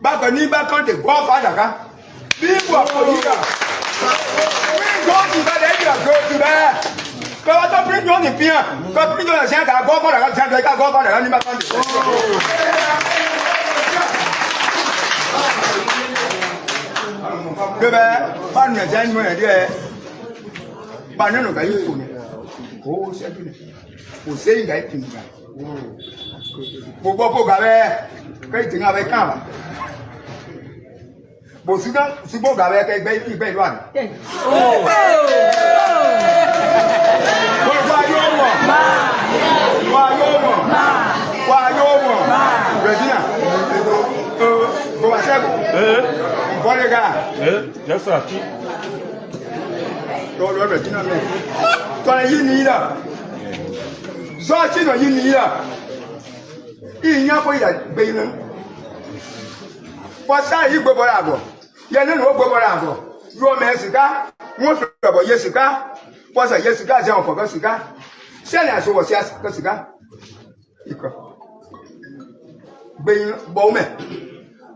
Back ni back on the godfather ka. People are for you. We go to that area go to there. Go to bring on the pier. Go bring on the center go for the center go for the ni back on the. Bebe, ban me jan mo de. Ban no ga yi ko ni. Ko se bi ni. Ko se yi ga yi tin ga. Gbogbo ga be ke tin ga be kan ba. Bo sugo ga be ke gbe lu ani. Wa yo mo. Regina. Bo ba se bo. Yes, sir. Don't ever do not. Don't you need her? So, you need her. In your way, baby. What's that you go bravo? You know, go bravo. You are Messica, most of Jessica. What's a Jessica, John for Jessica? Send us over Jessica. Being Bowman.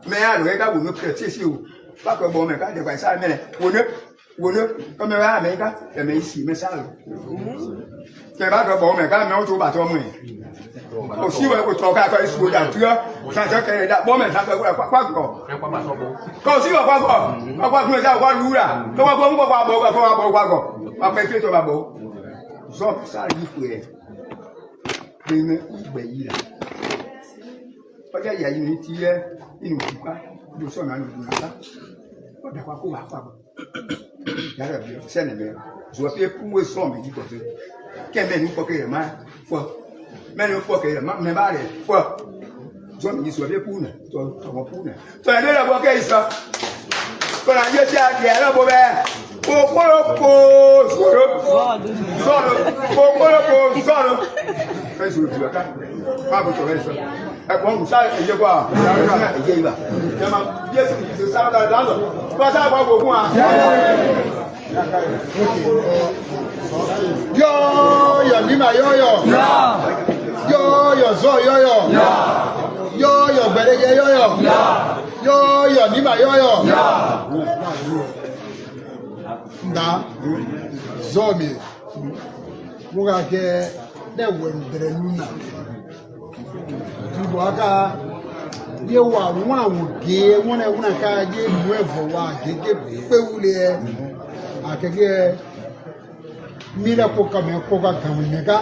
May I look at will purchase you? Back of Bowman, I by 5 minutes. Would you come around, make up and may see me salary? Came out of Bowman, I know to about me. Oh, she will talk after his food at you. That woman has a quack. Because you are one ruler. Come on, I'll make it about. So, sorry, you bring it. But yeah, you need to hear in do so many. What the fuck was that? Send me. So if you put some, you got it. Can't make you forget a man for many forget a man, never for John is what you put it. So I don't know what case, sir. But I just had the other there. Ẹ̀gbọ́n sáré ìjẹ́gbọ́ àwọn ìjẹ́ ìgbà. Jẹ́mà bí èsì ìṣẹ́ sáré dáadáa tó sáré wọ́n gbogbo wọn. Yọ́ọ̀yọ̀ nímà yọ́ọ̀yọ̀. Yọ́ọ̀yọ̀ zọ́ yọ́ọ̀yọ̀. Yọ́ọ̀yọ̀ gbẹ̀rẹ̀gẹ̀ yọ́ọ̀yọ̀. Yọ́ọ̀yọ̀ nímà yọ́ọ̀yọ̀. Nda zọ́ mi. Mo kà kẹ́ dẹ́wẹ̀ ndẹ̀rẹ̀ lúnà. Aka ye wa wona woge wona ka ye nuevo wa gege peule akege mira ko kame ko ka kameka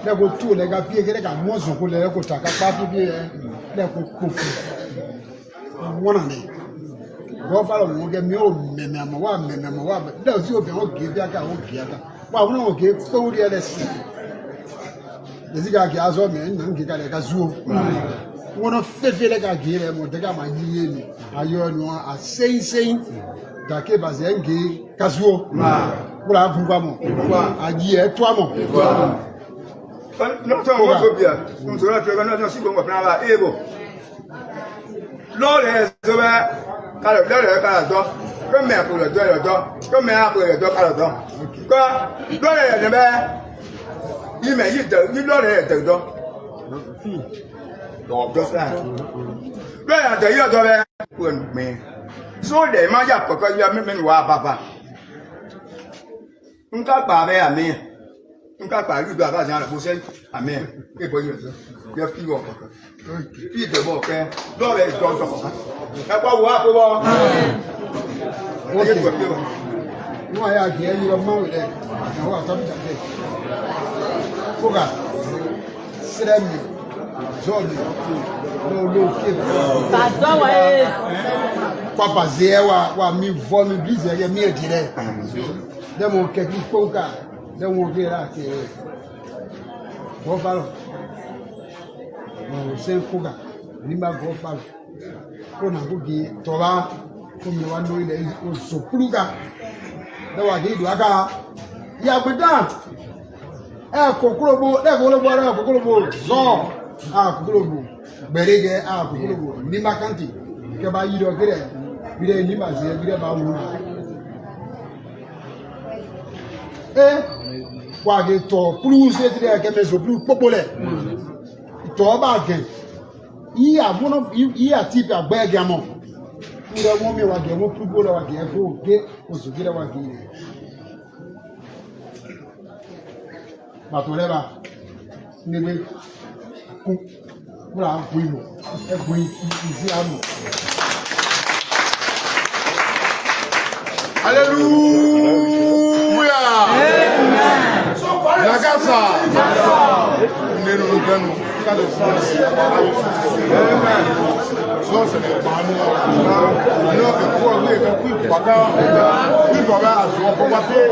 le ko tu le ga pie gele ka mozo ko le ko taka pa bi le ko kofu wona ne go fa lo mo ge mi o meme ama wa le o si o bi o ge bi aka wa wona o ge peule le si Desiga ki azo me nan ki kale ka zuo. Wono fefele ka gire mo de ka ma yiye ni. Ayo ni a sein da ke ba ze nge ka zuo. Kula fun mo. Aji e to mo. No to mo so bia. Mo so la tega na si bo mo na ba ebo. Lo le so ba ka lo le ka do. Ko me ko le do. Ko me a ko le do ka lo do. Ko lo le ne ba you may eat the you don't have the dog. Just that. Where are the other me? So they might have because you are making wa papa. Unka babe a me. Unka ba you do about the bush. Amen. People use your feet walk. Feed the walk. Don't let it go. That's what we have to do. No, I are here. You are married. No, I'm talking. Koga, Sremi, Zoni, no, Papa Zewa, wa mi vomi blize, ya mi dire. Demo keki konka, demo vera ke. Gofalo. No, sen koga, limba gofalo. Kona kugi toba, kumi wando ile sopuluga. Dawa gi duaka. Ya gbedan. Kokolobo, kokolobo, zo, kokolobo, berege, kokolobo, nimba kanti, keba yido gire, bire nimba zi, bire ba wuna. Kwa ge to, plus etire keme zo plus popole. To ba gen. yi abono yi atipi agba gamo nda mo me wa ge mo prugo la wa ge ko ge ozugira wa ge batoleba nebe ku kula buimo e bui izi amo. Alléluia. Amen. La casa. Nenu lugano. Cada força. Amen. Só se é bom. Não que por ali que fui pagar. Fui pagar a sua por bater.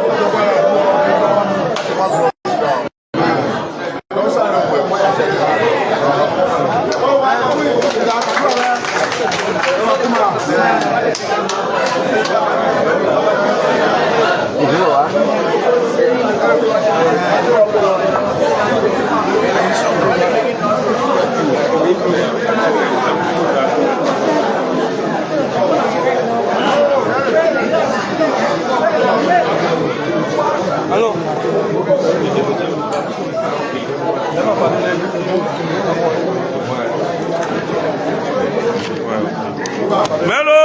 Allô? Melo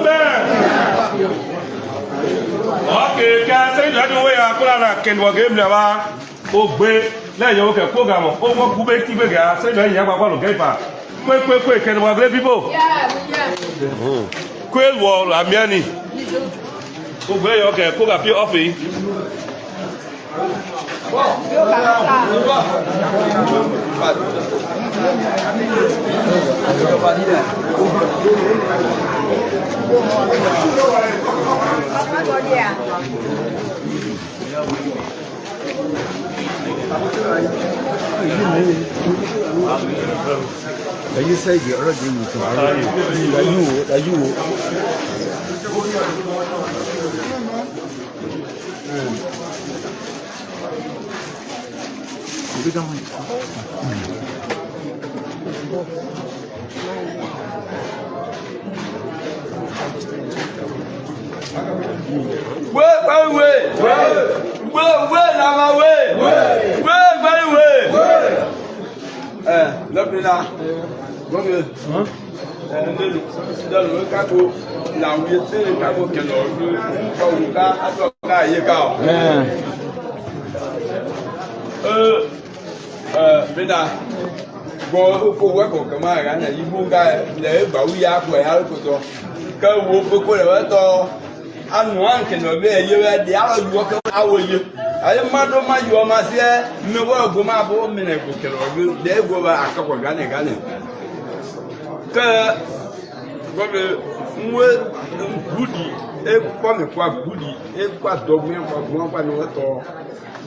man. Okay, can say that way I put on a can work game never. Oh, wait, let you okay, program. Oh, what could be keep again? Say that you have a get back. Quick, can work people? Yeah. Quick wall, Amiani. Oh, wait, okay, cook up your office. You say you already you. Beda go ko wa ko kama ga na yibu ga le ba wi ya ko ya ko to ka wo ko le to anu an ke no be ye we de ala yu ko awo ye aye ma do ma yu ma se me wo go ma bo me ne ko ke ro de go ba akako ga ne ka go be nwe gudi e kwa me kwa gudi e kwa dogme kwa no to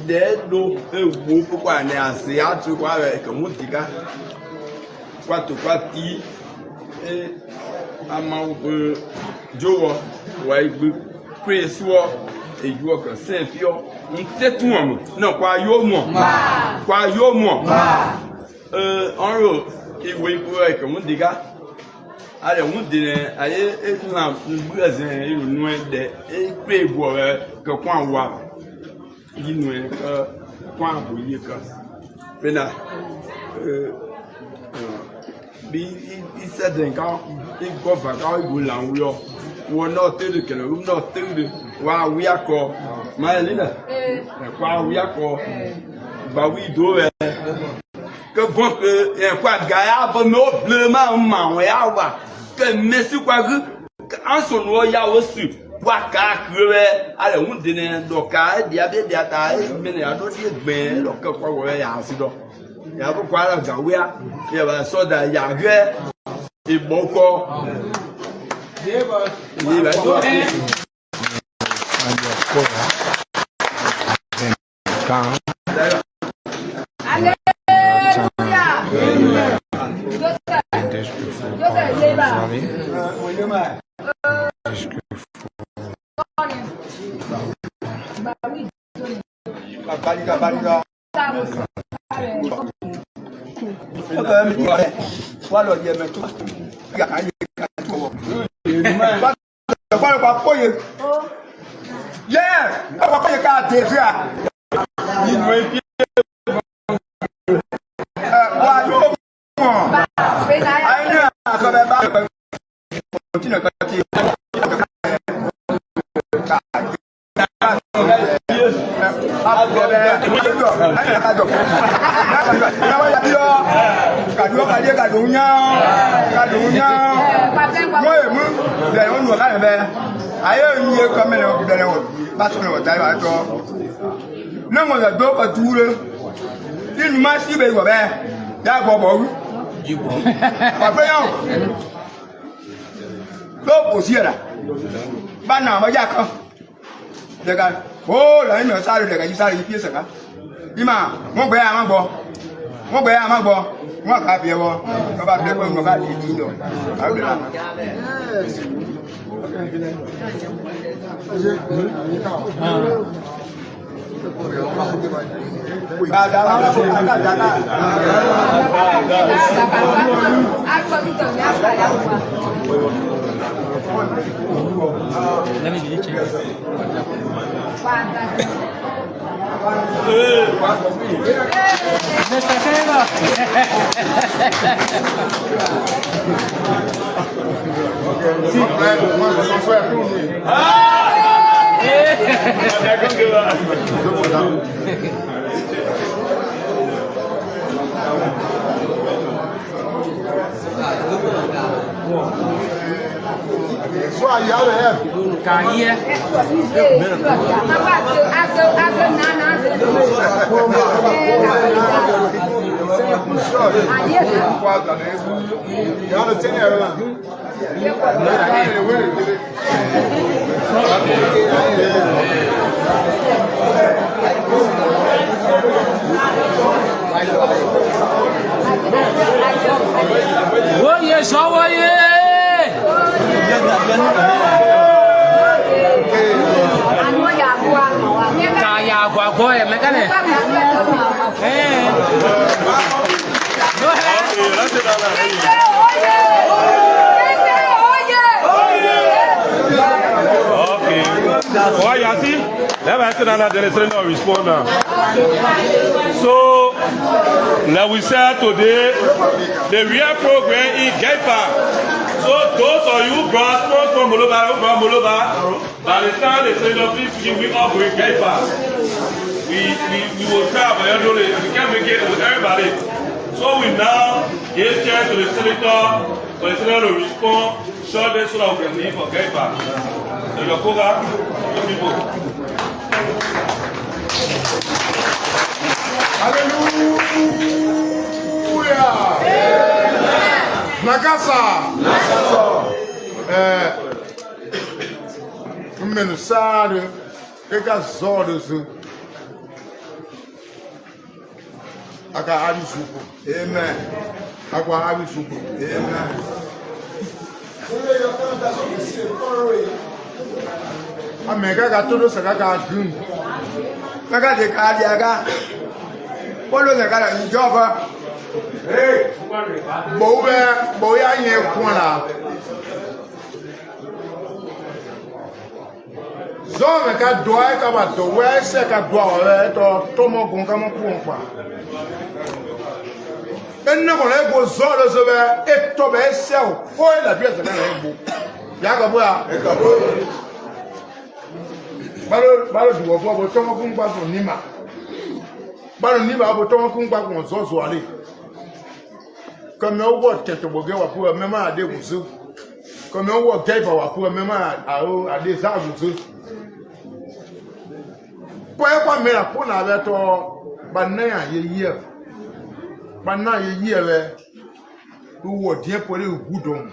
de do ewu púpọ̀ ní àṣẹ àtúkọ̀ rẹ̀ kẹ̀mú tìká kwàtòkwàtì àmàwòkè jọ̀wọ́ wà ìgbé pèsè èyí ọkọ̀ sẹ́ẹ̀fíọ́ ń tẹ́tù wọn náà kwa yóò mọ̀ ọ̀rọ̀ ìwé ikú rẹ̀ kẹ̀mú tìká alẹ́ mú dìnnà ayé ètò náà gbẹ̀sẹ̀ ìrònú ẹ̀dẹ̀ pé ìbò rẹ̀ kẹ̀kọ́ àwa yinu e kwa aboye ka pena bi ise den ka igbo va ka igbo la nwo wo no te de kele wo no te de wa wi akọ ma elina kwa wi akọ ba wi do e que bon que e kwa ga ya bo no blema ma we ya wa que mesi kwa gu anso no ya wo su waka kure ale wundene doka dia be dia ta mene ado die gbe lo ke kwa wo ya asido ya bu kwa la gawia ya ba soda ya gbe iboko deba do Baliga. Wà lọ yẹ mẹ́tò. Yàrá yẹ ká tó wọ̀. Báwo pa pọ́yè? Yẹ́ báwo pọ́yè ká tẹ̀sí à? Inú ẹbí wà yóò tina kati oh là nó sao được cái gì sao được phía sau nhưng mà ngó bé mà bò ngó cả bia bò các bạn biết không nó gì rồi ở đây Só aí, olha, caía. Oye, só oye. Kaya gua boy, mereka nih. Okay. Oh, you see? Never said that there is no response now. So, like we said today, the real program in Gaipa. So, those of you brought from Moloba, by the time they say no, please give me up with Gaipa. We will try, but we can't make it with everybody. So, we now give chance to the senator for the senator to respond shortly so that we can leave for Gaipa. So, your program, your people. Hallelujah! Nakasa! Mensagem que as horas aga abisuko. Amen. Agora abisuko. Amen. Amega ga todo se ga gun. Maka de ka dia ga. Polo de ka ni joba. Hey, Bo ya yen kun la. Zome ka doa ka ba do we se ka doa we to mo gun ka mo ku npa. Enne ko le go zo lo so be e to be se o. O e la bi se na le bo. Ya ka bo ya. E ka bo. Balo duwo bo to mo ku npa so ni ma. Balo ni ba bo to mo ku npa ko zo zo ale. Comme on voit que tu vas pour même à des vous. Comme on voit qu'il va pour même à des arbres. Pourquoi mais la pour avec toi banana hier. Banana hier ou bien pour le goudron.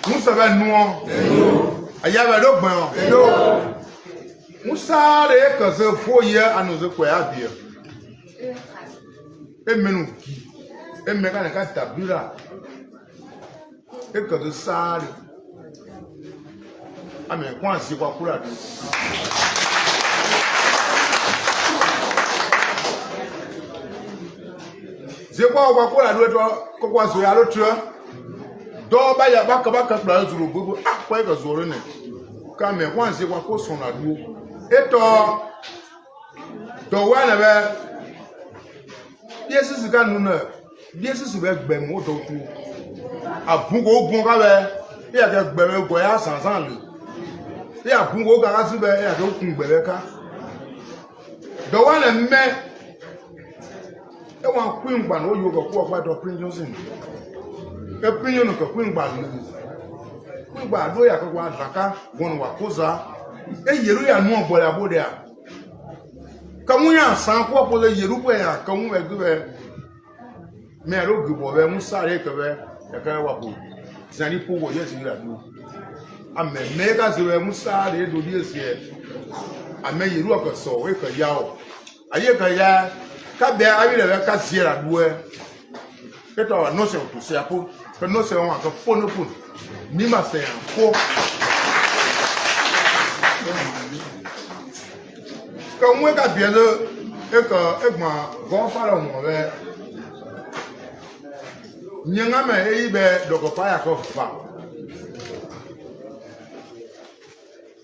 Nous savons nous. Il y avait le bain. Musa de kaze foye anuze kwa abia. Emenu ki. Emeka na ka tabira. E kaze sare. Amen kwa si kwa kula. Je kwa kula do to ko kwa so ya lo tro. Do ba ya baka kula zuru bubu akwa ka zoro ne. Ka me kwa si kwa ko so na duo. Eto to wana be yesu sika nuna This is where Bemo to a bungo bunga. Here the Bemo Goya Sansan. Here bungo Garasibe, here don't Bereka. The one that met. The one Queen Ban, or you go quite a Prince in. A opinion of a Queen Ban. Queen Ban, do you have one Raka, one Wakosa? A year and more boy about there. Come we are some couple of Yerupa, come we do Mero Gubo, Musa, the Karawapu. Sani Pogo, yes, you do. I may make us a Musa, they do this here. I may you look so, wake a yao. I hear Kaya, cut there, I will have a cat here at where. Get our notion to say a put, but no say one to phone a put. Nima say, four. Come wake up the other, Egma, go follow me. Nyangame ebe dokopaya ko fa.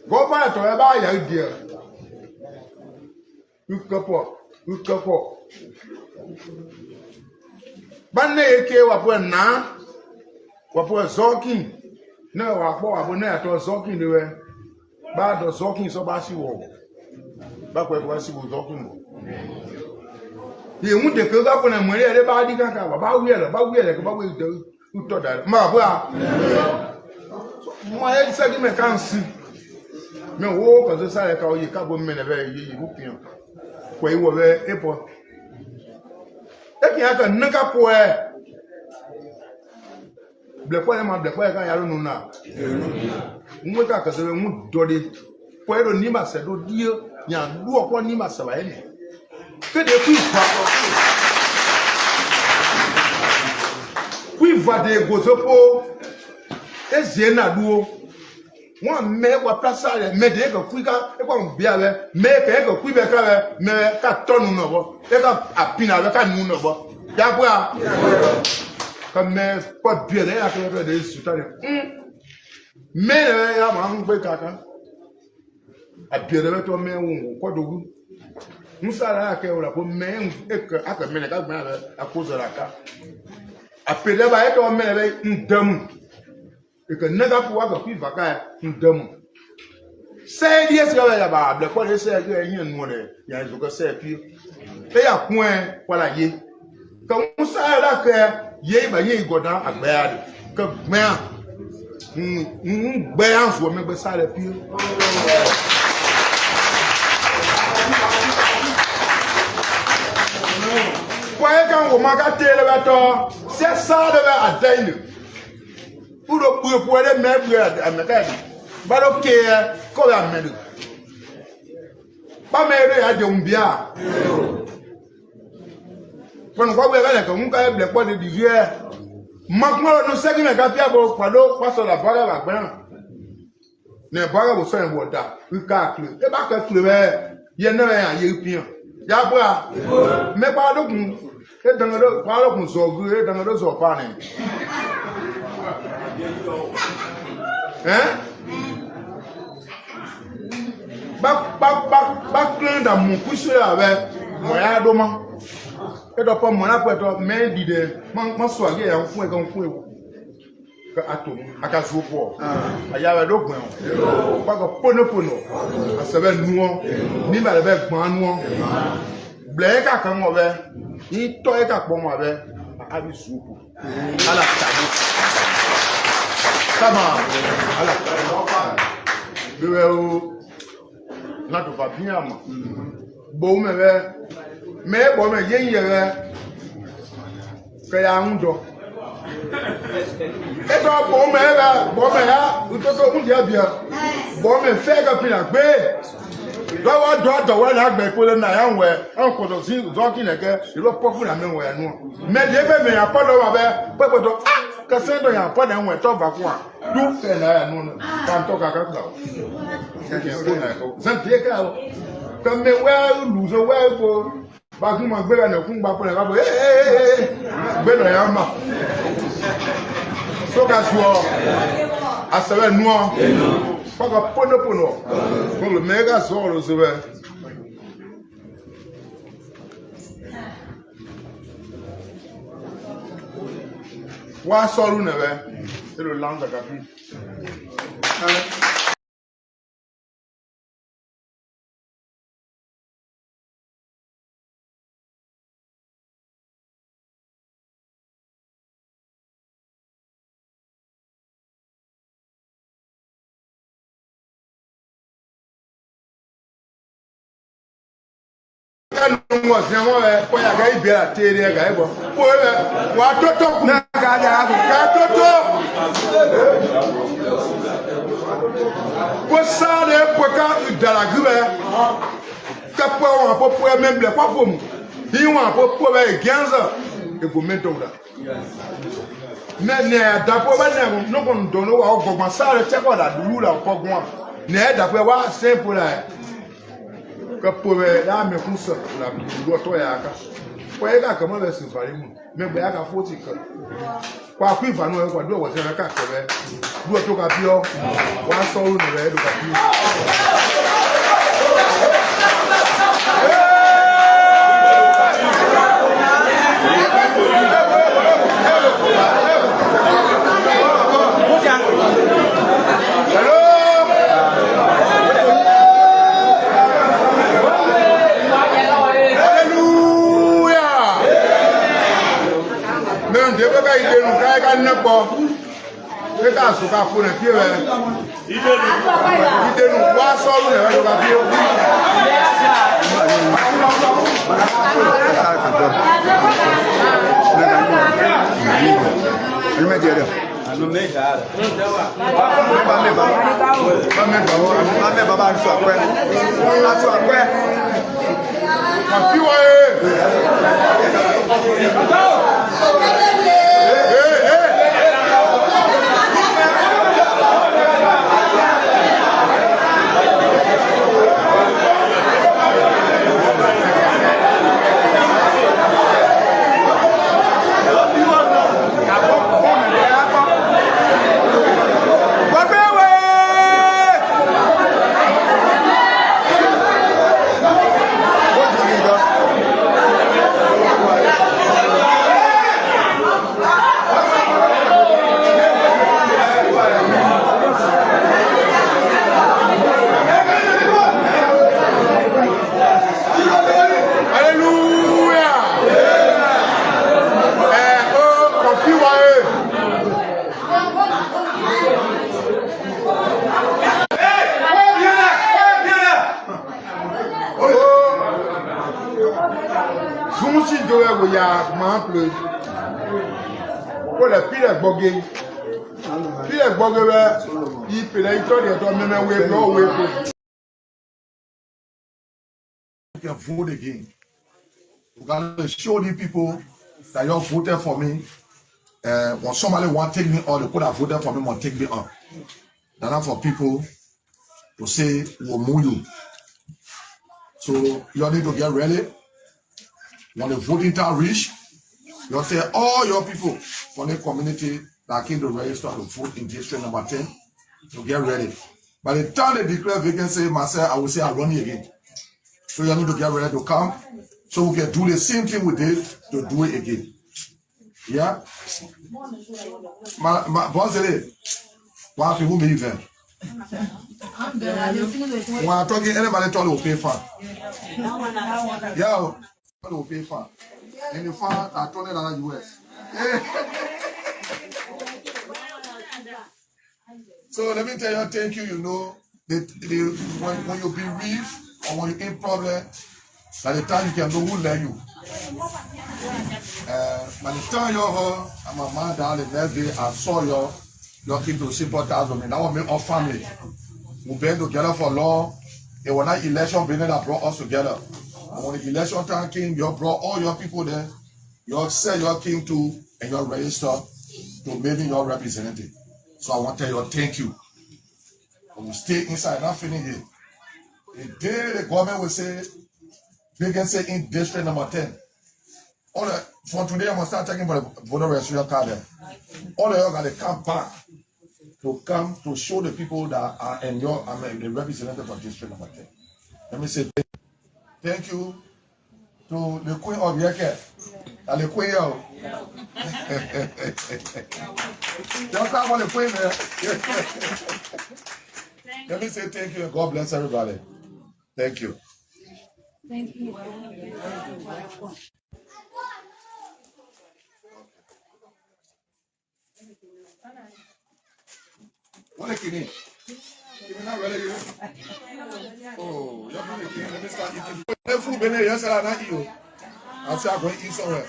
Go pa to e ba ya die. Ukapo. Banne eke wapo na. Wapo zokin. Na wapo abone ato zokin dewe. Ba do zokin so ba si wo. Ba ko e ba si wo zokin. Ye mu de ko ga pona mo re ba di kan ka ba wi ele ko ba wi de uto da ma bo a mo e se di me kan si me wo ko so sare ka o yi ka bo me ne be yi bu pian ko yi wo be epo e ki aka nka po e ble ko ka ya ru na mu ka se mu do de ko e ro ni ma se do dio nya du opo ni ma se ba e que de cuivre de gozopo et zena duo moi mais wa place mais de que cuiga e ko bia be mais que cuivre ka be mais ka tonu no bo e ka apina be ka nu no bo ya bua comme pas bien là que de sutane mais ya ma ngbe kaka apire be to me wo ko dogu Musara ake ora po men aka mene ka gba akozora ka apede ba eto mene be ndam e ka naga po aka fi vaka ndam se die se ya ba ble ko se ke yin nu re ya zo ko se pi e ya kun e wala ye ka musara ke ye ba ye godan agba ya de ka gba gba ya so me gbe sare pi Why can't we make a tale about it? C'est ça de atteindre. Pour le pouvoir de mettre à mettre. But ok, quoi la mettre? Pas mettre à Jombia. Quand on voit que on a le point de dire, maintenant nous savons que quand il y a beaucoup de pas sur la balle à la balle. Ne pas vous faire un water. Vous calculez. Et pas calculer. Il y en a un Européen. Ya bua me pa do kun e dan do pa do kun so gu e dan do so pa ni ba clan da mu kusu ya be mo ya do ma e do pa mo na pe to me di de ma so age ya fun e kan fun e ka atom aka so po aya we do gbon pa ko pono asebe nuo ni ba le be gbon nuo bleka kan mo be ni to e ka po mo be abi supu ala tabu sama ala be o na to fa bien ama bo me yen ye be ka ya ndo eto bo me ya utoto mu dia bia bo me fe ga pina gbe do wa na gbe ko le na ya nwe an ko do si zo ki ne ke ilo popu na me nwe nu me de be me ya podo wa be pepeto ka se do ya podo nwe to ba ko a du fe na ya nu kan to ka ka ka zan tie ka o ka me wa lu zo wa ko ba kun ma gbe na kun gba po na ka bo gbe no ya ma so ka so asebe nuo paka pono ko le mega so lo se be Wa sọ̀rọ̀ nẹ̀bẹ̀. Ṣé ló láǹkà kàbí? Ngo se mo ko ya ga ibi a tere ga ebo ko wa toto ku na ga da ka toto ko sa de ko ka dala gbe ka po wa po même le pa pom bi wa po be 15 e go mento da ne da po ba ne no ko ndo no wa ogbogbon sa re che ko da dulu la ko gun ne da po wa simple la Kapove la me kunsa la goto ya aka. Kwa ega kama be sinfari mu. Me gbe aka 40 kan. Kwa ku ifanu e kwa do wo se ka kebe. Du to ka bio. Wa so ru ne do ka bio. Nepo e ka so ka fo na pie we idenu wa so lu na we ka pie You can vote again. You can show the people that you voted for me. When somebody want to take me on, the people that voted for me want to take me on. That's not for people to say we'll move you. So you need to get ready. When the voting time reach, you say all your people from the community that came to register to vote in district number 10 to get ready. By the time they declare vacancy, myself, I will say I'm running again. So you need to get ready to come. So we can do the same thing we did to do it again. Yeah? My boss said, why people be even? When I'm talking, anybody told you pay for. Yeah, will pay for. And the fund are $20 US. So let me tell you, thank you. You know, when you bereaved or when you're in problem, by the time you can know who led you. By the time you're home, and my mom died the next day, I saw your kid to sympathize with me. That was me, our family. We've been together for long. It was not election business that brought us together. And when the election time came, you brought all your people there. You said your king to and you registered to make me your representative. So I want to tell you thank you. And we stay inside, not feeling here. The day the government will say, they can say in district number 10. All the, from today, I must start taking for the voter registration card there. All of you got to come back to show the people that are in your, the representative for district number 10. Let me say thank you to the Queen of Yeke and the Queen of Just that one, the point there. Let me say thank you and God bless everybody. Thank you. Thank you. What a kidney. You're not ready. Oh, you're not making. Let me start eating. If food been there, yes, I'll not eat you. I'll say I'm going to eat somewhere.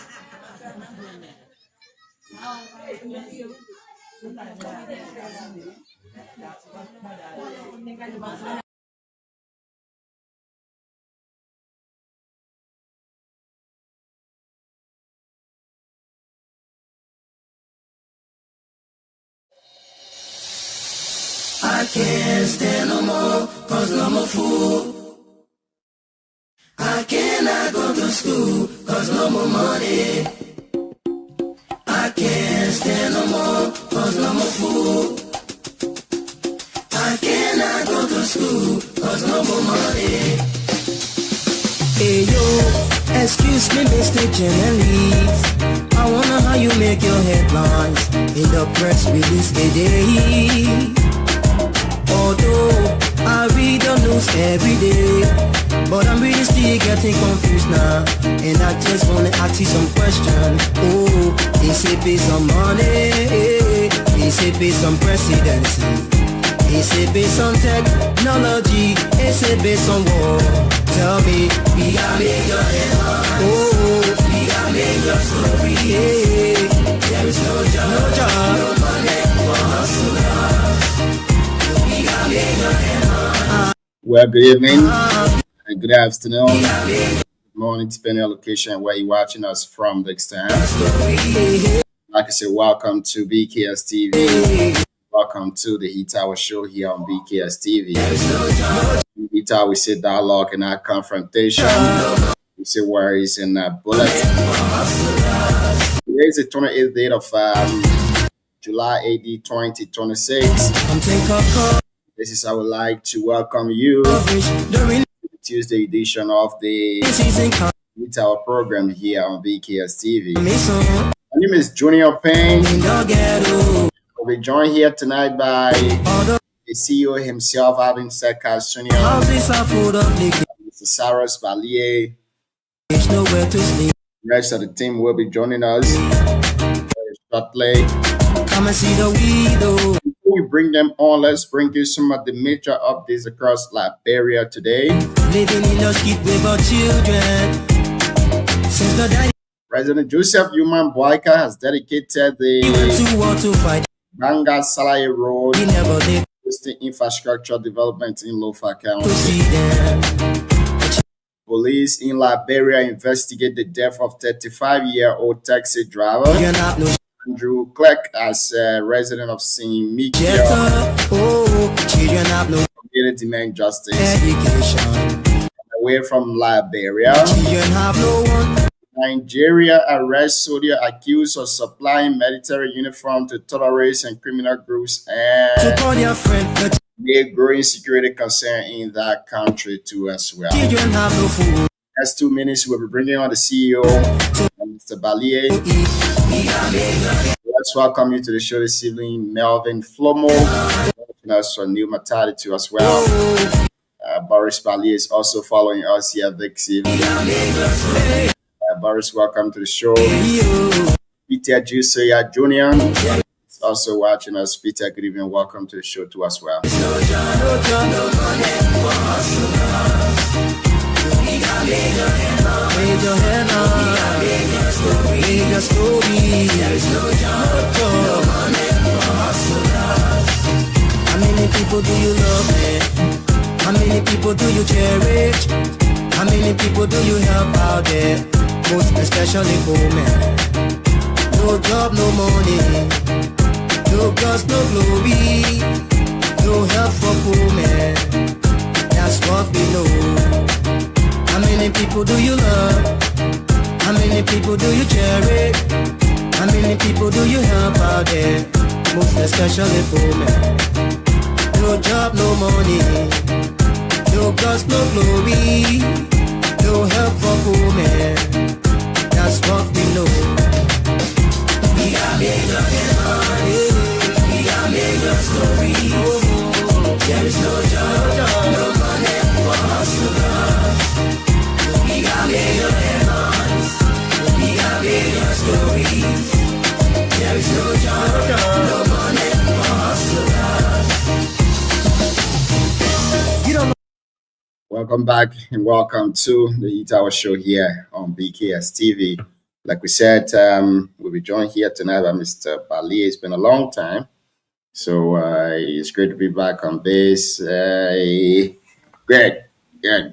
I can't stand no more, cause I'm a fool. I cannot go to school, cause no more money. I can't stand no more, cause I'm a fool. I cannot go to school, cause no more money. Hey yo, excuse me, Mr. Journalist. I wonder how you make your headlines in the press release today. Although I read the news every day, but I'm really still getting confused now. And I just wanna ask you some questions. Oh, they say based on money, they say based on presidency, they say based on technology, they say based on war. Tell me, we got make your headline. Oh, we got make your story. Yeah. There is no job, no money for hustlers. Well, good evening, and good afternoon, good morning, depending on location where you're watching us from the extent. Like I said, welcome to BKS TV. Welcome to the Heat Tower Show here on BKS TV. Heat Tower, we say dialogue and not confrontation. We say worries and not bullets. Today is the 28th date of July 18, 2026. This is I would like to welcome you to the Tuesday edition of the Heat Tower program here on BKS TV. My name is Junior Payne. We'll be joined here tonight by the CEO himself, Alvin Seka Sr., Mr. Cyrus Valier. The rest of the team will be joining us very shortly. Come and see the window. Before we bring them on, let's bring you some of the major updates across Liberia today. Living in the street with our children. Since the day President Joseph Human Boyka has dedicated the want to fight, Banga Salaye Road we never did boosting infrastructure development in Lofa to County. see them. Police in Liberia investigate the death of 35-year-old taxi driver You're not no Andrew Clark as a resident of St. Michael. oh, children have no Community demand justice. education. Away from Liberia, Children have no one Nigeria arrests soldier accused of supplying military uniform to terrorists and criminal groups to and call their friend. The made growing security concern in that country too as well. children have no food Next 2 minutes, we'll be bringing on the CEO, Mr. Valier. to eat. Let's welcome you to the show this evening, Melvin Flomo, joining us for new maternity as well. Boris Valier is also following us here this evening. Boris, welcome to the show. Peter Jusoya Jr. is also watching us. Peter, good evening. Welcome to the show too as well. Raise your hand up. Raise your story. There is no job. How many people do you love, man? How many people do you cherish? How many people do you help out there? Most especially women. No job, no money. No girls, no glory. No help for poor men. That's what we know. How many people do you love? How many people do you cherish? How many people do you help out there? Most especially poor men. No job, no money. No girls, no glory. No help for poor men. That's what we know. Welcome back and welcome to the Eat Hour Show here on BKS TV. Like we said, we'll be joined here tonight by Mr. Bali. It's been a long time, so it's great to be back on this. Great. Good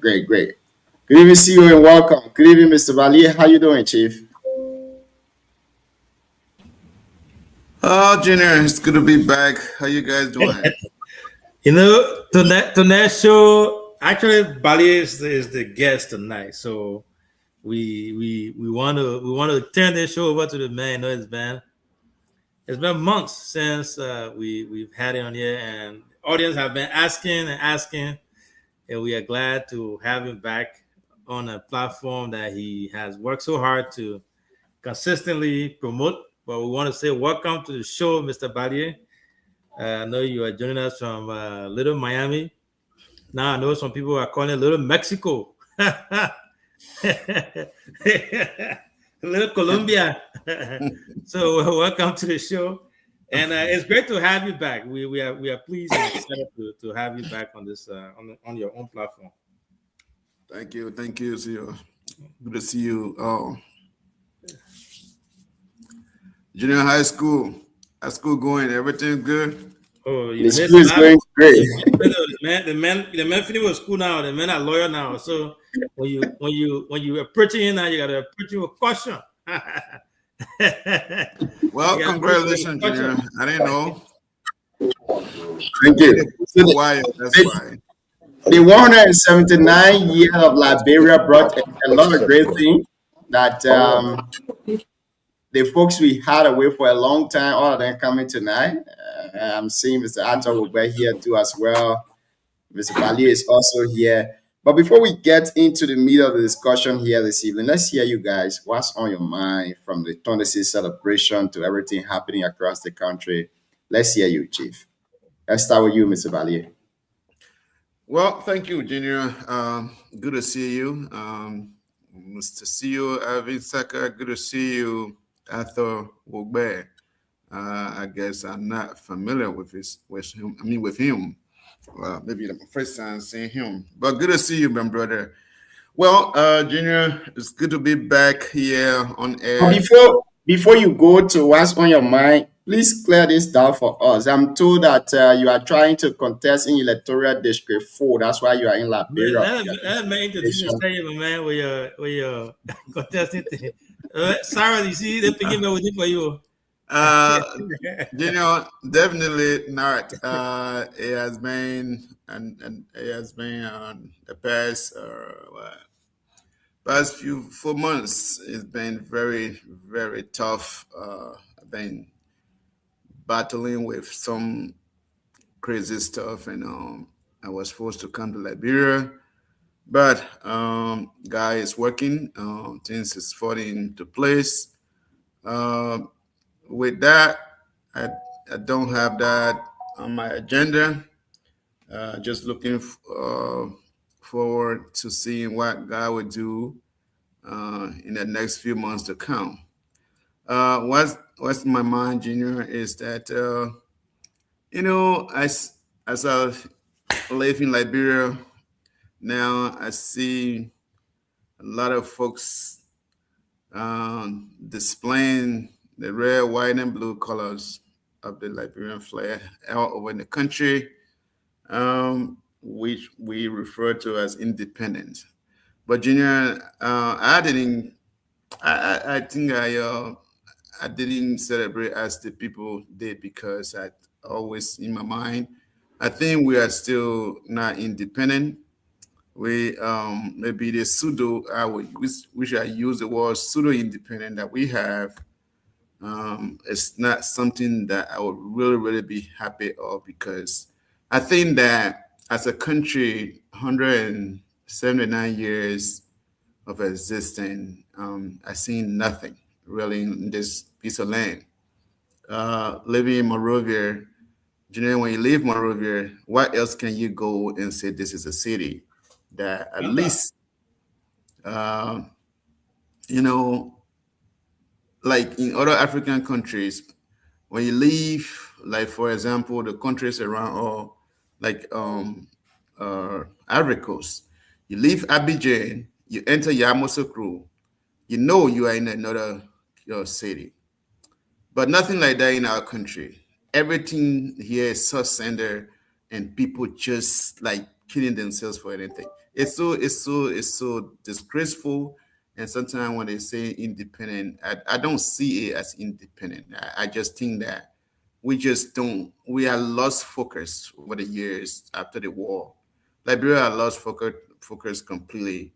evening, CEO, and welcome. Good evening, Mr. Bali. How you doing, Chief? Oh, Junior, it's good to be back. How you guys doing? You know, tonight's show, actually, Bali is the guest tonight. So we want to turn this show over to the man. You know, it's been months since we've had it on here, and audience have been asking, and we are glad to have him back on a platform that he has worked so hard to consistently promote. But we want to say welcome to the show, Mr. Bali. I know you are joining us from Little Miami. Now I know some people are calling it Little Mexico. Little Colombia. So welcome to the show. And it's great to have you back. We are pleased and excited to have you back on this on your own platform. Thank you. See you. Good to see you. Junior high school. How's school going? Everything good? Oh, The school is going great. The man finished with school now. The men are lawyer now. So when you approach him now, you gotta approach him with caution. Well, congratulations, Junior. I didn't know. Thank you. Why? That's why. The 179 years of Liberia brought a lot of great things that the folks we had away for a long time, all of them coming tonight. I'm seeing Mr. Arthur will be here too as well. Mr. Bali is also here. But before we get into the meat of the discussion here this evening, let's hear you guys. What's on your mind from the 26th celebration to everything happening across the country? Let's hear you, Chief. Let's start with you, Mr. Bali. Well, thank you, Junior. Good to see you. Mr. CEO Alvin Saka, good to see you. Arthur Wogbe. I guess I'm not familiar with him. Maybe the first time seeing him, but good to see you, my brother. Well, Junior, it's good to be back here on air. Before you go to what's on your mind, please clear this down for us. I'm told that you are trying to contest in electoral district 4. That's why you are in Liberia. That man introduce you, man, with your contesting thing. Sarah, you see, they're picking up with it for you. Junior, definitely not. It has been and it has been the past 4 months. It's been very, very tough. I've been battling with some crazy stuff, and I was forced to come to Liberia. But guy is working. Things is falling into place. With that, I don't have that on my agenda. Just looking forward to seeing what God would do in the next few months to come. What's in my mind, Junior, is that as I live in Liberia now, I see a lot of folks displaying the red, white, and blue colors of the Liberian flag all over the country, which we refer to as independence. But Junior, I think I didn't celebrate as the people did, because I always in my mind, I think we are still not independent. We maybe the pseudo, which I use the word pseudo independent that we have. It's not something that I would really, really be happy of, because I think that as a country, 179 years of existence, I've seen nothing really in this piece of land. living in Monrovia, Junior, when you leave Monrovia, what else can you go and say this is a city that at least, uh, you know, like in other African countries, when you leave, like for example, the countries around or like Ivory Coast, you leave Abidjan, you enter Yamoussoukro, you know you are in another city. But nothing like that in our country. Everything here is so center, and people just like killing themselves for anything. It's so disgraceful. And sometimes when they say independent, I don't see it as independent. I just think that we just don't. We are lost focus over the years after the war. Liberia lost focus completely.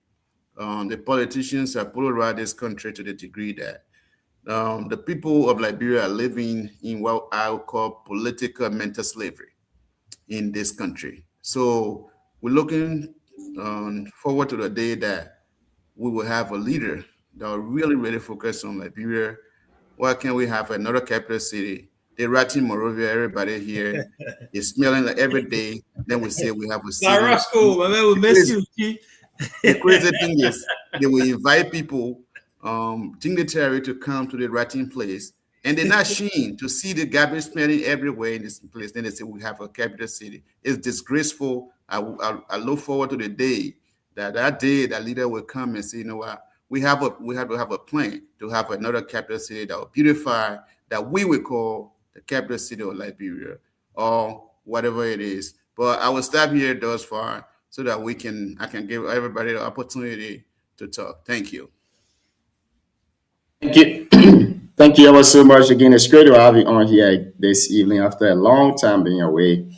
The politicians have polarized this country to the degree that the people of Liberia are living in what I would call political mental slavery in this country. So we're looking forward to the day that we will have a leader that will really focus on Liberia. Why can't we have another capital city? They're writing Monrovia, everybody here is smelling like every day. Then we say we have a city. Roscoe, we miss you. The crazy thing is they will invite people dignitary to come to the writing place, and they're not ashamed to see the garbage smelling everywhere in this place. Then they say we have a capital city. It's disgraceful. I look forward to the day that leader will come and say, you know what, we have to have a plan to have another capital city that will beautify, that we will call the capital city of Liberia or whatever it is. But I will stop here thus far so that I can give everybody the opportunity to talk. Thank you. Thank you. Thank you ever so much again. It's great to have you on here this evening after a long time being away.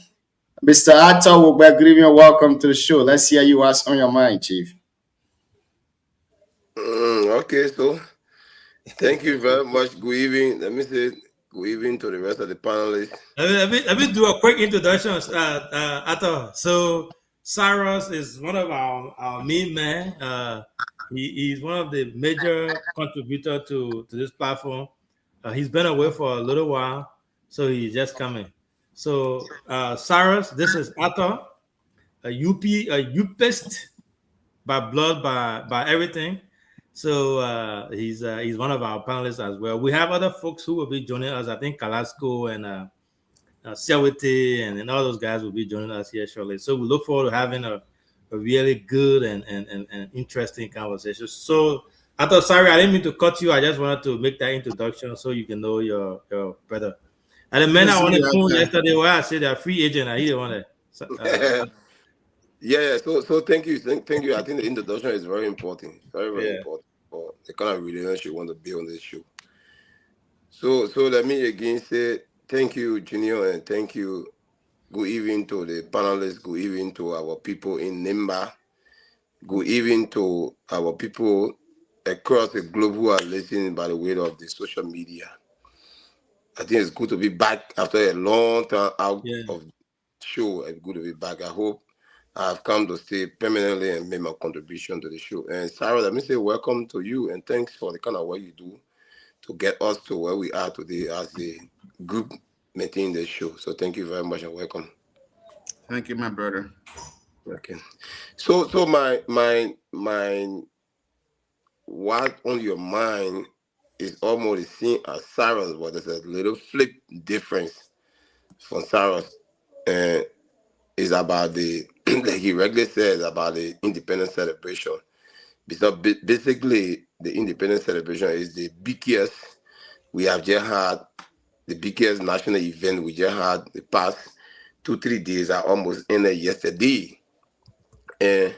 Mr. Ato, good evening and welcome to the show. Let's hear you what's on your mind, Chief. Okay, so thank you very much. Good evening. Let me say good evening to the rest of the panelists. Let me do a quick introduction, Ato. So Cyrus is one of our main men. He's one of the major contributors to this platform. He's been away for a little while, so he's just coming. So Cyrus, this is Ato, a UPist by blood, by everything. So he's one of our panelists as well. We have other folks who will be joining us. I think Kalasco and Sewete and all those guys will be joining us here shortly. So we look forward to having a really good and interesting conversation. So I thought, sorry, I didn't mean to cut you. I just wanted to make that introduction so you can know your brother. And the men I wanted to phone yesterday, where I said they're free agent, I didn't want to. Yeah. So thank you. Thank you. I think the introduction is very important. Very important for the kind of relationship you want to be on this show. So let me again say thank you, Junior, and thank you. Good evening to the panelists. Good evening to our people in Nimba. Good evening to our people across the globe who are listening by the way of the social media. I think it's good to be back after a long time out of the show. It's good to be back. I hope I've come to stay permanently and make my contribution to the show. And Sarah, let me say welcome to you and thanks for the kind of work you do to get us to where we are today as a group maintaining the show. So thank you very much and welcome. Thank you, my brother. Okay. So my what on your mind is almost the same as Sarah's, but there's a little flip difference from Sarah's. And is about the like he regularly says about the independence celebration. Because basically the independence celebration is the biggest we have just had, the biggest national event we just had the past 2-3 days are almost ended yesterday. And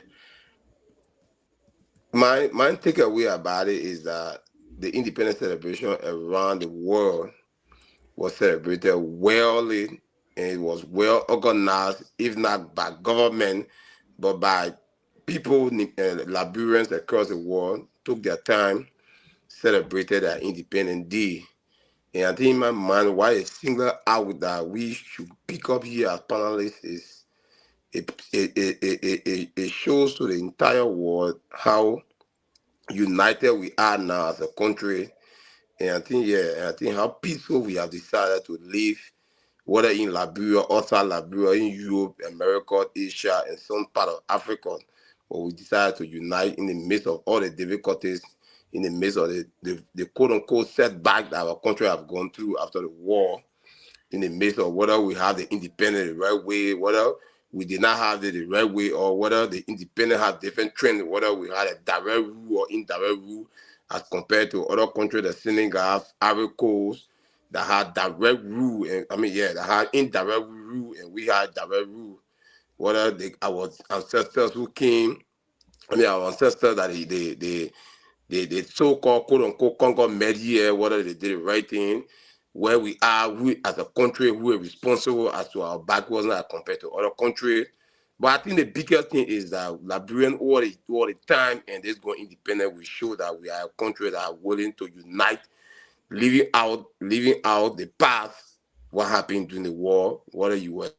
my takeaway about it is that the independence celebration around the world was celebrated well, and it was well organized, if not by government, but by people, Liberians across the world, took their time, celebrated their Independence Day. And I think in my mind, why a single out that we should pick up here as panelists is it shows to the entire world how united we are now as a country And I think how peaceful we have decided to live, whether in Liberia, outside Liberia, in Europe, America, Asia, and some part of Africa, where we decided to unite in the midst of all the difficulties, in the midst of the quote-unquote setback that our country have gone through after the war, in the midst of whether we have the independence the right way, whether we did not have it the right way, or whether the independent have different trends, whether we had a direct rule or indirect rule, as compared to other countries, the Senegal, Ivory Coast, that had direct rule, and that had indirect rule, and we had direct rule. Whether our ancestors who came, our ancestors that they so-called quote-unquote Congo met here, whether they did the right thing, where we are, we as a country, who are responsible as to our backwardness compared to other countries. But I think the biggest thing is that Liberian all the time, and this going independent, we show that we are a country that are willing to unite, living out the past, what happened during the war, whether you were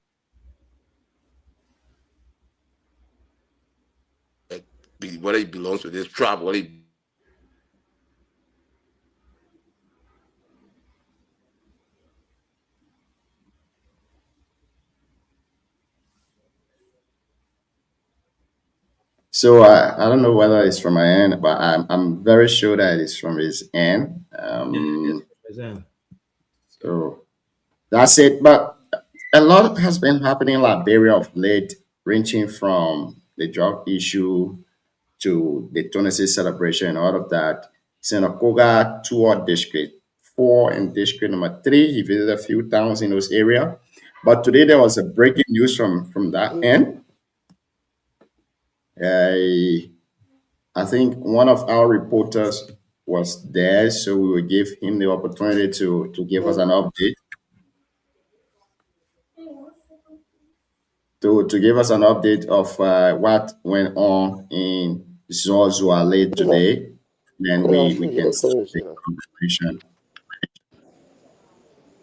whether it belongs to this tribe, whether it So I don't know whether it's from my end, but I'm very sure that it's from his end. So that's it. But a lot has been happening in Liberia of late, ranging from the drug issue to the Tennessee celebration and all of that. Senator Koga toured District 4 and District number 3. He visited a few towns in those areas. But today there was a breaking news from that end. I think one of our reporters was there, so we will give him the opportunity to give us an update. To give us an update of what went on in Zozuale today, then we can start the conversation.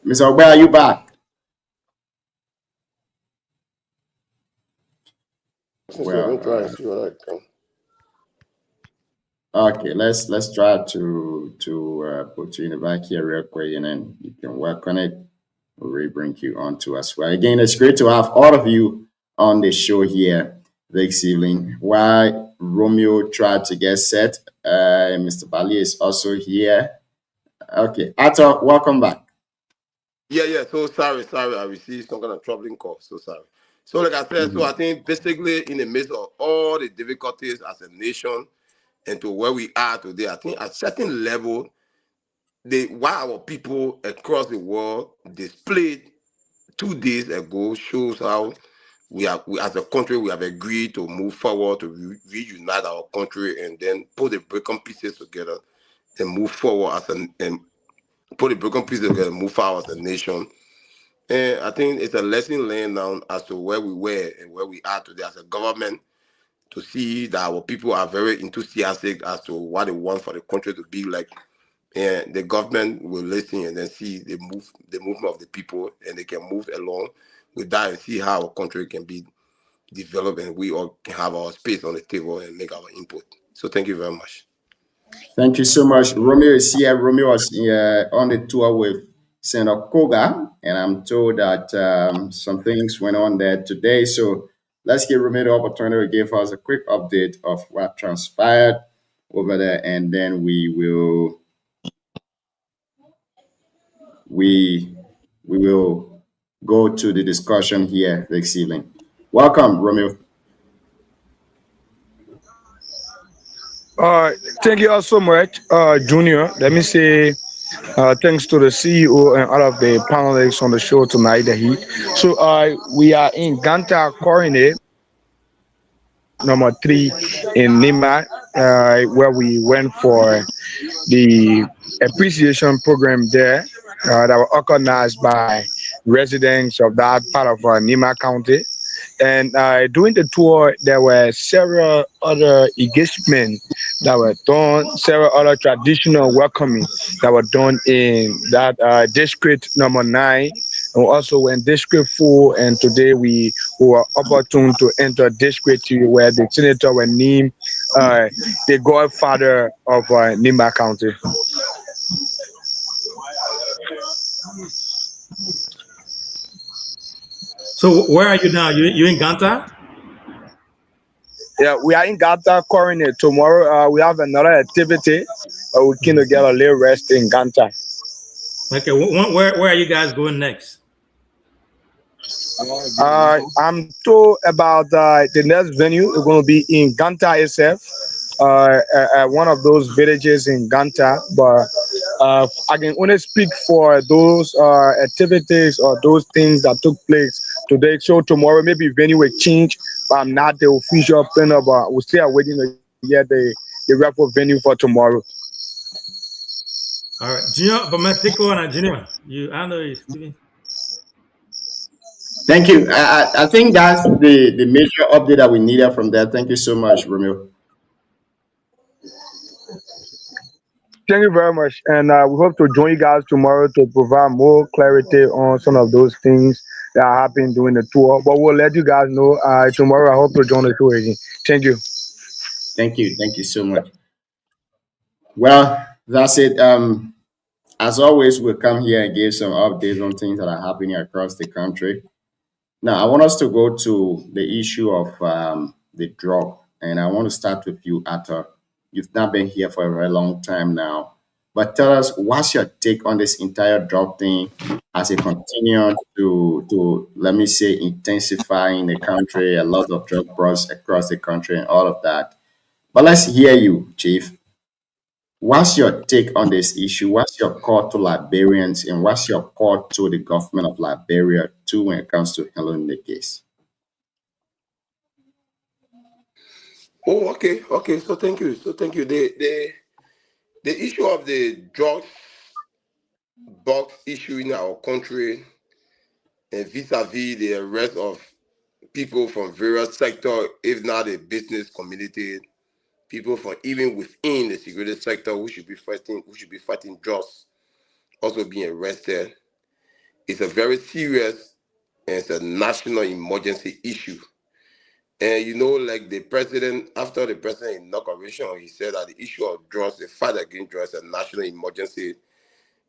Mr. Ogbe, are you back? Well, okay, let's try to put you in the back here real quick, and then you can work on it. We'll bring you on to us. Well, again, it's great to have all of you on the show here this evening. While Romeo tried to get set, Mr. Bali is also here. Okay, Ato, welcome back. Yeah. So sorry, I received some kind of troubling call. So sorry. So like I said, so I think basically in the midst of all the difficulties as a nation and to where we are today, I think at certain level, why our people across the world displayed 2 days ago shows how we as a country, we have agreed to move forward, to reunite our country, and then put the broken pieces together and move forward and put the broken pieces together and move forward as a nation. And I think it's a lesson learned now as to where we were and where we are today as a government, to see that our people are very enthusiastic as to what they want for the country to be like. And the government will listen and then see the movement of the people, and they can move along with that and see how our country can be developed, and we all can have our space on the table and make our input. So thank you very much. Thank you so much. Romeo is here. Romeo was on the tour with Senator Koga, and I'm told that some things went on there today. So let's give Romeo the opportunity to give us a quick update of what transpired over there, and then we will go to the discussion here this evening. Welcome, Romeo. Thank you all so much, Junior. Let me say thanks to the CEO and all of the panelists on the show tonight, the heat. So we are in Ganta Coronet, number 3 in Nima, where we went for the appreciation program there that were organized by residents of that part of Nima County. And during the tour, there were several other engagements that were done, several other traditional welcoming that were done in that district number 9, and also in district 4. And today we were opportune to enter district 2, where the senator was named the godfather of Nima County. So where are you now? You in Ganta? Yeah, we are in Ganta currently. Tomorrow, we have another activity. We can get a little rest in Ganta. Okay, where are you guys going next? I'm told about the next venue is going to be in Ganta itself, at one of those villages in Ganta. But I can only speak for those activities or those things that took place today. So tomorrow maybe venue will change, but I'm not the official planner. But we're still waiting to get the reference venue for tomorrow. All right, Junior, but my take on Junior. I know you, Steven. Thank you. I think that's the major update that we needed from that. Thank you so much, Romeo. Thank you very much. And we hope to join you guys tomorrow to provide more clarity on some of those things that happened during the tour. But we'll let you guys know tomorrow. I hope to join the tour again. Thank you. Thank you. Thank you so much. Well, that's it. As always, we'll come here and give some updates on things that are happening across the country. Now, I want us to go to the issue of the drug, and I want to start with you, Arthur. You've not been here for a very long time now, but tell us what's your take on this entire drug thing as it continues to let me say intensify in the country, a lot of drug bros across the country, and all of that. But let's hear you, Chief. What's your take on this issue? What's your call to Liberians, and what's your call to the government of Liberia too when it comes to handling the case? Oh, okay. So thank you. The issue of the drugs box issue in our country and vis-a-vis the arrest of people from various sectors, if not the business community, people from even within the security sector who should be fighting drugs, also being arrested. It's a very serious and it's a national emergency issue. And like the president, after the president inauguration, he said that the issue of drugs, the fight against drugs, is a national emergency.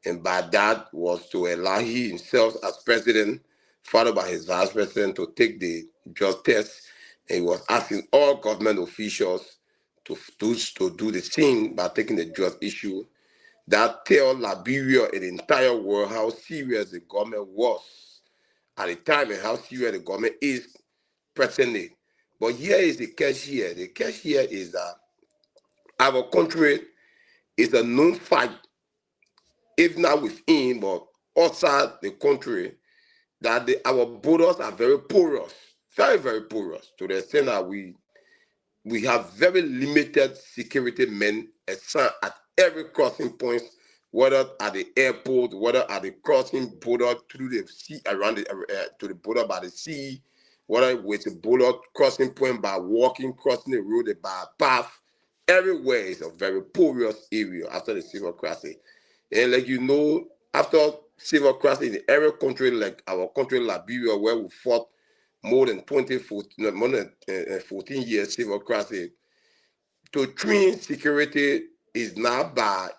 And by that was to allow he himself as president, followed by his vice president, to take the drug test. And he was asking all government officials to do the same by taking the drug issue. That tell Liberia and the entire world how serious the government was at the time and how serious the government is presently. But here is the catch here. The catch here is that our country is a known fight, if not within, but outside the country, that our borders are very porous, very, very porous, to the extent that we have very limited security men assigned at every crossing point, whether at the airport, whether at the crossing border through the sea, around to the border by the sea, whether with the border crossing point by walking, crossing the road by a path. Everywhere is a very porous area after the civil crisis. And after civil crisis in every country, like our country, Liberia, where we fought more than 14 years civil crisis, to train security is not by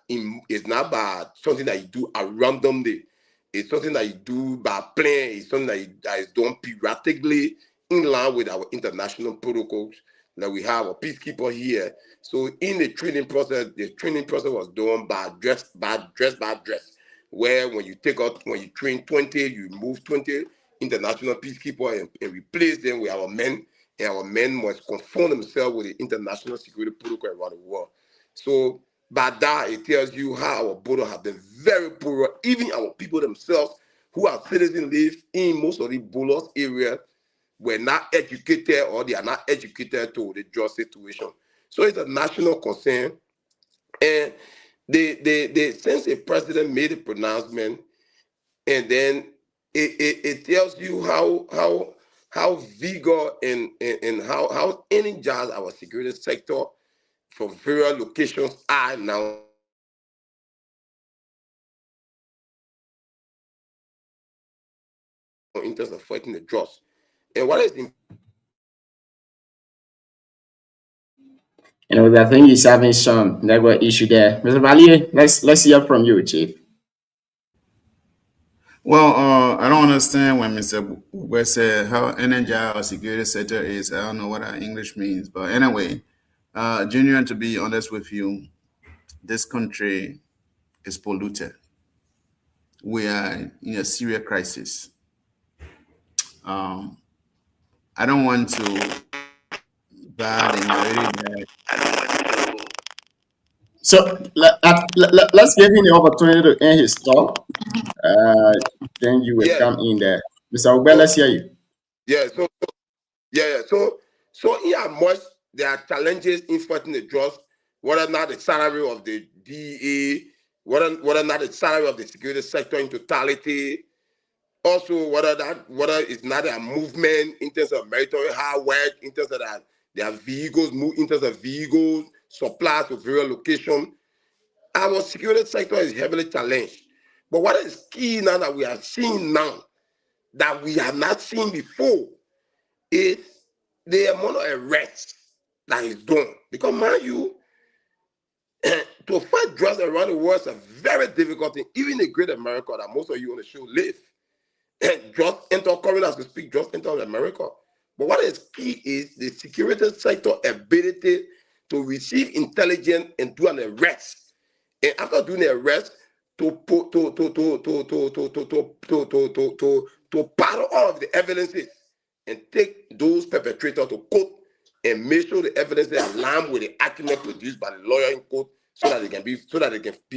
something that you do at randomly. It's something that you do by plan. It's something that is done periodically in line with our international protocols. That we have a peacekeeper here. So in the training process was done by dress, where when you train 20, you move 20 international peacekeeper and replace them with our men, and our men must conform themselves with the international security protocol around the world. So by that, it tells you how our border have been very poor. Even our people themselves, who are citizens, live in most of the borders area, were not educated, or they are not educated to the drug situation. So it's a national concern. And since the president made a pronouncement, and then it tells you how vigor and how energized our security sector from various locations are now in terms of fighting the drugs. And what is I think he's having some network issue there. Mr. Valier, let's hear from you, Chief. Well, I don't understand when Mr. West said how energized our security sector is. I don't know what that English means, but anyway, Junior, to be honest with you, this country is polluted. We are in a serious crisis. Um, I don't want to bad in narrative that So let's give him the opportunity to end his talk. Then you will Yeah. come in there. Mr. Ogbe, let's hear you. Yeah. So yeah, much there are challenges in fighting the drugs, whether or not the salary of the DEA, whether or not the salary of the security sector in totality, also whether it's not a movement in terms of military hard work, in terms of that their vehicles move, in terms of vehicles, supplies to various locations. Our security sector is heavily challenged. But what is key now that we are seeing now that we have not seen before is the amount of arrests that is done. Because mind you, to fight drugs around the world is a very difficult thing. Even in Great America that most of you on the show live. Drugs enter current as we speak, drugs enter America. But what is key is the security sector ability to receive intelligence and do an arrest. And after doing the arrest, to battle all of the evidences and take those perpetrators to court and make sure the evidence is aligned with the argument produced by the lawyer in court so that they can be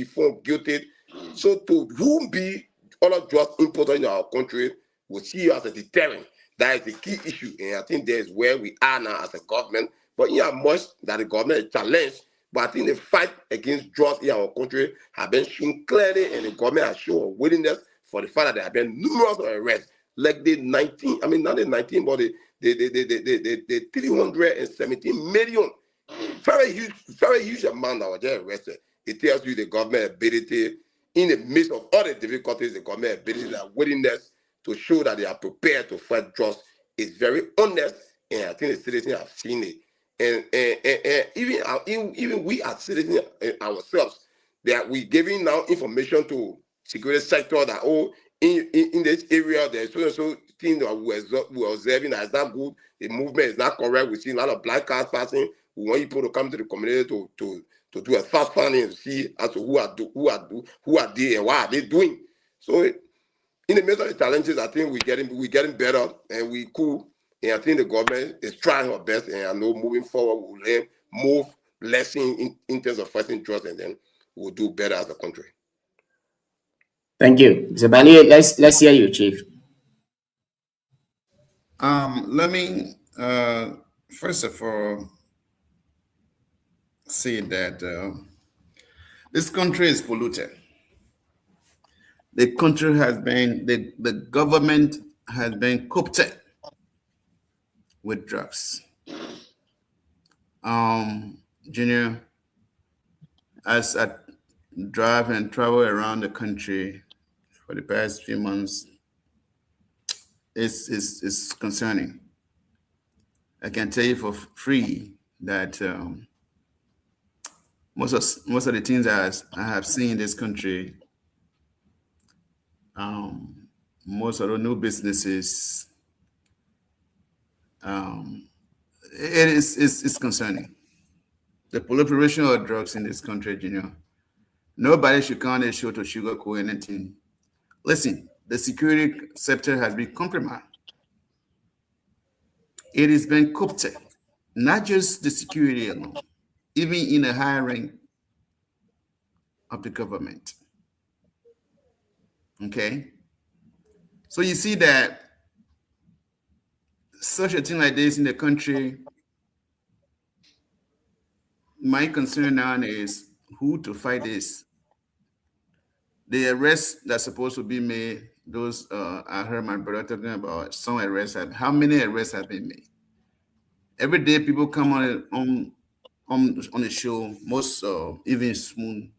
found guilty. So to whom be all of drugs imported in our country will see you as a deterrent. That is the key issue. And I think that is where we are now as a government. But in as much that the government is challenged, but I think the fight against drugs in our country have been shown clearly, and the government has shown a willingness for the fact that there have been numerous arrests, like the 19, I mean not the 19, but the 317 million, very huge amount that were just arrested. It tells you the government ability in the midst of all the difficulties, the government ability, their willingness to show that they are prepared to fight drugs is very honest, and I think the citizens have seen it. And even we as citizens ourselves, that we giving now information to security sector that in this area there's so thing that we're observing that is not good, the movement is not correct. We see a lot of black cars passing. We want people to come to the community to do a fast finding and see as to who are they and what are they doing. So in the midst of the challenges, I think we're getting better and we cool. And I think the government is trying her best, and I know moving forward we'll move less in terms of fighting drugs, and then we'll do better as a country. Thank you. Mr. Bali, let's hear you, Chief. Let me first of all say that this country is polluted. The country has been, the government has been corrupted with drugs. Junior, as I drive and travel around the country for the past few months, it's concerning. I can tell you for free that most of the things that I have seen in this country, most of the new businesses, it's concerning. The proliferation of drugs in this country, Junior. Nobody should come on the show to sugarcoat anything. Listen, the security sector has been compromised. It has been corrupted, not just the security alone, even in the higher rank of the government. Okay? So you see that such a thing like this in the country, my concern now is who to fight this. The arrests that's supposed to be made, those I heard my brother talking about some arrests. How many arrests have been made? Every day people come on the show, most even Spoon.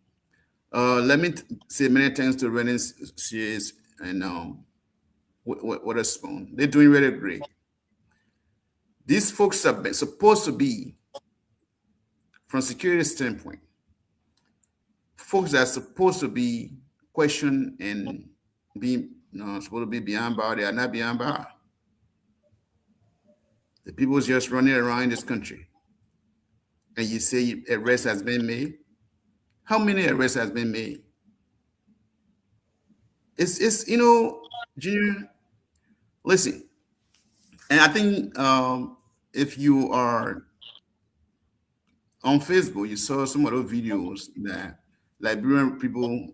Let me say many thanks to Renan Sears and Witherspoon. They're doing really great. These folks are supposed to be, from security standpoint, folks that are supposed to be questioned and being supposed to be behind bar. They are not behind bar. The people's just running around this country. And you say arrest has been made. How many arrests has been made? It's Junior, listen. And I think if you are on Facebook, you saw some of those videos that Liberian people,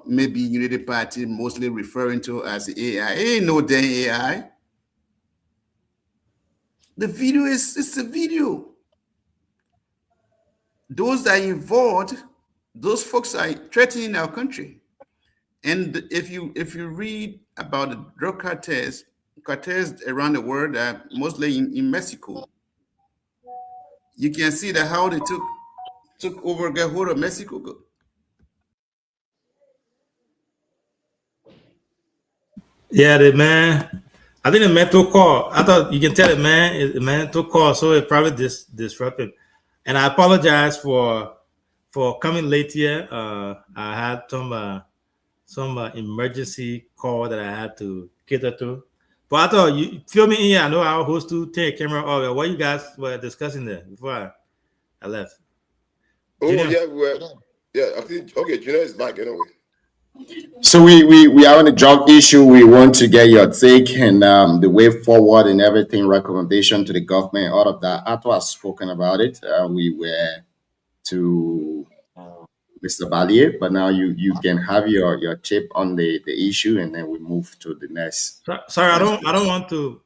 maybe United Party, mostly referring to as AI. It ain't no damn AI. The video it's a video. Those that are involved, those folks are threatening our country. And if you read about the drug cartels around the world, mostly in Mexico, you can see that how they took over, get hold of Mexico. Yeah, the man. I think the man took call. I thought you can tell the man took call, so it probably disrupted. And I apologize for coming late here. I had some emergency call that I had to cater to. But I thought you fill me in here. I know our host to take camera over. What you guys were discussing there before I left? Oh, yeah, I think, okay, Junior is back anyway. So we are on a drug issue. We want to get your take and the way forward and everything, recommendation to the government, all of that. After I've spoken about it, we were to Mr. Valier, but now you can have your tip on the issue, and then we move to the next. Sorry, I don't want to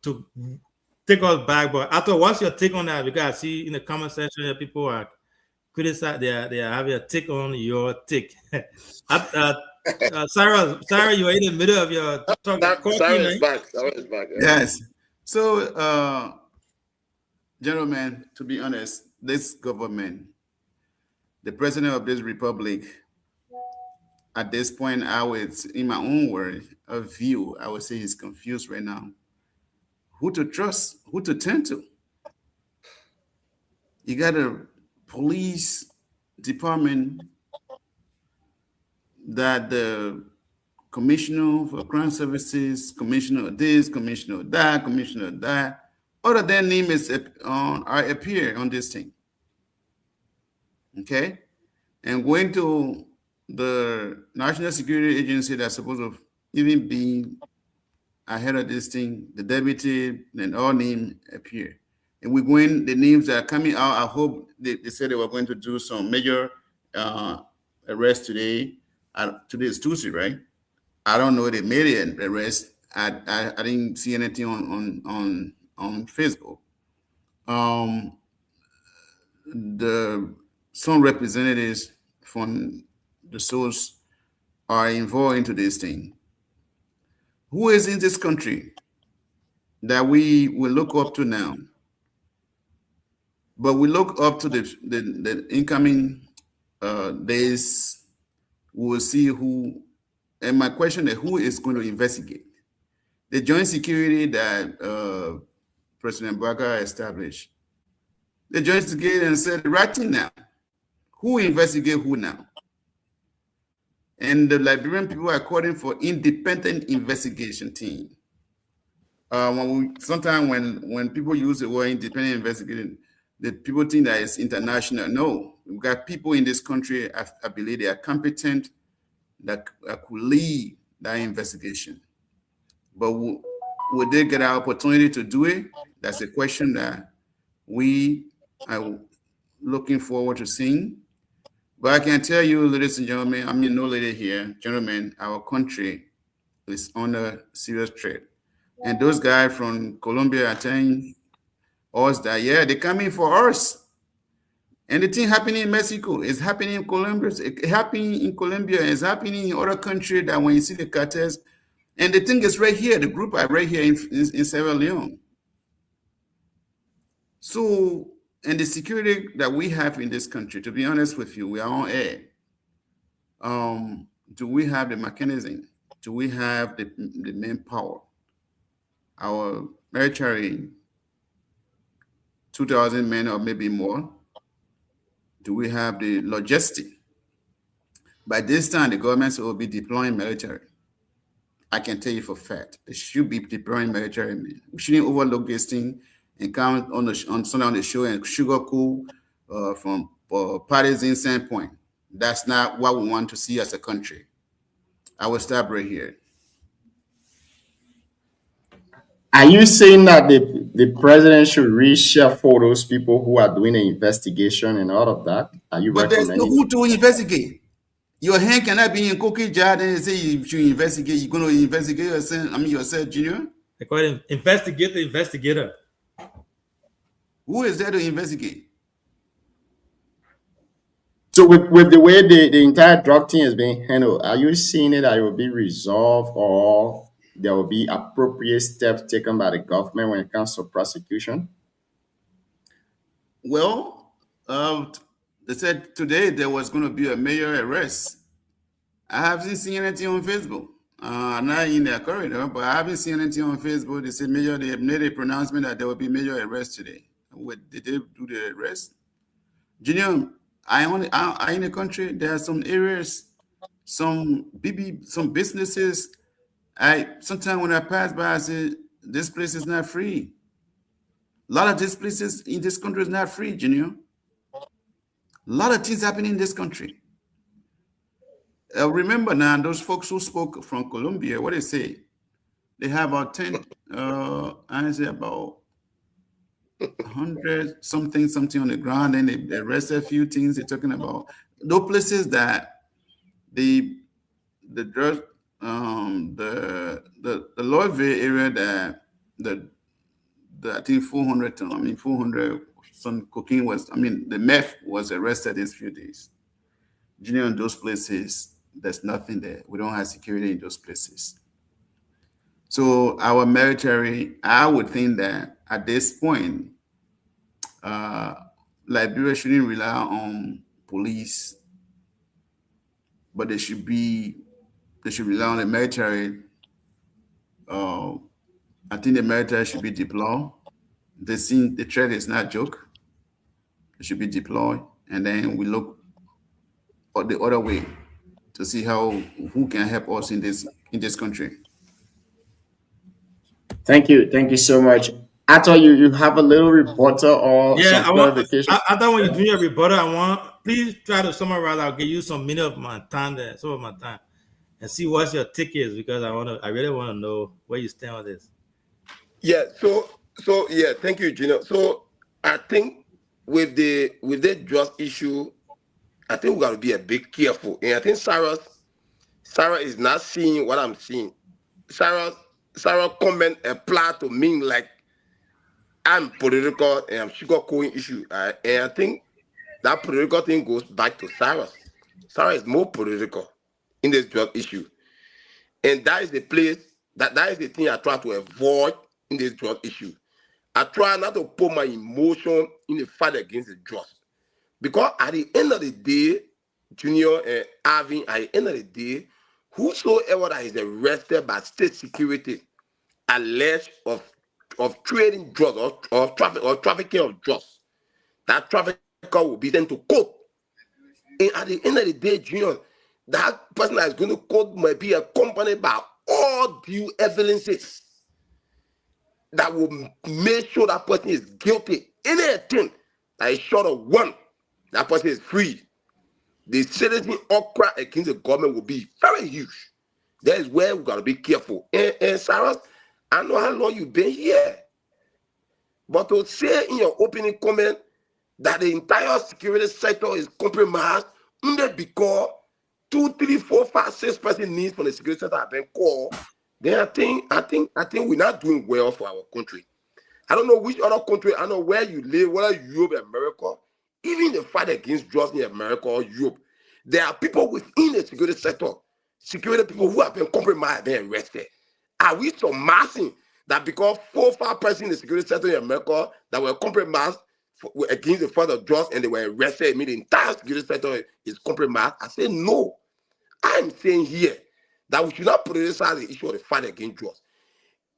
take us back, but I thought, what's your take on that? Because I see in the comment section that people are criticizing, they are having a take on your take. Sarah, you are in the middle of your talk. Sarah is back. Yeah. Yes. So, gentlemen, to be honest, this government, the president of this republic, at this point, in my own word of view, I would say he's confused right now. Who to trust, who to turn to. You got a police department that the commissioner for crime services, commissioner of this, commissioner of that, all of their names appear on this thing. Okay? And going to the National Security Agency that's supposed to even be ahead of this thing, the deputy, and all names appear. And we're going, the names that are coming out, I hope they said they were going to do some major arrests today. Today is Tuesday, right? I don't know if they made an arrest. I didn't see anything on Facebook. Some representatives from the source are involved into this thing. Who is in this country that we will look up to now? But we look up to the incoming days. We will see who. And my question is, who is going to investigate? The joint security that President Boubacar established. The joint security and said, right now, who investigate who now? And the Liberian people are calling for independent investigation team. Sometimes when people use the word independent investigation, the people think that it's international. No, we've got people in this country, I believe they are competent, that could lead that investigation. But would they get an opportunity to do it? That's a question that we are looking forward to seeing. But I can tell you, ladies and gentlemen, I mean, no lady here, gentlemen, our country is under serious threat. And those guys from Colombia are telling us that, yeah, they're coming for us. And the thing happening in Mexico is happening in Colombia. It's happening in Colombia. It's happening in other countries that when you see the cartels, and the thing is right here, the group are right here in Sierra Leone. So, and the security that we have in this country, to be honest with you, we are on air. Do we have the mechanism? Do we have the manpower? Our military, 2,000 men or maybe more. Do we have the logistics? By this time, the government will be deploying military. I can tell you for a fact, they should be deploying military men. We shouldn't overlook this thing and come on Sunday on the show and sugarcoat from partisan standpoint. That's not what we want to see as a country. I will stop right here. Are you saying that the president should reshuffle those people who are doing the investigation and all of that? Are you But there's no recommending? who to investigate. Your hand cannot be in cookie jar and say you should investigate. You're going to investigate yourself, Junior. They call him investigate the investigator. Who is there to investigate? So with the way the entire drug team is being handled, are you seeing it that it will be resolved or there will be appropriate steps taken by the government when it comes to prosecution? Well, they said today there was going to be a major arrest. I haven't seen anything on Facebook. Not in their corridor, but I haven't seen anything on Facebook. They said they made a pronouncement that there will be major arrest today. Did they do the arrest? Junior, I in the country, there are some areas, some businesses. Sometimes when I pass by, I say, this place is not free. A lot of these places in this country is not free, Junior. A lot of things happen in this country. Remember now, those folks who spoke from Colombia, what they say? They have about 10, I say about 100 something on the ground, and they arrested a few things they're talking about. Those places that the drug, the Louisville area that I think 400 some cocaine the meth was arrested these few days. Junior, in those places, there's nothing there. We don't have security in those places. So our military, I would think that at this point, Liberia shouldn't rely on police, but they should rely on the military. I think the military should be deployed. They see the threat is not a joke. It should be deployed, and then we look the other way to see who can help us in this country. Thank you so much. I thought you have a little rebuttal or some clarification. I thought when you do your rebuttal, please try to summarize. I'll give you some minute of my time there, some of my time, and see what your take is, because I really want to know where you stand on this. Yeah. So yeah. Thank you, Gino. So I think with the drug issue, I think we got to be a bit careful, and I think Sarah is not seeing what I'm seeing. Sarah comment apply to me like I'm political and I'm sugarcoating issue, and I think that political thing goes back to Sarah. Sarah is more political in this drug issue, and that is the place that is the thing I try to avoid in this drug issue. I try not to put my emotion in the fight against the drugs, because at the end of the day, Junior and Arvin, at the end of the day, whosoever that is arrested by state security alleged of trading drugs or trafficking of drugs, that trafficker will be sent to court. And at the end of the day, Junior, that person that is going to court might be accompanied by all due evidences that will make sure that person is guilty. Anything that is short of one, that person is free. The citizen outcry against the government will be very huge. That is where we got to be careful. And Sarah, I know how long you've been here, but to say in your opening comment that the entire security sector is compromised only because 2, 3, 4, 5, 6 person needs from the security sector have been called, then I think we're not doing well for our country. I don't know which other country, I don't know where you live, whether Europe, America, even the fight against drugs in America or Europe, there are people within the security sector, security people who have been compromised and arrested. Are we surmising that because 4 or 5 persons in the security sector in America that were compromised against the fight of drugs and they were arrested, I mean the entire security sector is compromised? I say no. I'm saying here that we should not politicize the issue of the fight against drugs.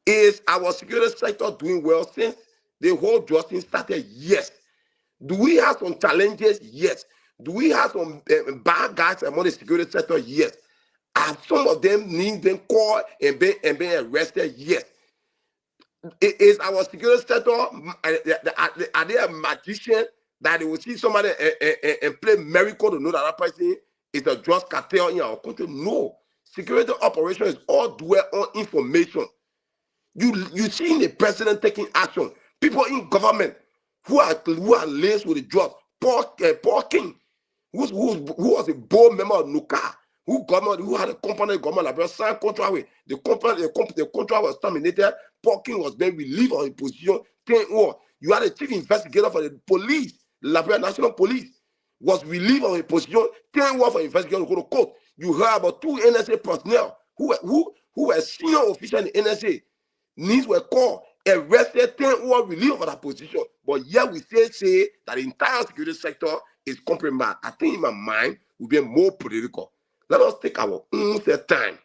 Is our security sector doing well since the whole drug thing started? Yes. Do we have some challenges? Yes. Do we have some bad guys among the security sector? Yes. Are some of them need them caught and being arrested? Yes. Is our security sector, are they a magician that they will see somebody and play miracle to know that that person is a drug cartel in our country? No. Security operation is all dwell on information. You see the president taking action. People in government who are laced with the drugs. Paul King, who was a board member of NUCA, who had a company government signed contract with the contract was terminated. Paul King was then relieved on his position. You had a chief investigator for the police, the Liberia National Police, was relieved on his position. 10 for investigator to go to court. You heard about 2 NSA personnel who were senior officials in the NSA. Needs were called, arrested, 10 were relieved for that position. But yet we still say that the entire security sector is compromised. I think in my mind will be more political. Let us take our own time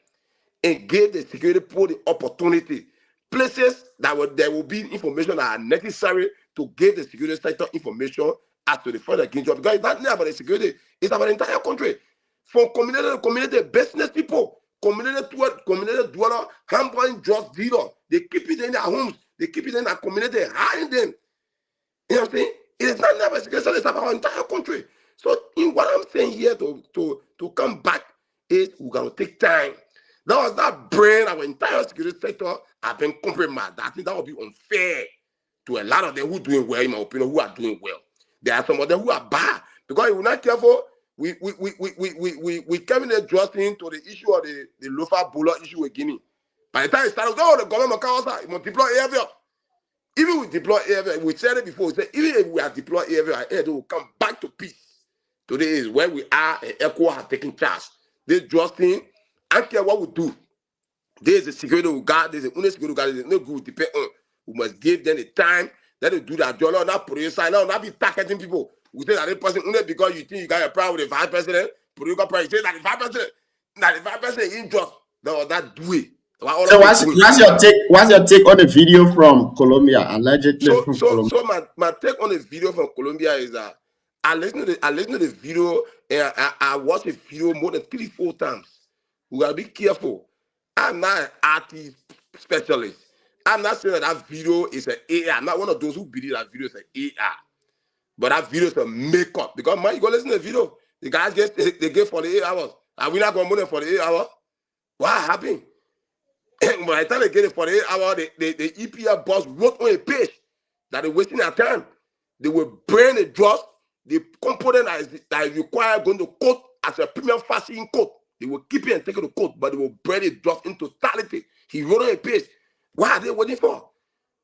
and give the security people the opportunity. Places that there will be information that are necessary to give the security sector information as to the further against job. Because it's not about the security, it's about the entire country. From community to community, business people, community dweller, handling drug dealer, they keep it in their homes, they keep it in their community, hiding them. You know what I'm saying? It is not about security, it's about our entire country. So in what I'm saying here to come back is we're going to take time. That was that brain, our entire security sector have been compromised. I think that would be unfair to a lot of them who are doing well, in my opinion, who are doing well. There are some of them who are bad. Because if we're not careful, we came in there just into the issue of the Lofa Bula issue with Guinea. By the time it started, the government can multiply AFL. Even we deploy AFL, we said it before, we said even if we are deployed AFL, it will come back to peace. Today is where we are, and ECHO has taken charge. They just think, I don't care what we do. There's a security we got, there's a security we got, there's no good depend on. We must give them the time, let them do that job, not put inside, not be targeting people. We say that the person, only because you think you got a problem with the vice president, political president, you say that the vice president is just, that do it. So what's your take on the video from Colombia, allegedly from Colombia? So my take on the video from Colombia is that I listened to the video and I watched the video more than 3-4 times. We gotta be careful. I'm not an artist specialist. I'm not saying that video is an AI. I'm not one of those who believe that video is an AI. But that video is a makeup. Because man, you go listen to the video. The guys they get 48 hours. Are we not going more than 48 hours? What happened? And by the time they get it 48 hours, the EPL boss wrote on a page that they're wasting their time. They will burn the drugs, the component that is required going to court as a premium fasting court. They will keep it and take it to court, but they will burn the drugs in totality. He wrote on a page. What are they waiting for?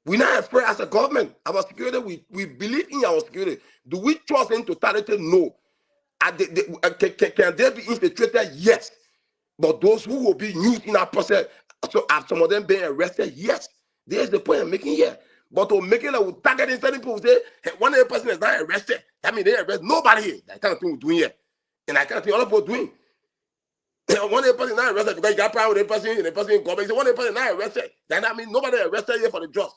We're not afraid as a government. Our security, we believe in our security. Do we trust in totality? No. Can they be infiltrated? Yes. But those who will be used in our process, so are some of them being arrested? Yes. There's the point I'm making here. But to make it like targeting certain people, say, hey, one other person is not arrested. That means they arrest nobody here. That kind of thing we're doing here. And I kind of think other people doing. One other person is not arrested because you got problem with the person in government. Say one other person is not arrested. That means nobody arrested here for the drugs.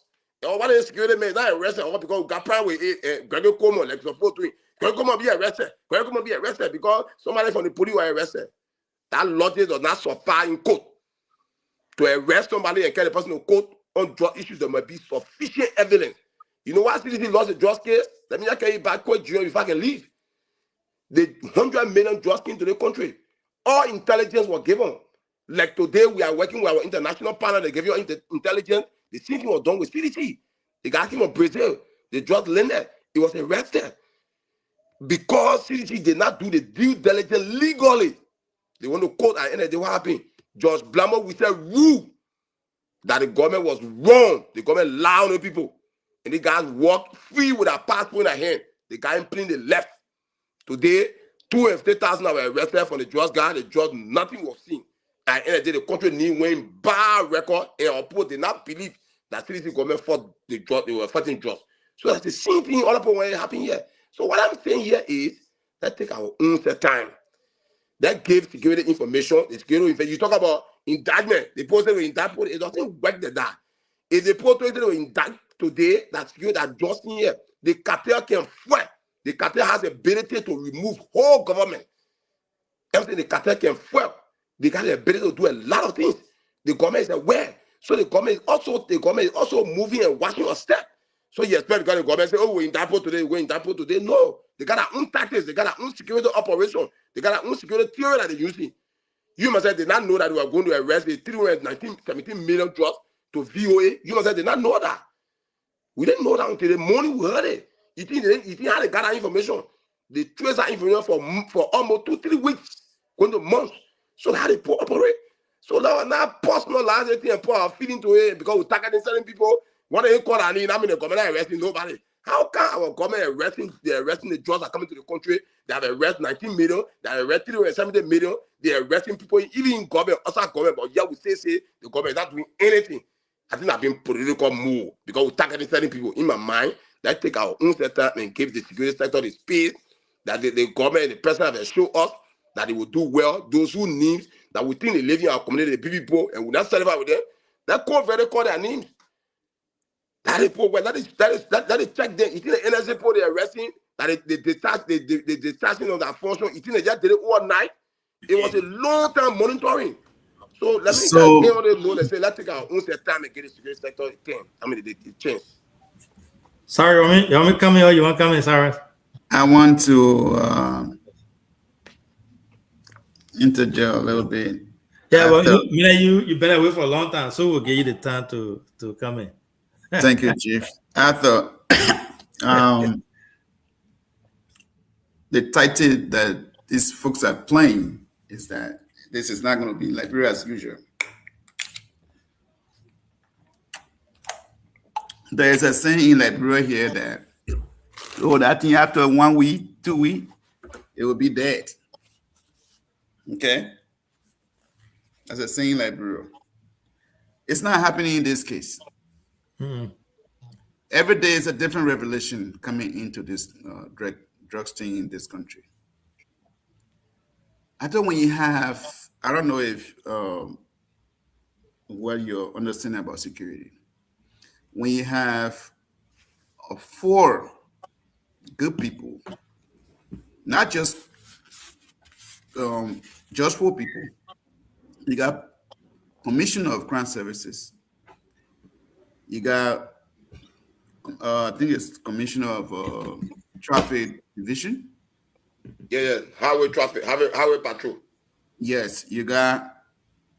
Or one of the security men is not arrested or because we got problem with Gregor Como, like supposed to. Gregor Como be arrested. Gregor Como be arrested because somebody from the police were arrested. That logic does not suffice in court. To arrest somebody and carry the person to court on drug issues, there must be sufficient evidence. You know why CDC lost the drugs case? Let me just carry you back quick, Junior, if I can leave. The 100 million drugs came to the country. All intelligence was given. Like today, we are working with our international partner. They give you intelligence. The same thing was done with CDC. The guy came from Brazil. The drug lender, he was arrested. Because CDC did not do the due diligence legally. They want to quote at the end of the day what happened. Judge Blammer, we said, rule that the government was wrong. The government lied on people. And the guys walked free with a passport in their hand. The guy in plane, they left. Today, 250,000 were arrested from the drugs guy. The drugs, nothing was seen. At the end of the day, the country need went bar record, and our people did not believe that CDC government fought the drugs. They were fighting drugs. So that's the same thing all up when it happened here. So what I'm saying here is, let's take our own time. That gave security information. The security information. You talk about indictment. The post will indict. It doesn't work like that. If the post will indict today, that security that just in here, the cartel can fight. The cartel has the ability to remove whole government. Everything the cartel can fight. They got the ability to do a lot of things. The government is aware. So the government is also moving and watching your step. So you expect the government say, oh, we're in Dapo today, we're in Dapo today. No, they got their own tactics, they got their own security operation, they got their own security theory that they're using. You must have did not know that we are going to arrest the 317 million drugs to VOA. You must have did not know that. We didn't know that until the morning we heard it. You think how they got that information? They trace that information for almost 2-3 weeks, going to months. So how they operate. So now personalize everything and put our feeling to it because we're targeting certain people. What they call I mean the government arresting nobody. How can our government arresting the drugs that are coming to the country? They have arrested 19 million, they have arrested 370 million, they're arresting people, even in government, outside government, but yeah, we say the government is not doing anything. I think that's been political move because we're targeting certain people. In my mind, let's take our own sector and give the security sector the space that the government and the president have shown us that they will do well. Those who need that we think they live in our community, the people, and we're not satisfied with them, that call their names. That is check them. You think the NSA people they're arresting, that they detaching of that function, you think they just did it all night? It was a long time monitoring. So let me know they say let's take our own time and get the security sector thing. I mean the chance. Sorry, you want me to come in or you want to come in, Cyrus? I want to interject a little bit. Yeah, well, you've been away for a long time, so we'll give you the time to come in. Thank you, Chief. I thought the title that these folks are playing is that this is not going to be Liberia as usual. There is a saying in Liberia here that, oh, that thing after 1 week, 2 weeks, it will be dead. Okay? That's a saying in Liberia. It's not happening in this case. Every day is a different revelation coming into this drugs thing in this country. I thought when you have, I don't know if what your understanding about security. When you have 4 good people, not just 4 people, you got Commissioner of Crime Services. You got, I think it's Commissioner of Traffic Division. Yeah, highway traffic, highway patrol. Yes, you got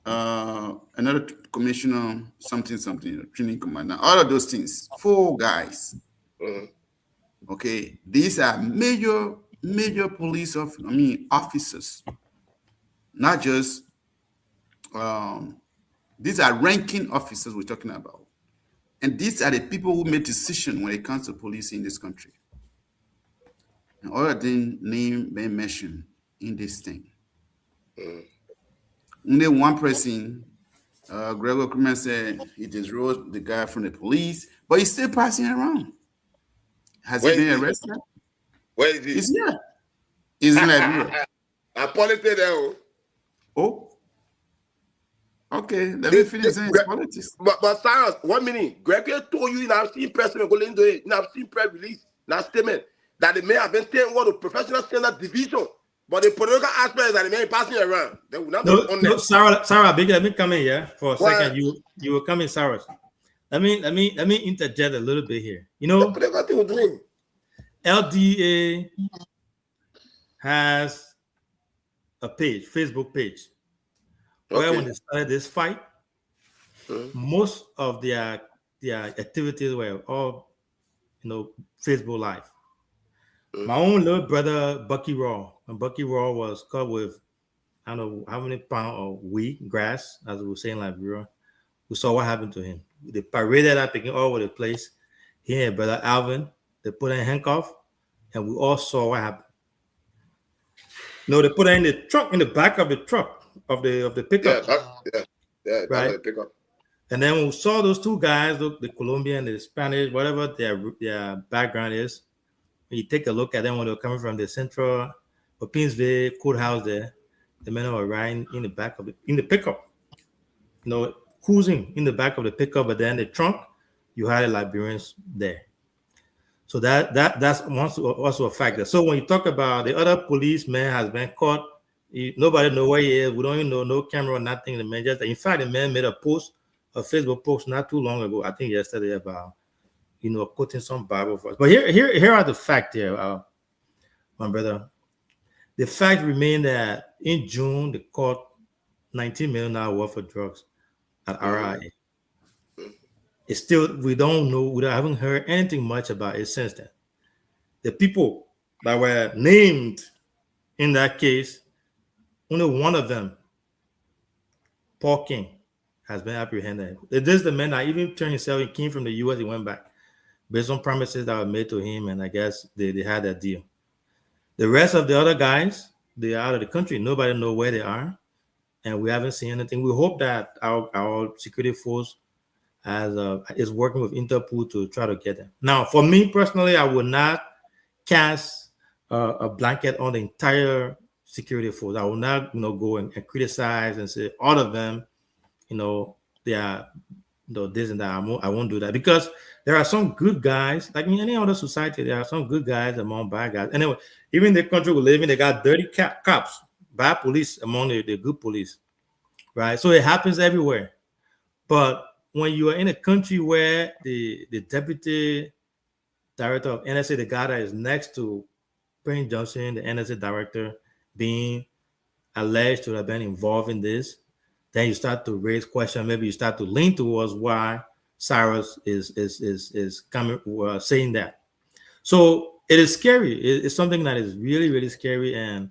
another commissioner, something, training commander. All of those things. 4 guys. Okay, these are major police officers, not just. These are ranking officers we're talking about. And these are the people who make decisions when it comes to police in this country. And all of them name being mentioned in this thing. Only one person, Gregor Kuman said he disrobed the guy from the police, but he's still passing around. Has he been arrested? Where is he? He's here. He's in Liberia. I politics there. Oh. Okay, let me finish saying politics. But Cyrus, 1 minute. Gregory told you in our seen press release, now statement, that they may have been taken over to professional standard division, but the political aspect is that they may be passing around. They will not be on there. Sarah, big, let me come in here for a second. You will come in, Sarah. Let me interject a little bit here. You know, LDA has a page, Facebook page. Where when they started this fight, most of their activities were all, Facebook Live. My own little brother, Bucky Raw, and Bucky Raw was caught with, I don't know how many pounds of wheat, grass, as we were saying in Liberia. We saw what happened to him. They paraded that thing all over the place. He and brother Alvin, they put in handcuff, and we all saw what happened. No, they put her in the truck, in the back of the truck. Of the pickup, right? The pickup. And then when we saw those 2 guys, the Colombian, the Spanish, whatever their background is, when you take a look at them when they're coming from the central Pinsville courthouse, there, the men were riding in the back of the pickup, cruising in the back of the pickup, but then the trunk, you had the Liberians there. So that's also a factor. So when you talk about the other policeman has been caught, Nobody know where he is. We don't even know, no camera, nothing. The man just, in fact, the man made a Facebook post not too long ago, I think yesterday, about, quoting some Bible verse. But here are the facts here, my brother. The fact remains that in June, the court $19 million worth of drugs at RIA. It's still, we don't know, we haven't heard anything much about it since then. The people that were named in that case, only one of them, Paul King, has been apprehended. This is the man that even turned himself, he came from the US, he went back based on promises that were made to him, and I guess they had that deal. The rest of the other guys, they are out of the country. Nobody knows where they are, and we haven't seen anything. We hope that our security force is working with Interpol to try to get them. Now, for me personally, I would not cast a blanket on the entire security force. I will not, go and criticize and say all of them, they are, this and that. I won't do that, because there are some good guys, like in any other society. There are some good guys among bad guys. Anyway, even the country we live in, they got dirty cops, bad police among the good police, right? So it happens everywhere. But when you are in a country where the deputy director of NSA, the guy that is next to Prince Johnson, the NSA director, being alleged to have been involved in this, then you start to raise questions. Maybe you start to lean towards why Cyrus is coming saying that. So it is scary. It's something that is really, really scary. And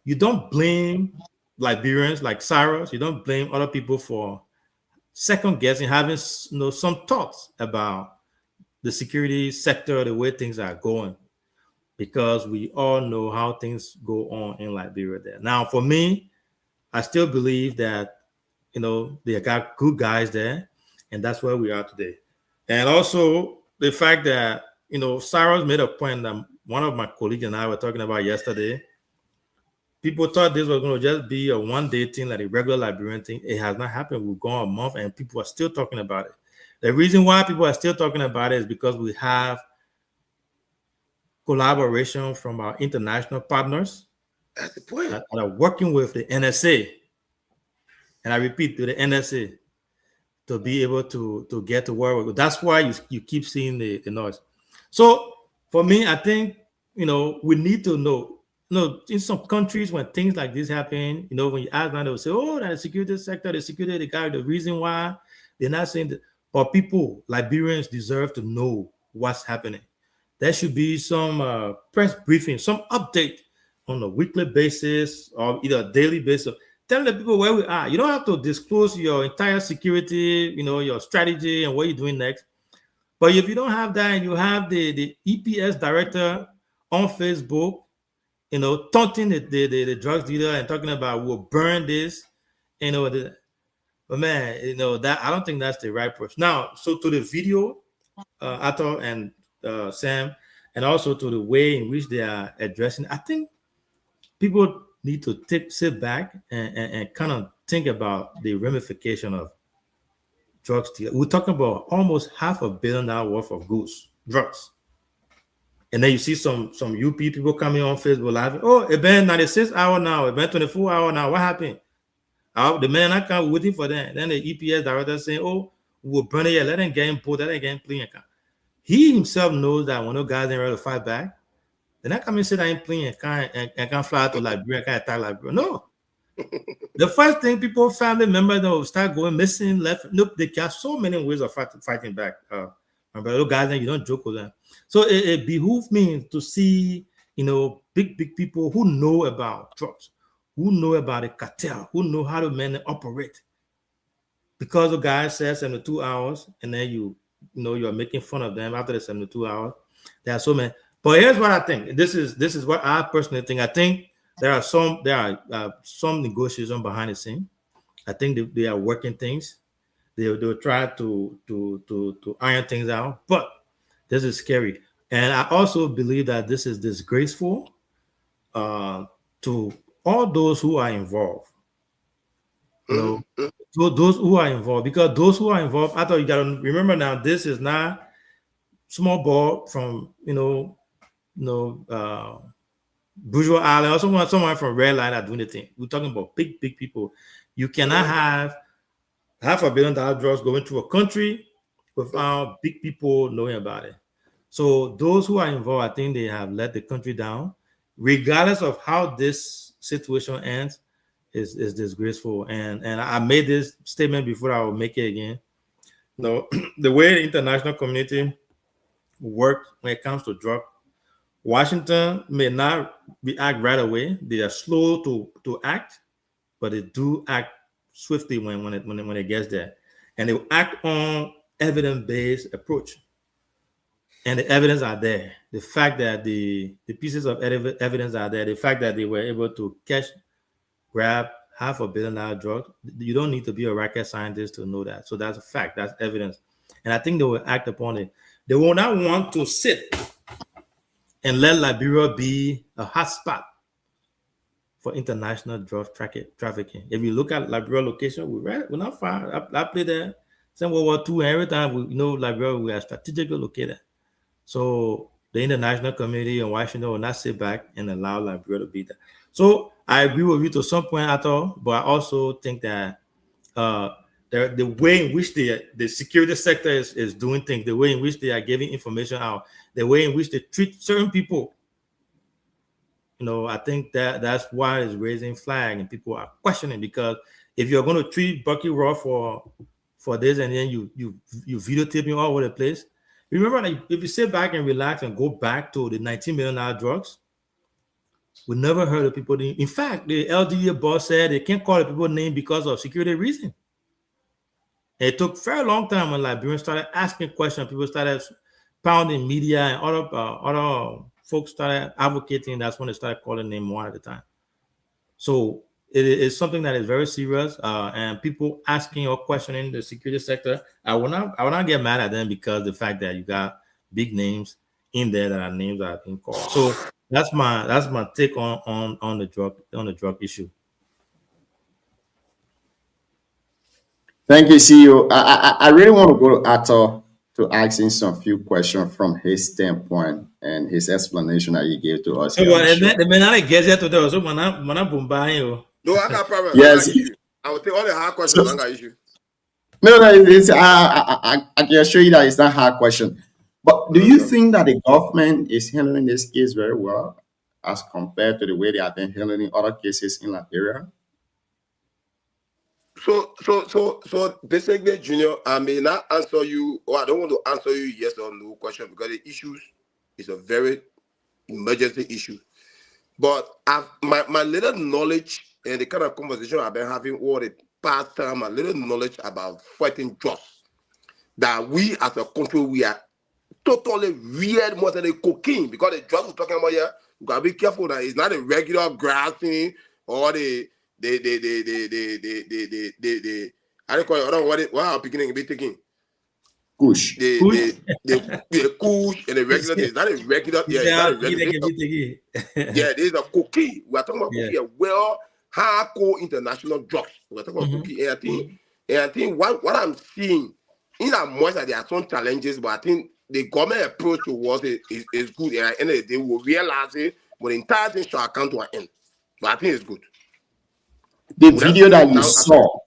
you don't blame Liberians like Cyrus. You don't blame other people for second guessing, having some thoughts about the security sector, the way things are going, because we all know how things go on in Liberia there. Now, for me, I still believe that, they got good guys there, and that's where we are today. And also the fact that, Cyrus made a point that one of my colleagues and I were talking about yesterday. People thought this was going to just be a one-day thing, like a regular Liberian thing. It has not happened. We've gone a month, and people are still talking about it. The reason why people are still talking about it is because we have collaboration from our international partners that are working with the NSA. And I repeat, to the NSA, to be able to get to where we go. That's why you keep seeing the noise. So for me, I think, we need to know, in some countries when things like this happen, when you ask them, they will say, oh, that security sector, the security guy, the reason why they're not saying that. But people, Liberians, deserve to know what's happening. There should be some press briefing, some update on a weekly basis or either a daily basis. Tell the people where we are. You don't have to disclose your entire security, your strategy and what you're doing next. But if you don't have that, and you have the EPS director on Facebook, taunting the drugs dealer and talking about we'll burn this, but man, that I don't think that's the right approach. Now, so to the video, Ato and Sam, and also to the way in which they are addressing, I think people need to sit back and kind of think about the ramification of drugs deal. We're talking about almost $500 million worth of drugs. And then you see some UP people coming on Facebook Live. Oh, it been 96 hours now. It been 24 hours now. What happened? The man I can't waiting for that. Then the EPS director saying, oh, we'll burn it. Let them get him pulled. Let them get him clean. He himself knows that when those guys ain't ready to fight back, they're not coming to say that ain't playing and can't fly out to Liberia, can't attack Liberia. No. The first thing people, family members, will start going missing, left. Nope, they got so many ways of fighting back. But those guys, you don't joke with them. So it behooves me to see, big people who know about drugs, who know about the cartel, who know how to operate. Because the guy says 72 hours, and then you're making fun of them after the 72 hours. There are so many. But here's what I think. This is what I personally think. I think there are some negotiation behind the scene. I think they are working things. They'll try to iron things out. But this is scary. And I also believe that this is disgraceful to all those who are involved. Those who are involved, because those who are involved, I thought you got to remember now, this is not small ball from Bourgeois Island, also someone from Red Line are doing the thing. We're talking about big people. You cannot have $500 million drugs going to a country without big people knowing about it. So those who are involved, I think they have let the country down, regardless of how this situation ends. Is disgraceful. And I made this statement before, I will make it again. No, the way the international community works when it comes to drug, Washington may not act right away. They are slow to act, but they do act swiftly when it gets there, and they will act on evidence-based approach. And the evidence are there. The fact that the pieces of evidence are there, the fact that they were able to grab $500 million drug, you don't need to be a rocket scientist to know that. So that's a fact. That's evidence. And I think they will act upon it. They will not want to sit and let Liberia be a hotspot for international drug trafficking. If you look at Liberia location, we're not far. I played there since World War II, and every time Liberia, we are strategically located. So the international community in Washington will not sit back and allow Liberia to be there. So I agree with you to some point at all, but I also think that the way in which the security sector is doing things, the way in which they are giving information out, the way in which they treat certain people, I think that's why it's raising flag and people are questioning, because if you're going to treat Bucky Raw for this and then you videotape me all over the place, remember that if you sit back and relax and go back to the $19 million drugs, we never heard of people. In fact, the LDA boss said they can't call the people name because of security reasons. It took a very long time when Liberians started asking questions. People started pounding media, and other folks started advocating. That's when they started calling name one at a time. So it is something that is very serious, and people asking or questioning the security sector. I will not get mad at them because the fact that you got big names in there that are names that are being called. So that's my take on the drug issue. Thank you, CEO. I really want to go to Ato to ask him some few questions from his standpoint and his explanation that he gave to us. So the man that gets here today, so mana No, I got problem. Yes. I will take all the hard questions. I got issue. No, I can assure you that it's not a hard question. But do you think that the government is handling this case very well as compared to the way they have been handling other cases in Liberia? So basically, Junior, I may not answer you, or I don't want to answer you yes or no question, because the issues is a very emergency issue. But my little knowledge and the kind of conversation I've been having over the past time, a little knowledge about fighting drugs, that we as a country, we are totally weird more than the cocaine, because the drugs we're talking about here, you gotta be careful that it's not a regular grass thing or the I don't call it, I don't know what I'm beginning to be taking. Kush. The kush and the regular thing. It's not a regular, it's not a regular. This is a cocaine. We're talking about cocaine, well, hardcore international drugs. We're talking about cocaine. And I think what I'm seeing, in as much that there are some challenges, but I think the government approach towards it is good. And at the end of the day, we'll realize it, but the entire thing shall come to an end. But I think it's good. The video that you saw.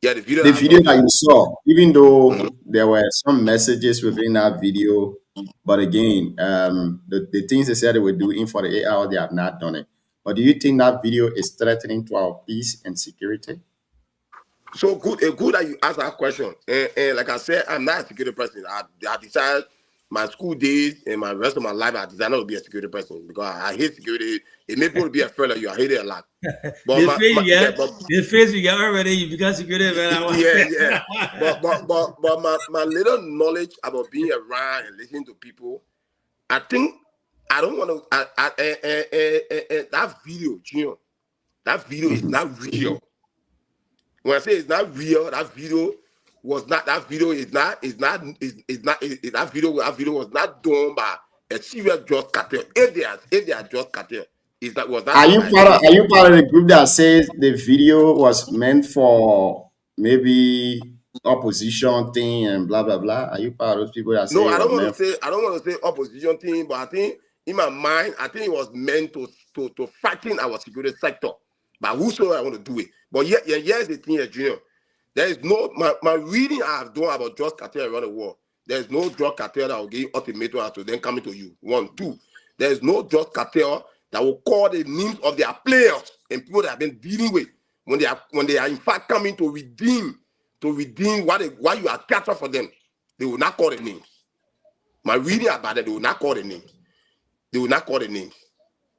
Yeah, the video that you saw, even though there were some messages within that video, but again, the things they said they would do in 48 hours, they have not done it. But do you think that video is threatening to our peace and security? So good that you asked that question. And like I said, I'm not a security person. I decided my school days and my rest of my life, I decided not to be a security person because I hate security. It made people be afraid of you. I hate it a lot. But the face you get already, you become security. Yeah. But my little knowledge about being around and listening to people, I think I don't want to. That video, Junior, that video is not real. When I say it's not real, that video was not. That video was not done by a serious drug cartel. If they are drug cartel, was that? Are you part of the group that says the video was meant for maybe opposition thing and blah blah blah? Are you part of those people that say? No, I don't want to say opposition thing, but I think in my mind, I think it was meant to frighten our security sector. But whosoever I want to do it. But here's the thing, Junior. There is no, my reading I have done about drug cartel around the world, there is no drug cartel that will give you ultimatum as to then coming to you. 1, 2. There is no drug cartel that will call the names of their players and people that have been dealing with when they are in fact coming to redeem what you are captured for them. They will not call the names. My reading about it, they will not call the names. They will not call the names.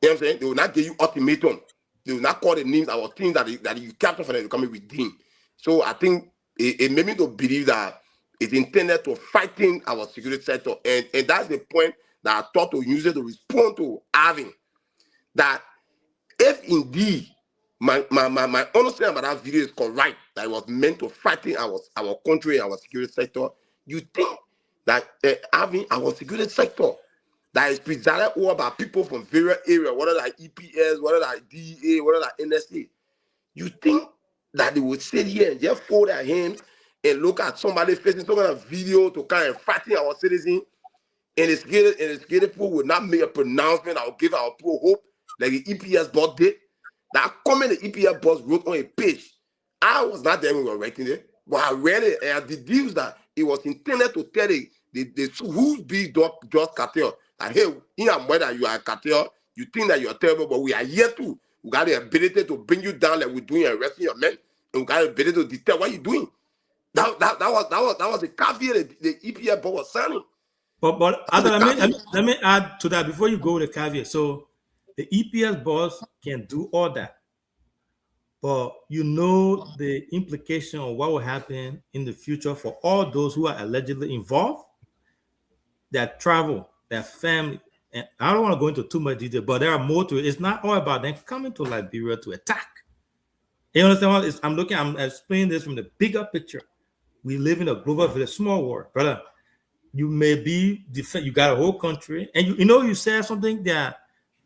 You know what I'm saying? They will not give you ultimatum. They will not call the names or things that you capture for them to come and redeem. So I think it made me to believe that it's intended to frighten our security sector. And that's the point that I thought to use it to respond to having. That if indeed my understanding about that video is correct, that it was meant to frighten our country, our security sector, you think that having our security sector that is presided over by people from various areas, whether that EPS, whether that DEA, whether that NSA, you think that they would sit here and just fold their hands and look at somebody facing some kind of video to kind of frighten our citizens, and the security people would not make a pronouncement that will give our people hope, like the EPS boss did. That comment the EPS boss wrote on a page, I was not there when we were writing it, but I read it and I deduced that it was intended to tell the who's big drug cartel that, hey, in a way that you are a cartel, you think that you are terrible, but we are here too. We got the ability to bring you down like we're doing and arresting your men, and we got the ability to detect what you're doing. That was a caveat the EPS boss was signing. But let me add to that before you go to the caveat. So the EPS boss can do all that, but you know the implication of what will happen in the future for all those who are allegedly involved, their travel, their family. And I don't want to go into too much detail, but there are more to it. It's not all about them coming to Liberia to attack. You understand what I'm explaining this from the bigger picture. We live in a global village, small world, brother. You may be you got a whole country, and you said something that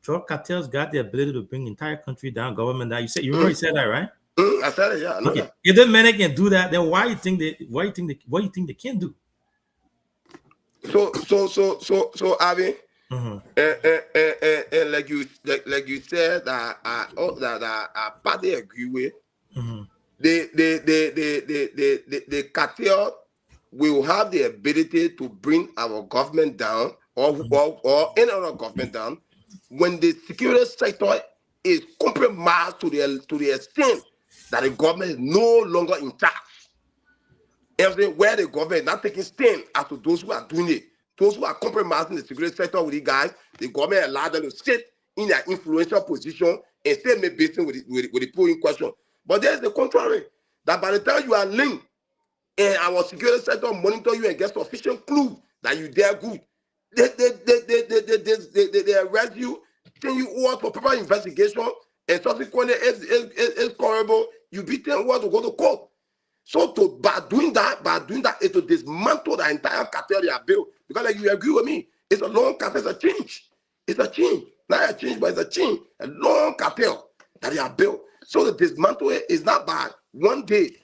drug cartels got the ability to bring entire country down, government down. You already said that, right? I said it, yeah. I know Okay. that. If the men can do that, then what you think they can do? So Abby, and like you said that I partly agree with. The cartel will have the ability to bring our government down or any other government down when the security sector is compromised to the extent that the government is no longer in charge. Where the government is not taking stand as to those who are doing it, those who are compromising the security sector with you guys, the government allows them to sit in their influential position and still make business with the people in question. But there's the contrary, that by the time you are linked and our security sector monitor you and get sufficient clue that you there good, they arrest you, send you over for proper investigation, and subsequently, it's horrible. You be telling what to go to court. So by doing that is to dismantle the entire cartel they are built. Because like you agree with me, it's a long cartel, it's a change. It's a change. Not a change, but it's a change. A long cartel that they are built. So the dismantle is not bad. One day.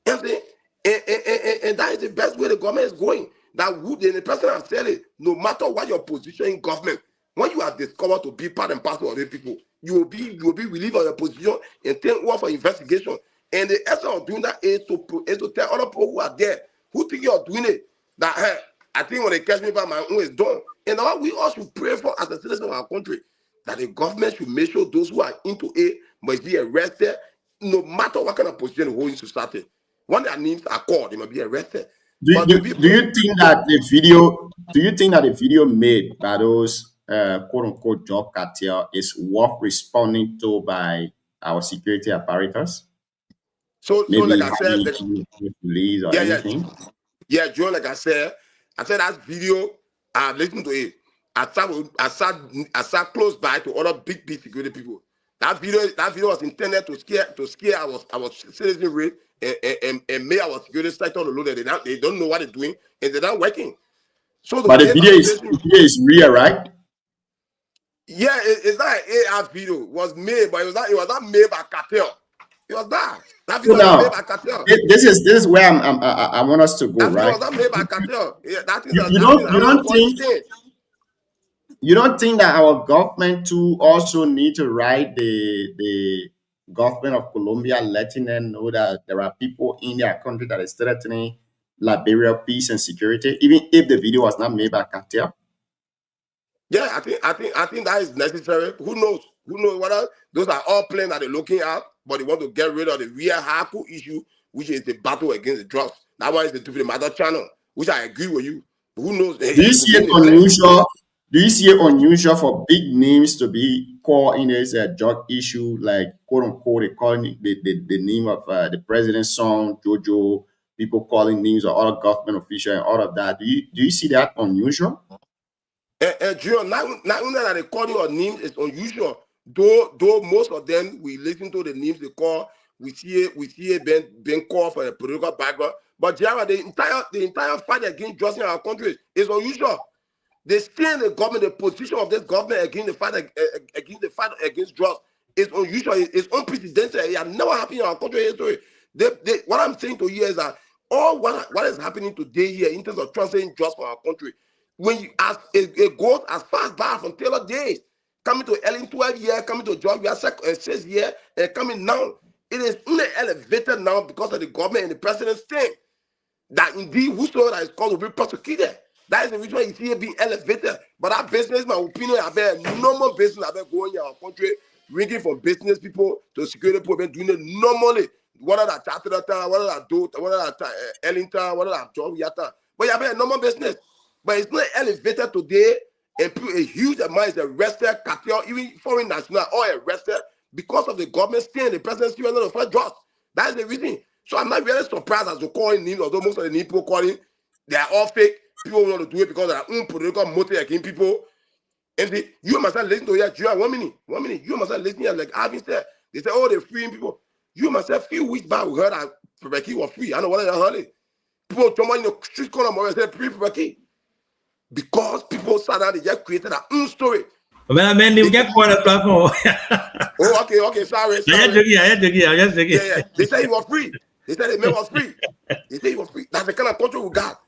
And that is the best way the government is going. That the person has said it, no matter what your position in government, when you are discovered to be part and parcel of the people, you will be relieved of your position and take over for investigation. And the essence of doing that is to tell other people who are there, who think you're doing it, that hey, I think when they catch me by my own, it's done. And now we all should pray for, as a citizen of our country, that the government should make sure those who are into it must be arrested, no matter what kind of position they hold in society. When their names are called, they must be arrested. Do you think that the video made by those quote unquote drug cartel is worth responding to by our security apparatus? So like I said, police or anything? Yeah, Joe, like I said that video, I listened to it. I sat close by to other big security people. That video was intended to scare our citizenry and make our security sector to know that they don't know what they're doing and they're not working. So but the video is real, right? Yeah, it's not an AI video. It was made, but it was not made by cartel. It was that. That video was made by cartel. This is where I want us to go, right? It was not made by cartel. Yeah, you don't think that our government too also need to write the government of Colombia, letting them know that there are people in their country that is threatening Liberia peace and security, even if the video was not made by cartel? Yeah, I think that is necessary. Who knows? Who knows what those are all plans that they're looking at, but they want to get rid of the real hardcore issue, which is the battle against the drugs. That one is the mother channel, which I agree with you. But who knows? Do you see it unusual? Do you see it unusual for big names to be called in this drug issue, like quote unquote, they calling the name of the president's son, Jojo, people calling names of other government officials and all of that? Do you see that unusual? Junior, not only that they call your names is unusual, though most of them we listen to the names they call, we see it being called for a political background. But Jara, the entire fight against drugs in our country is unusual. They stay in the government, the position of this government against the fight against drugs is unusual. It's unprecedented. It has never happened in our country history. What I'm saying to you is that all what is happening today here in terms of transferring drugs for our country, when you as it goes as far back from Taylor days, coming to Ellen 12 years, coming to George 6 years, and coming now, it is only elevated now because of the government and the president's thing. That indeed whosoever is called will be prosecuted. That is the reason why you see it being elevated. But that business, my opinion, I bet normal business, I bet going in our country, ringing from business people to security people, been doing it normally. Whether that Chatterton, whether that Dote, whether that Ellington, whether that John Yata. But you bet normal business. But it's not elevated today, and a huge amount is arrested, cartel, even foreign national, all arrested because of the government staying in the presidency and not the first drugs. That is the reason. So I'm not really surprised as to calling names, although most of the people calling, they are all fake. People want to do it because of their own political motive against people. And you must have listened to your Junior, 1 minute. You must have listened here, like Alvin said. They say, oh, they're freeing people. You must have few weeks back, we heard that Prebeki was free. I know what they heard it. People jump on the street corner and say, free Prebeki. Because people sat down, they just created their own story. Well, man, you get on the platform. Oh, okay, sorry. I'm just joking. Yeah. They say he was free. They said the man was free. They say he was free. That's the kind of country we got.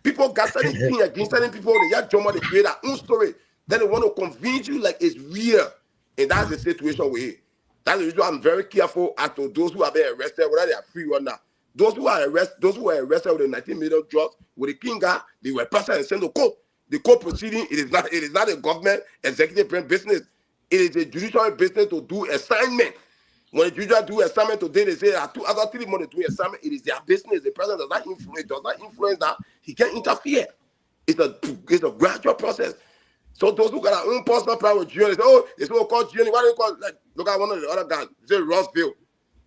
People got certain things against certain people. They just jump on, they create their own story. Then they want to convince you like it's real. And that's the situation we're in. That's the reason I'm very careful as to those who have been arrested, whether they are free or not. Those who were arrested with the 19 million drugs, with the king guy, they were processed and sent to court. The court proceeding, it is not a government executive branch business. It is a judicial business to do assignment. When the judicial do assignment today, they say there are 2 other 3 months to do assignment. It is their business. The president does not influence that. He can't interfere. It's a gradual process. So those who got their own personal private journey, they say, oh, they so called journey. Why do you call it? Like, look at one of the other guys. They say Rossville.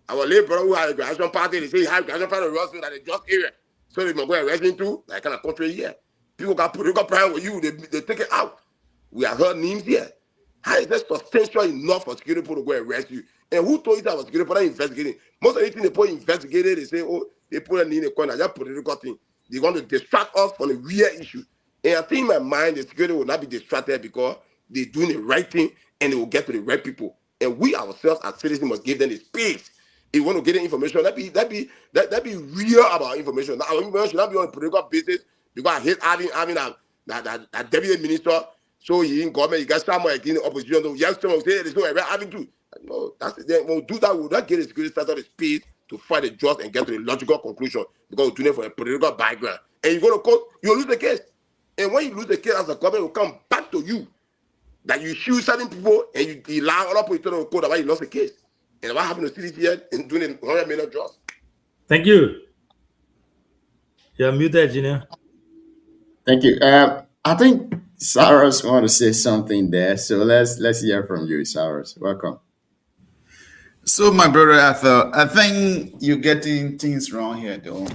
Our late brother who had a graduation party, they say he had a graduation party in Rossville that they just area. So they might go arrest him too. That kind of country here. People got political pride with you, they take it out. We have heard names here. How is that substantial enough for security people to go arrest you? And who told you that was security people not investigating? Most of the things they put investigated, they say, oh, they put it in the corner, just political thing. They want to distract us from the real issue. And I think in my mind, the security will not be distracted because they're doing the right thing and they will get to the right people. And we ourselves as citizens must give them the space. If you want to get the information, that be real about information. Now, our information should not be on a political basis because I hate having that deputy minister. So he in government, he got someone against the opposition. So yes, someone say there's no ever having to. No, that's it. When we do that, we'll not get the security started the space to fight the drugs and get to the logical conclusion because we're doing it for a political background. And you go to court, you lose the case. And when you lose the case, as a government will come back to you that you shoot certain people and you lie all up with the court about you lost the case. And what happened to CDC here in doing 100 million drugs? Thank you. You're muted, Junior. Thank you. I think Cyrus want to say something there, so let's hear from you, Cyrus. Welcome. So, my brother, I think you're getting things wrong here, though.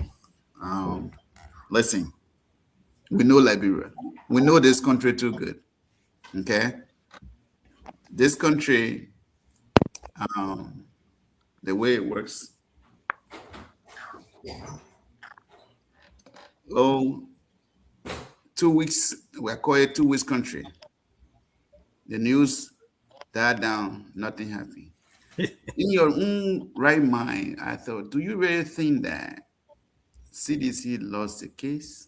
Listen, we know Liberia. We know this country too good. Okay, this country, the way it works. Oh, 2 weeks, we're called a 2 weeks country. The news died down, nothing happened. In your own right mind, I thought, do you really think that CDC lost the case?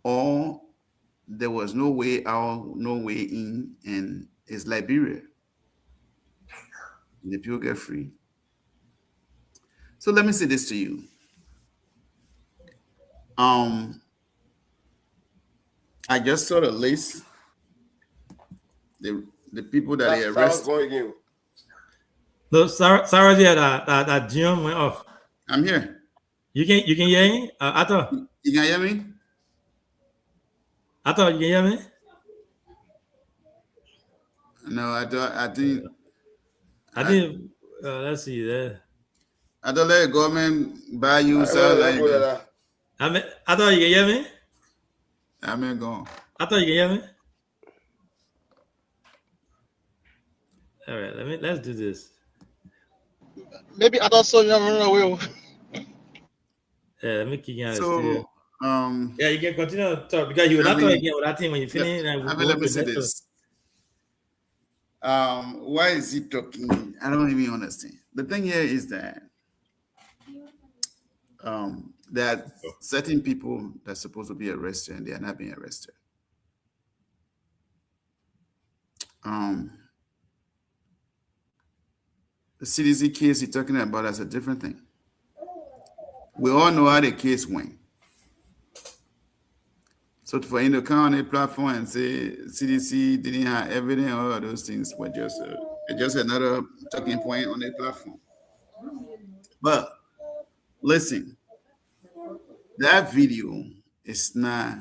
Or there was no way out, no way in, and it's Liberia. And the people get free. So let me say this to you. I just saw the list. The people that they arrested. No, Sarah, yeah, that Jim went off. I'm here. You can hear me? I thought you can hear me. I thought you can hear me. No, I don't. I think. Let's see there. I don't let the government buy you. I thought you can hear me. I'm gone. I thought you can hear me. All right, let's do this. Maybe I thought so. You never know. Yeah, let me kick you out. So, yeah, you can continue to talk because you will not talk again with that thing when you finish. Let me say this. Why is he talking? I don't even understand. The thing here is that there are certain people that are supposed to be arrested and they are not being arrested. The CDC case he's talking about is a different thing. We all know how the case went. So for him to come on a platform and say CDC didn't have evidence, all of those things were just another talking point on a platform. But listen, that video is not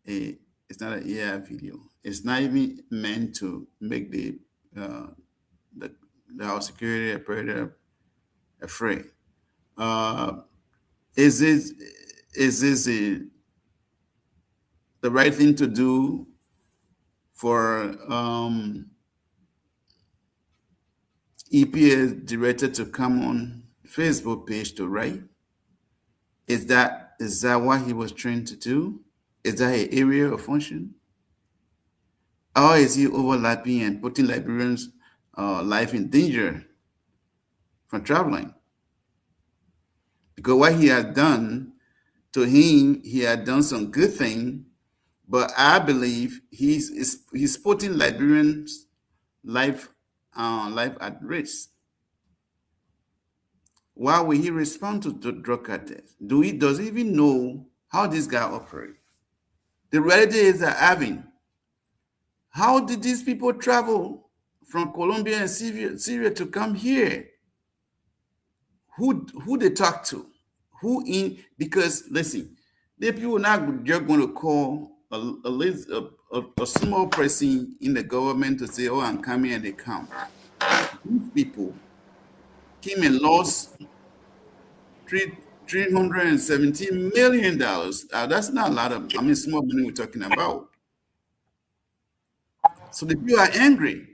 an AI video. It's not even meant to make the house security operator afraid. Is this the right thing to do for EPA director to come on Facebook page to write? Is that what he was trained to do? Is that an area of function? Or is he overlapping and putting Liberians' life in danger from traveling? Because what he has done, to him, he had done some good thing, but I believe he's putting Liberians' life at risk. Why will he respond to drug cartels? Does he even know how this guy operates? The reality is that how did these people travel from Colombia and Syria to come here? Who they talk to? Because listen, the people are not just going to call a small person in the government to say, oh, I'm coming, and they come. These people came and lost $317 million. That's not a lot of, small money we're talking about. So the people are angry.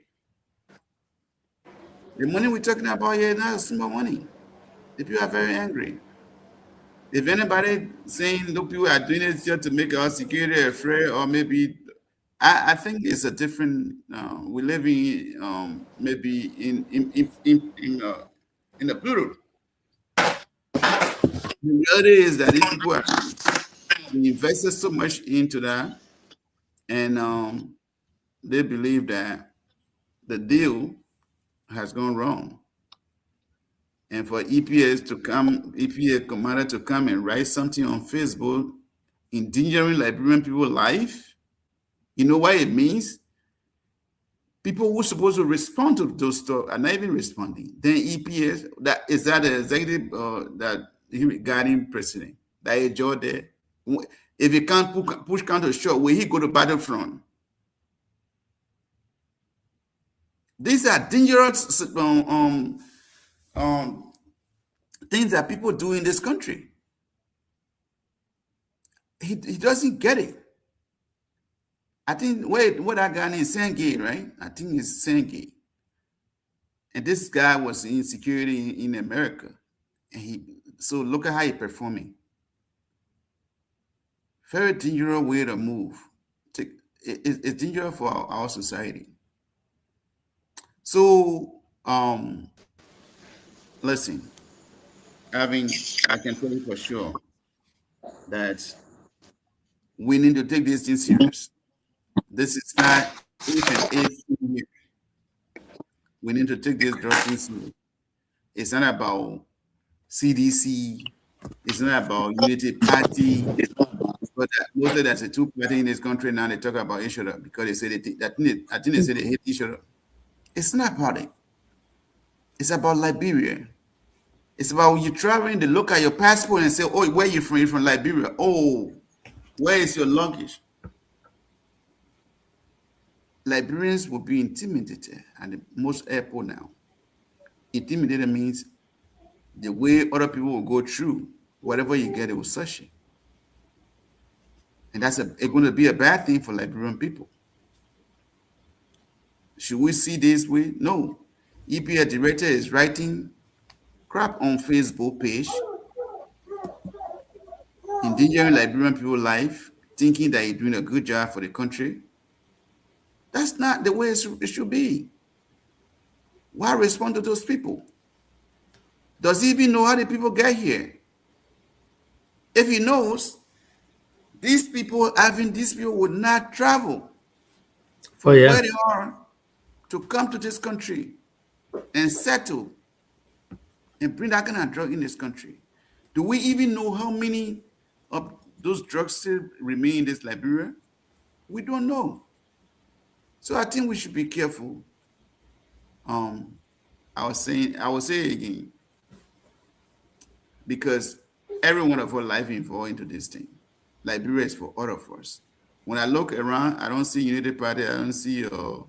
The money we're talking about here is not small money. The people are very angry. If anybody saying the people are doing it just to make our security afraid, or maybe, I think it's a different. We live in maybe in a plural. The reality is that these people are invested so much into that, and they believe that the deal has gone wrong. And for EPA commander to come and write something on Facebook endangering Liberian people's life, you know what it means? People who are supposed to respond to those stuff are not even responding. Then EPA, is that the executive that regarding president, that is Joe there? If he can't push counter short, will he go to battlefront? These are dangerous things that people do in this country. He doesn't get it. I think what that guy named Senge, right? I think it's Senge. And this guy was in security in America. And so look at how he's performing. Very dangerous way to move. It's dangerous for our society. So listen, I can tell you for sure that we need to take this thing serious. This is not if and if. We need to take this drug thing serious. It's not about CDC. It's not about Unity Party. But mostly there's a two-party in this country now. They talk about each other because they say I think they say they hate each other. It's not about it. It's about Liberia. It's about when you're traveling, they look at your passport and say, "Oh, where are you from? You're from Liberia. Oh, where is your luggage?" Liberians will be intimidated at most airport now. Intimidated means the way other people will go through whatever you get, it will search you. And that's going to be a bad thing for Liberian people. Should we see this way? No. EPA director is writing crap on Facebook page, endangering Liberian people's life, thinking that he's doing a good job for the country. That's not the way it should be. Why respond to those people? Does he even know how the people get here? If he knows, these people would not travel from where they are to come to this country and settle and bring that kind of drug in this country. Do we even know how many of those drugs still remain in this Liberia? We don't know. So I think we should be careful. I will say it again, because every one of our life involved into this thing. Liberia is for all of us. When I look around, I don't see Unity Party. I don't see how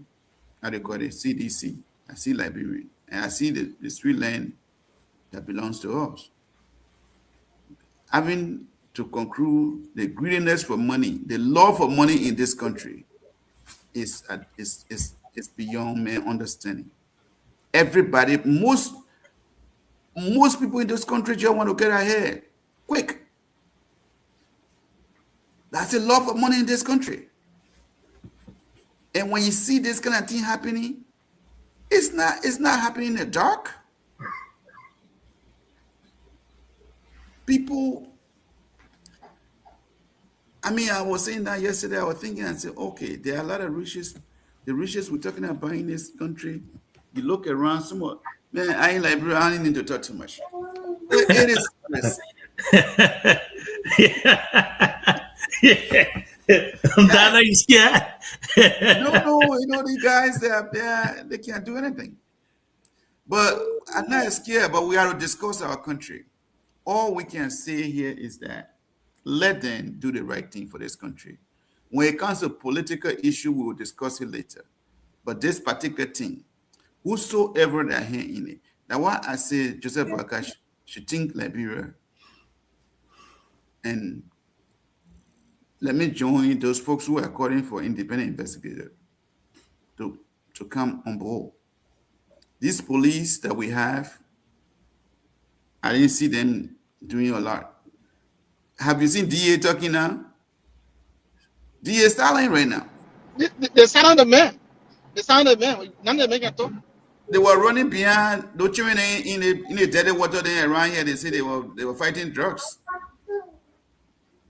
they call it, CDC. I see Liberia, and I see the sweet land that belongs to us. Having to conclude, the greediness for money, the love for money in this country is beyond my understanding. Everybody, most people in this country just want to get ahead quick. That's a love for money in this country. And when you see this kind of thing happening, it's not happening in the dark. People, I was saying that yesterday. I was thinking and said, okay, there are a lot of riches. The riches we're talking about in this country, you look around somewhat, man, I ain't Liberia, I don't need to talk too much. It is. I'm dying like you scared. No, these guys, they can't do anything. But I'm not scared, but we have to discuss our country. All we can say here is that let them do the right thing for this country. When it comes to political issue, we will discuss it later. But this particular thing, whosoever that hand in it, that's why I say Joseph Boakai should think Liberia. And let me join those folks who are calling for independent investigator to come on board. These police that we have, I didn't see them doing a lot. Have you seen DA talking now? DA is silent right now. They silent the man. They silent the man. None of them can talk. They were running behind the children in the dirty water there around here. They say they were fighting drugs.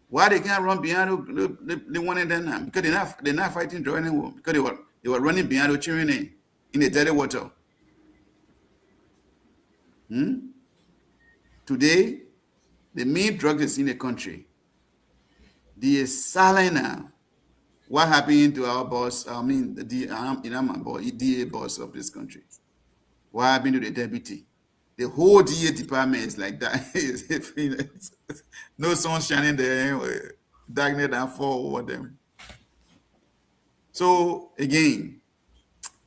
Why they can't run behind the one in there now? Because they're not fighting drugs anymore. Because they were running behind the children in the dirty water. Today, the main drug is in the country. They are silent now. What happened to our boss? The DA boss of this country. What happened to the deputy? The whole DA department is like that. No sun shining there. Darkness and fall over them. So again,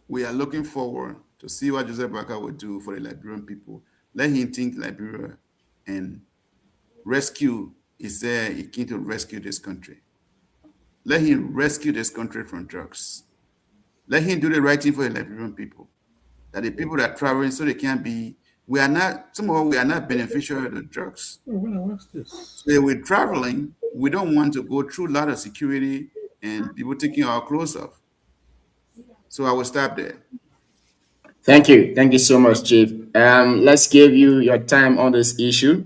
we are looking forward to see what Joseph Boakai will do for the Liberian people. Let him think Liberia and rescue. He said he came to rescue this country. Let him rescue this country from drugs. Let him do the right thing for the Liberian people. That the people that are traveling, so they can be, we are not beneficial of the drugs. So we're traveling, we don't want to go through a lot of security and people taking our clothes off. So I will stop there. Thank you so much, Chief. Let's give you your time on this issue.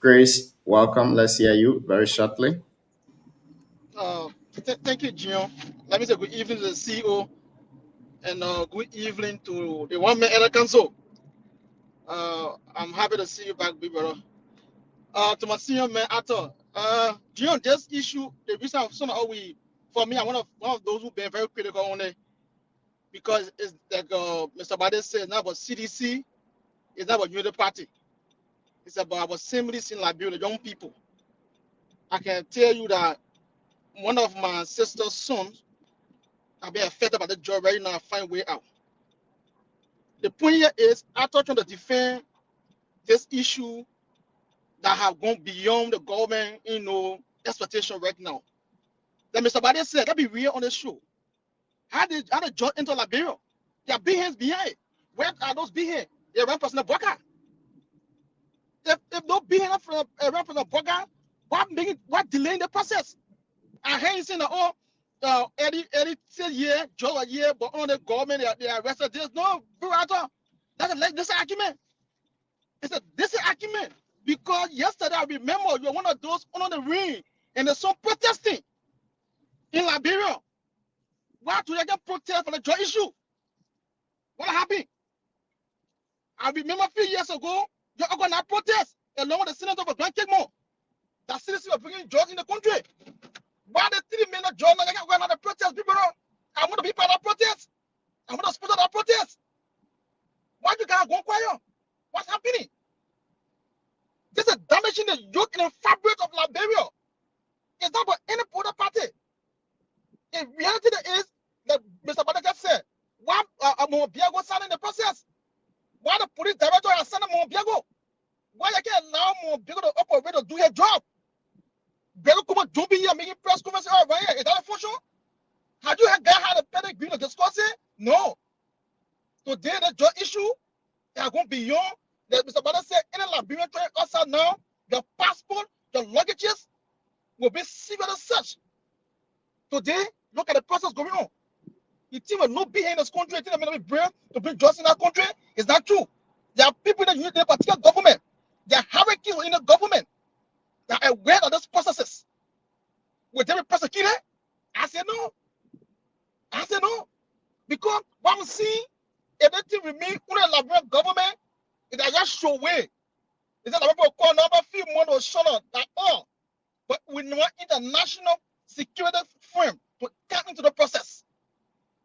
Grace, welcome. Let's hear you very shortly. Thank you, Jim. Let me say good evening to the CEO and good evening to the one man elder council. I'm happy to see you back, big brother. To my senior man, Arthur. Jim, this issue, the reason for me, I'm one of those who've been very critical on it because it's like Mr. Biden said, it's not about CDC, it's not about Unity Party. It's about our assemblies in Liberia, young people. I can tell you that one of my sister's sons have been affected by the job right now. Find a way out. The point here is, after trying to defend this issue that have gone beyond the government, expectation right now. Then Mr. Biden said, that be real on the show. How did judge enter Liberia? There are big hands behind it. Where are those big hands? They run President Boka. If no big hands run President Boka, what delaying the process? I hear you saying that, Eddie year, Joe a year, but on the government, they arrested. There's no view at all. That's this argument. It's a this argument. Because yesterday, I remember you're one of those on the ring and there's some protesting in Liberia. Why do they get protest for the drug issue? What happened? I remember a few years ago, you organized protest along with the senator of Grand Kegmo. That citizens were bringing drugs in the country. Why the 3 minute drug like I went on the protest, people? I want to be part of the protest. I want to support that protest. Why you guys go quiet? What's happening? This is damaging the yoke and the fabric of Liberia. It's not about any political party. In reality, there is, that Mr. Badaga said, why Mobiago signing the process? Why the police director has sent Mobiago? Why you can't allow Mobiago to operate to do your job? Bego come on, don't be here making press conference right here. Is that a function? Have you had a pedigree to discuss it? No. Today, the drug issue is going beyond. That Mr. Bada said, any Liberian trying outside now, the passport, the luggages will be severely searched. Today, look at the process going on. You think will not be here in this country, you think they're brave to bring justice in that country? It's not true. There are people in the particular government, there are hierarchies in the government that are aware of these processes. Will they be prosecuted? I say no. I say no. Because what we see, if anything remain under the Liberian government, it is just show way. It's not about call number few months or shut up at all. But we need international security firm to come into the process.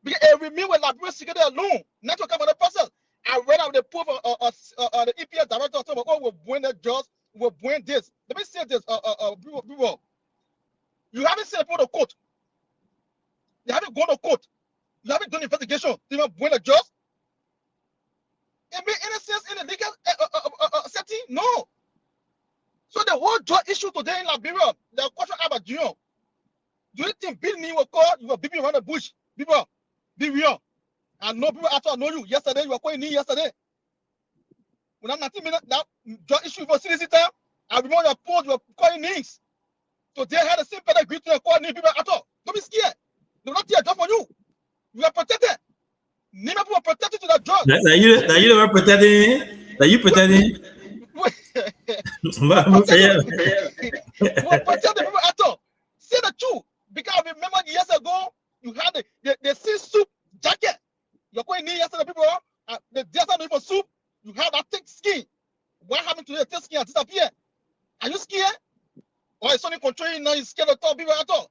Because it remain with Liberian security alone, not to come in the process. I read out the proof of the EPS director saying, oh, we're doing the jobs, we're doing this. Let me say this, people. You haven't seen people to court. You haven't gone to court. You haven't done investigation. You haven't won the jobs. It made any sense in the legal setting? No. So the whole drug issue today in Liberia, the question about Junior. Do you think Bill Nee will call you were beating around the bush? People, be real. I know people after I know you. Yesterday, you were calling me yesterday. When I'm 90 minutes, that drug issue for CDC time, I remember your post, you were calling names. So they had the same pedigree to call people at all. Don't be scared. They will not take a job for you. You are protected. Name people are protected to that drug. That you were protecting. That you protecting. Protect the people at all. Say the truth. Because I remember years ago, you had the sea soup jacket. You're going in yesterday, people. The desert for soup. You have that thick skin. What happened to the thick skin? Disappear. Are you scared? Or is something controlling now? You're scared of talk people at all.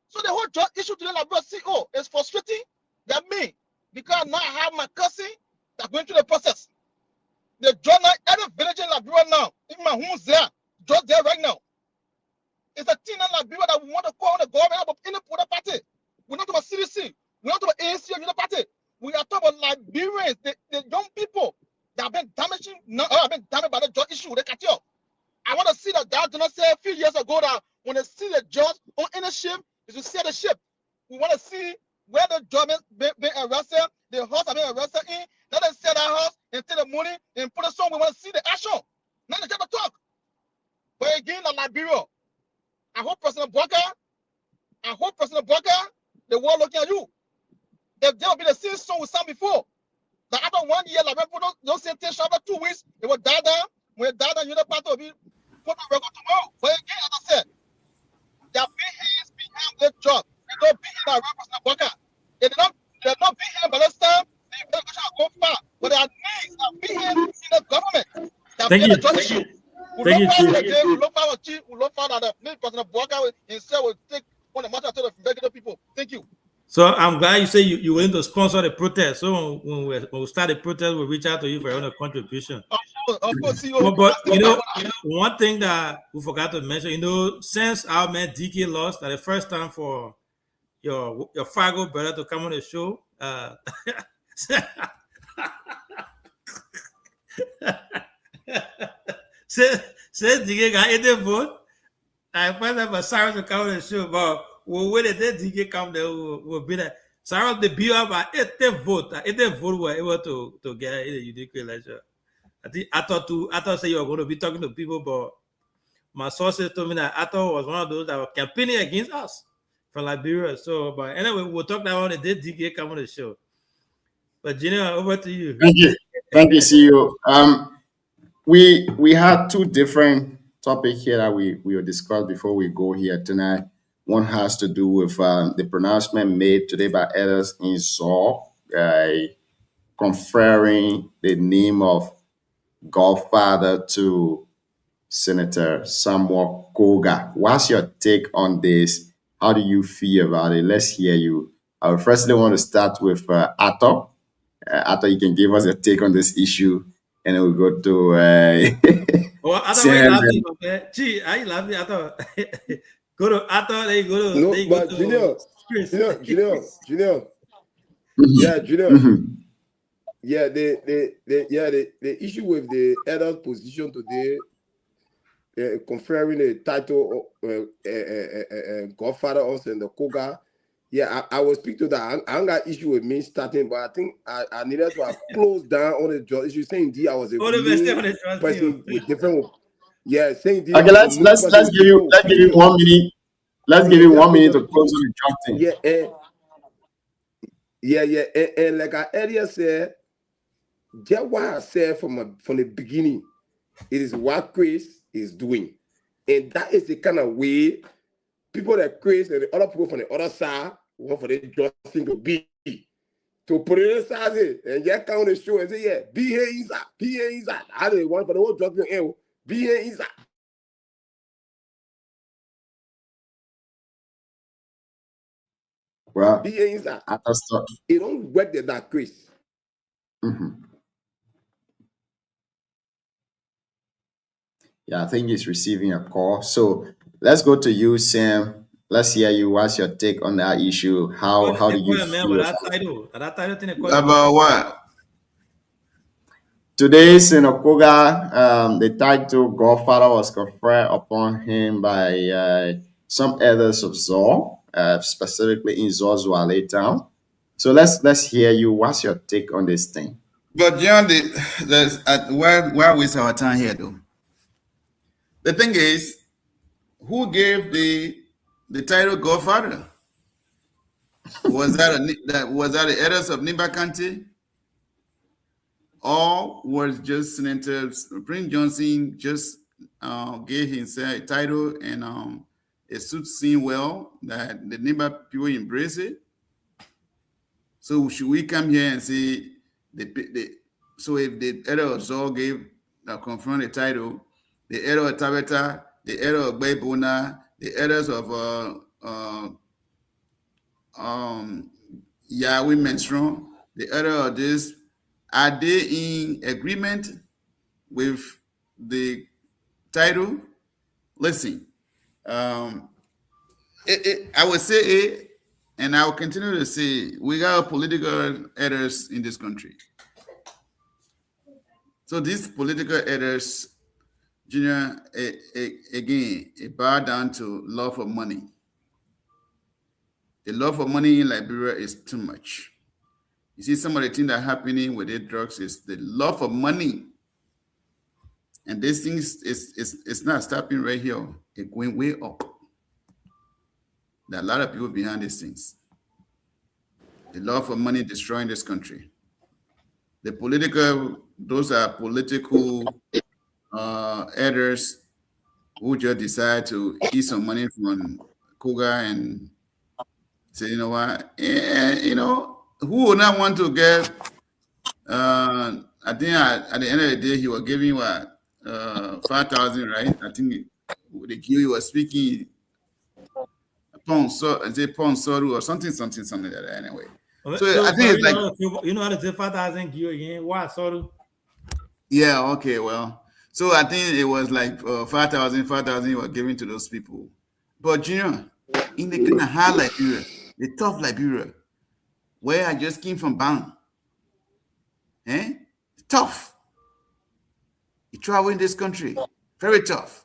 So the whole drug issue today, like CEO, is frustrating. That me, because now I have my cousin that going through the process. The drug now, every village in Liberia now, even my home's there, just there right now. It's a thing in Liberia that we want to call on the government about any political party. We're not about CDC. We're not about ANC or the party. We are talking about Liberians, the young people that have been damaged by the drug issue, the cartel. I want to see that God did not say a few years ago that when they see the judge on any ship, is to see the ship. We want to see where the judge been arrested, the horse have been arrested in. Let them sell that house and take the money and put it somewhere. We want to see the action. Not the talk. But again, in Liberia, I hope President Boka, the world looking at you. If there will be the same song we sang before, that after 1 year, like people don't say attention after 2 weeks, it will die down. When it die down, you're not part of it. Put the record tomorrow. But again, as I said, there are big hands behind are President Boga. They're not being here by this time. They're go far. But their needs are being here in the government. Thank you. We look forward that the President Boga himself will take on the matter to the regular people. Thank you. So I'm glad you say you were to sponsor the protest. So when we start the protest, we'll reach out to you for your contribution. Of course, but you know, one thing that we forgot to mention, you know, since our man DK lost, that the first time for your Fargo brother to come on the show. Since DK got in the vote, I find that Cyrus to come on the show, but when DK come there, will be there. Cyrus the be up at 8 vote were able to get in a unique election. I thought say you were going to be talking to people, but my sources told me that I thought was one of those that were campaigning against us from Liberia. So, but anyway, we'll talk about the day DK come on the show. But Junior, over to you. Thank you, CEO. We had two different topics here that we will discuss before we go here tonight. One has to do with the pronouncement made today by elders in Zor, conferring the name of Godfather to Senator Samuel Koga. What's your take on this? How do you feel about it? Let's hear you. I would firstly want to start with Ato. Ato, you can give us a take on this issue, and then we'll go to Ato, Gee, I love you, Ato. Go to Ato, then you go to... No, but Junior. Yeah, Junior. Yeah, the issue with the elder's position today, conferring the title of Godfather on the Koga. Yeah, I will speak to that. I don't got issue with me starting, but I think I needed to have closed down on the judge issue. Saying D, I was a person with different. Yeah, saying D. Okay, let's give you 1 minute. Let's give you 1 minute to close on the drafting. Yeah, and like I earlier said, just what I said from the beginning, it is what Chris is doing, and that is the kind of way people that Chris and the other people from the other side want for the justice to be, to put it inside it and just come on the show and say, yeah, be here inside. I didn't want for the whole justice to be here inside. Well, be here inside. It don't work that Chris. Mm-hmm. Yeah, I think he's receiving a call. So let's go to you, Sam. Let's hear you. What's your take on that issue? How do you feel about what? Today, Senator Koga, the title Godfather was conferred upon him by some elders of Zor, specifically in Zor Zwale town. So let's hear you. What's your take on this thing? But John, why waste our time here, though? The thing is, who gave the title Godfather? Was that the elders of Nimba County, or was just Senator Prince Johnson just gave himself a title and it suits him well that the Nimba people embrace it? So should we come here and say so if the elder of Zor gave confirmed the title, the elder of Tabeta, the elder of Baybona, the elders of Yahweh Menstrom, the elder of this, are they in agreement with the title? Listen, I would say it, and I will continue to say we got political elders in this country. So these political elders, Junior, again, it bow down to love for money. The love for money in Liberia is too much. You see, some of the things that are happening with the drugs is the love for money. And these things it's not stopping right here. It's going way up. There are a lot of people behind these things. The love for money destroying this country. Those are political elders who just decide to eat some money from Koga and say, you know what, you know, who would not want to get, I think at the end of the day, he was giving what, 5,000, right? I think the Gui was speaking Ponsoru or something like that anyway. So I think it's like, you know how to say 5,000 Gui again? Why, sorry? yeah, okay, well, so I think it was like 5,000 you were giving to those people. But Junior, in the kind of hard Liberia, the tough Liberia, where I just came from Bang, tough. You travel in this country, very tough.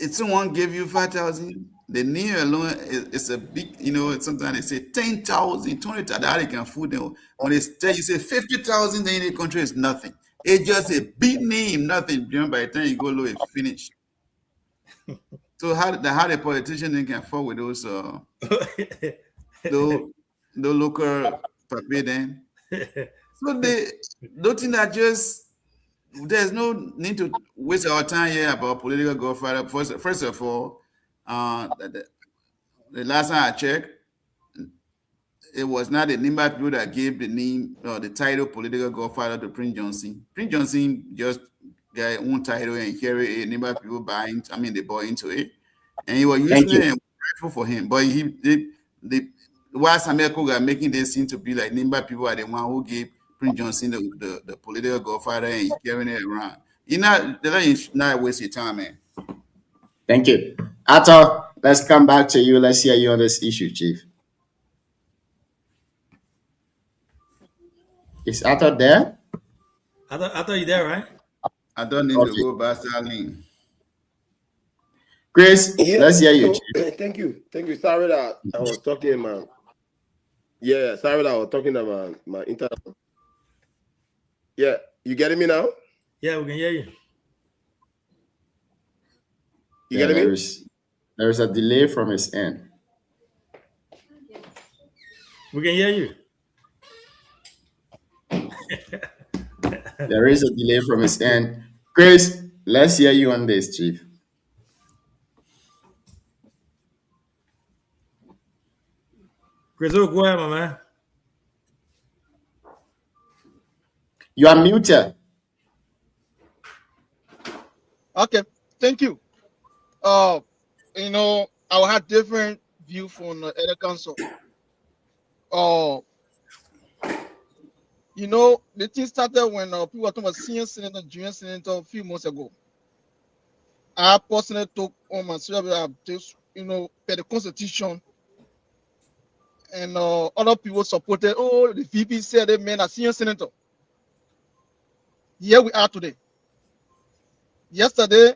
If someone gave you 5,000, the name alone is a big, you know, sometimes they say 10,000, 20,000, that they can food them. When they tell you say 50,000 in the country is nothing. It's just a big name, nothing. By the time you go low, it's finished. So how the politician then can afford with those the local paper then? So they don't think that just there's no need to waste our time here about political godfather. First of all, the last time I checked, it was not the Nimba people that gave the name or the title political godfather to Prince Johnson. Prince Johnson just got his own title and carry it. Nimba people they bought into it. And he was using it and grateful for him. But while Samuel Koga making this seem to be like Nimba people are the one who gave Prince Johnson the political godfather and he carrying it around. You not waste your time, man. Thank you. Ato, let's come back to you. Let's hear you on this issue, Chief. Is Ato there? I thought you there, right? I don't need to go back Starling. Chris, let's hear you, Chief. Thank you. Sorry that I was talking, man. Yeah, sorry that I was talking about my internet. Yeah, you getting me now? Yeah, we can hear you. You getting me? There is a delay from his end. We can hear you. There is a delay from his end. Chris, let's hear you on this, Chief. Chris, go ahead, my man. You are muted. Okay, thank you. You know, I will have different view from the other council. You know, the thing started when people were talking about senior senator, junior senator a few months ago. I personally took on myself this, you know, per the constitution, and other people supported. Oh, the VP said they made a senior senator. Here we are today. Yesterday,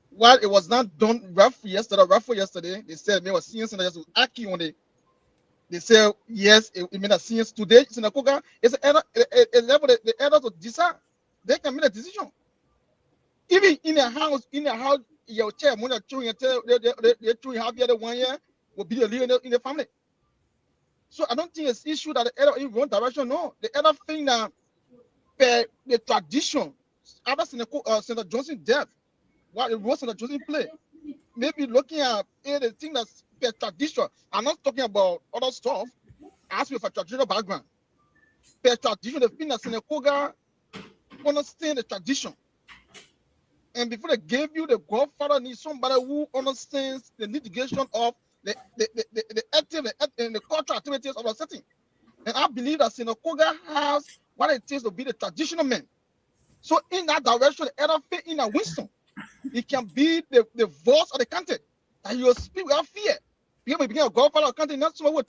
while it was not done rough yesterday, they said it was senior senator just acting on it. They say yes, it made a senior today. Sinakoga is a level the elders to decide. They can make a decision. Even in a house, your chair when you're chewing, they're chewing half the other 1 year will be the leader in the family. So I don't think it's issue that the elder in one direction. No, the other thing that the tradition after Senator Johnson death, what the role Senator Johnson play, maybe looking at the thing that's per tradition. I'm not talking about other stuff. I ask you for traditional background. Per tradition, the thing that Senator Koga understand the tradition. And before they gave you the godfather, need somebody who understands the litigation of the active and the cultural activities of a setting. And I believe that Senator Koga has what it takes to be the traditional man. So in that direction, the elder fit in a wisdom. It can be the voice of the country. And you will speak without fear. Because being a godfather of the country, not someone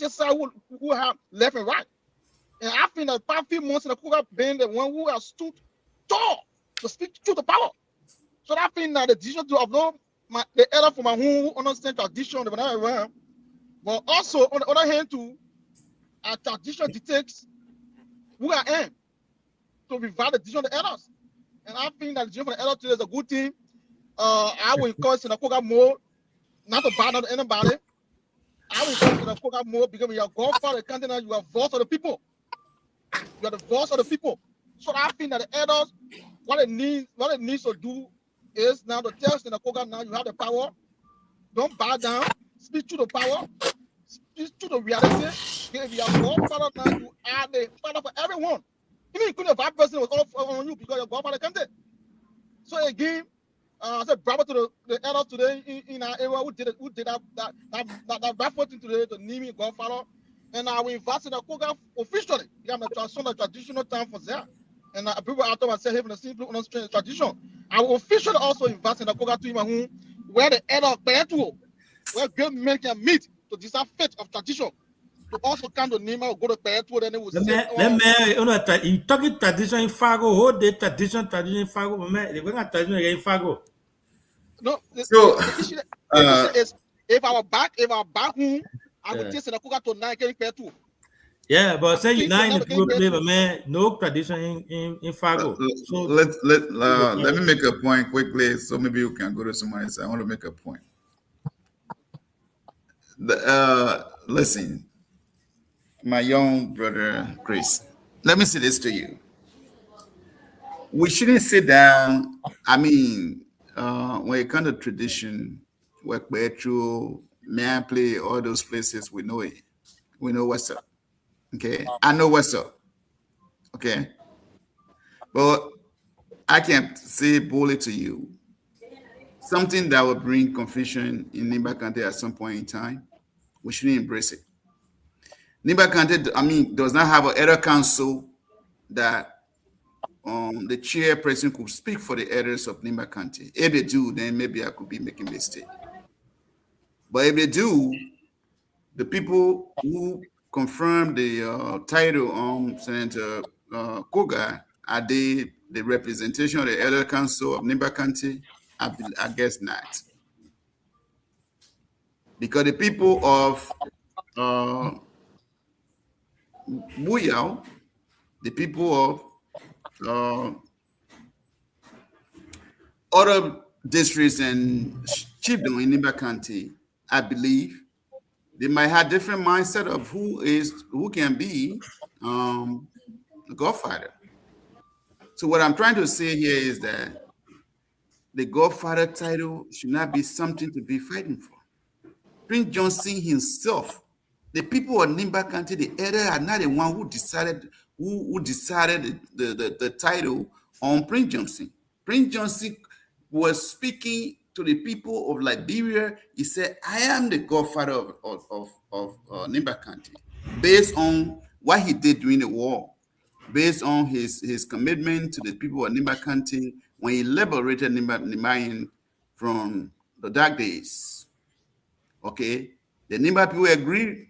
who have left and right. And I think that past few months, Senator Koga been the one who has stood tall to speak to the power. So I think that the decision to upload the elder from my who understand tradition, but also on the other hand, too, a tradition dictates who I am to revive the decision of the elders. And I think that the decision for the elders today is a good thing. I will encourage Senator Koga more not to bow down to anybody. I will encourage Senator Koga more because when you are godfather of the country now, you are voice of the people. You are the voice of the people. So I think that the elders, what it needs to do is now to tell Senator Koga now you have the power. Don't bow down. speak to the power, speak to the reality. If you are godfather now, you are the father for everyone. Even if a bad person was all on you because your godfather comes in. So again, I said bravo to the elders today in our area who did that bad thing today to name me godfather. And I will invite the Koga officially. You have a traditional time for that. And people out there say, having a simple tradition. I will officially also invite in the Koga to him where the elder Betu, where great men can meet to decide fate of tradition. To also come to Nima or go to Betu, then they will say, you talking tradition in Fargo, hold the tradition in Fargo, man. They're going to tradition in Fargo. No, So, the issue is if our back home, I will taste the Koga to 9 getting Betu. Yeah, but say you now in the people play, but man, no tradition in Fargo. So let me make a point quickly, so maybe you can go to someone else. I want to make a point. Listen, my young brother Chris, let me say this to you. We shouldn't sit down. I mean, when it comes to tradition, work Petro, man play, all those places, we know it. We know what's up. Okay, I know what's up. Okay, but I can say boldly to you something that will bring confusion in Nimba Kante at some point in time. We shouldn't embrace it. Nimba Kante, does not have an elder council that the chairperson could speak for the elders of Nimba Kante. If they do, then maybe I could be making a mistake. But if they do, the people who confirm the title on Senator Koga, are they the representation of the Elder Council of Nimba Kante? I guess not. Because the people of Buyao, the people of other districts and chiefdom in Nimba Kante, I believe, they might have different mindset of who can be a godfather. So what I'm trying to say here is that the godfather title should not be something to be fighting for. Prince Johnson himself, the people of Nimba Kante, the elder are not the one who decided the title on Prince Johnson. Prince Johnson was speaking to the people of Liberia. He said, I am the godfather of Nimba Kante, based on what he did during the war, based on his commitment to the people of Nimba Kante when he liberated Nimbayan from the dark days. Okay, the Nimba people agreed.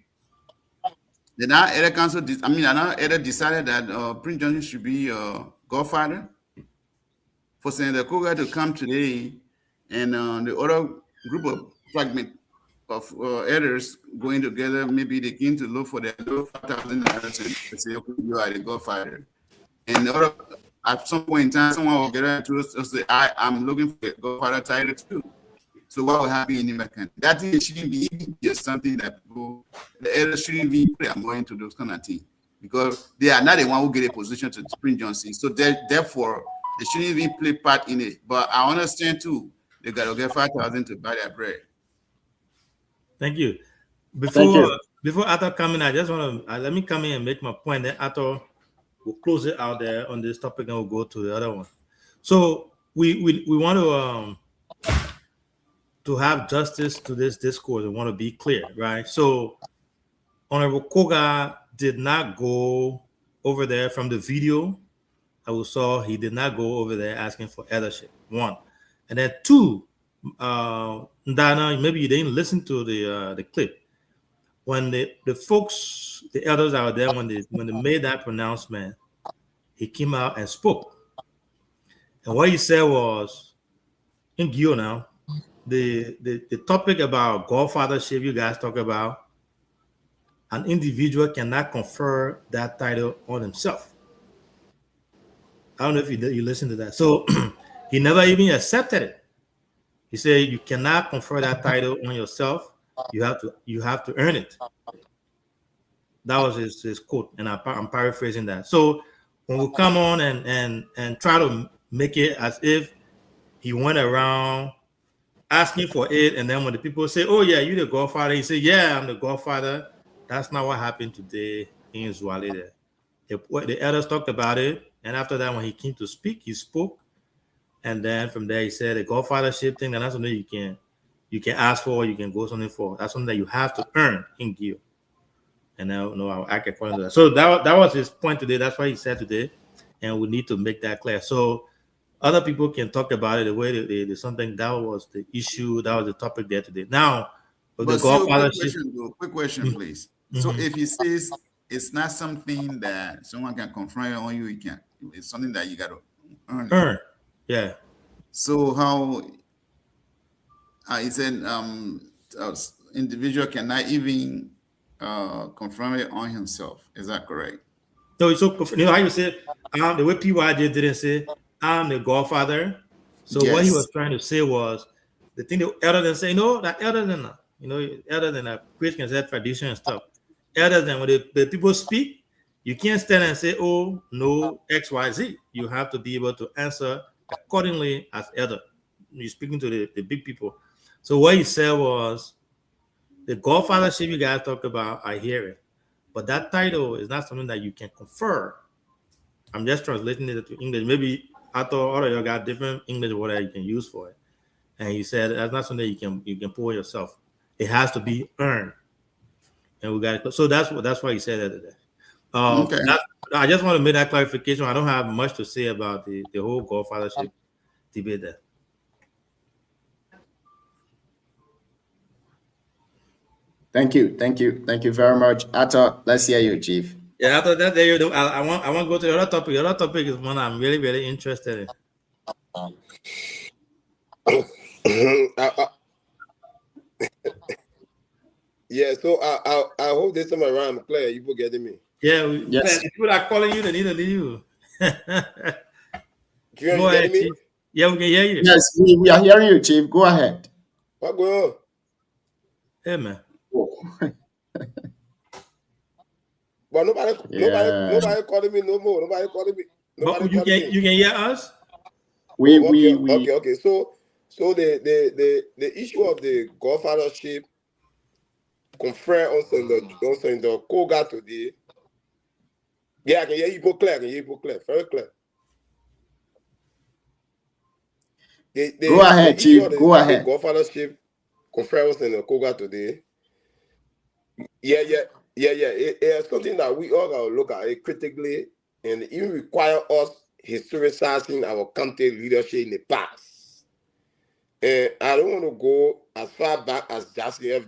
The now elder council, decided that Prince Johnson should be godfather. For Senator Koga to come today, and the other group of fragment of elders going together, maybe they came to look for their 5,000 to say, okay, you are the godfather. And at some point in time, someone will get out to us and say, I'm looking for a godfather title too. So what will happen in Nimba Kante? That thing shouldn't be just something that the elders shouldn't be more into those kind of things, because they are not the one who get a position to Prince Johnson. So therefore, they shouldn't even play part in it. But I understand too, they got to get 5,000 to buy their bread. Thank you. Before Arthur come in, I just want to let me come in and make my point. Then Arthur will close it out there on this topic, and we'll go to the other one. So we want to have justice to this discourse. We want to be clear, right? So Honorable Koga did not go over there from the video that we saw. He did not go over there asking for eldership. One, and then two, Ndana, maybe you didn't listen to the clip when the folks, the elders out there, when they made that pronouncement, he came out and spoke, and what he said was, in Gio now, the topic about godfathership you guys talk about, an individual cannot confer that title on himself. I don't know if you listen to that. So he never even accepted it. He said you cannot confer that title on yourself. You have to earn it. That was his quote, and I'm paraphrasing that. So when we come on and try to make it as if he went around asking for it, and then when the people say, "Oh yeah, you the godfather," he say, "Yeah, I'm the godfather." That's not what happened today in Zwali there. The elders talked about it, and after that, when he came to speak, he spoke, and then from there he said the godfathership thing, and that's something you can ask for, you can go something for. That's something that you have to earn in Gil. And now, I'll act according to that. So that was his point today. That's why he said today, and we need to make that clear. So other people can talk about it the way they something that was the issue, that was the topic there today. Now, with the godfathership. Quick question, please. So if he says it's not something that someone can confront on you, it's something that you got to earn. Yeah. So how he said individual cannot even confront it on himself. Is that correct? No, so how you say the way PYJ didn't say I'm the godfather. So what he was trying to say was the thing the elder than say, no, that elder than that. Elder than a Christian said tradition and stuff. Elder than when the people speak, you can't stand and say, oh, no, XYZ. You have to be able to answer accordingly as elder. You're speaking to the big people. So what he said was the godfathership you guys talk about, I hear it. But that title is not something that you can confer. I'm just translating it to English. Maybe I thought all of you got different English whatever you can use for it. And he said that's not something you can pull yourself. It has to be earned. And we got it. So that's why he said that today. Okay. I just want to make that clarification. I don't have much to say about the whole godfathership debate there. Thank you very much. Ato, let's hear you, Chief. Yeah, after that, there you do. I want to go to the other topic. The other topic is one I'm really, really interested in. Yeah, so I hope this time around I'm clear. You getting me? Yeah, yes. People are calling you. They need to leave you. Go ahead, me? Yeah, we can hear you. Yes, we are hearing you, Chief. Go ahead. What going on? Hey, man. But nobody calling me no more. Nobody calling me. You can hear us? Okay. So the issue of the godfathership confer also in the Koga today. Yeah, I can hear you go clear. Very clear. Go ahead, Chief. Go ahead. Godfathership confer also in the Koga today. Yeah. It's something that we all gotta look at it critically, and it require us historicizing our country leadership in the past. And I don't want to go as far back as Jassy F.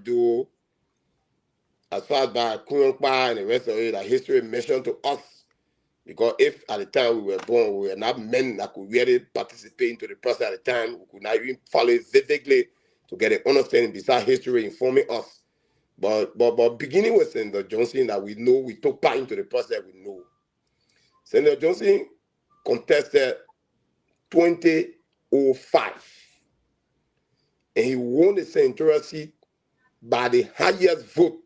as far back as Kunkpa and the rest of it, that history mentioned to us. Because if at the time we were born, we were not men that could really participate into the process at the time, we could not even follow it vividly to get an understanding besides history informing us. But beginning with Senator Johnson, that we know we took part into the process, we know. Senator Johnson contested 2005, and he won the senatorial seat by the highest vote,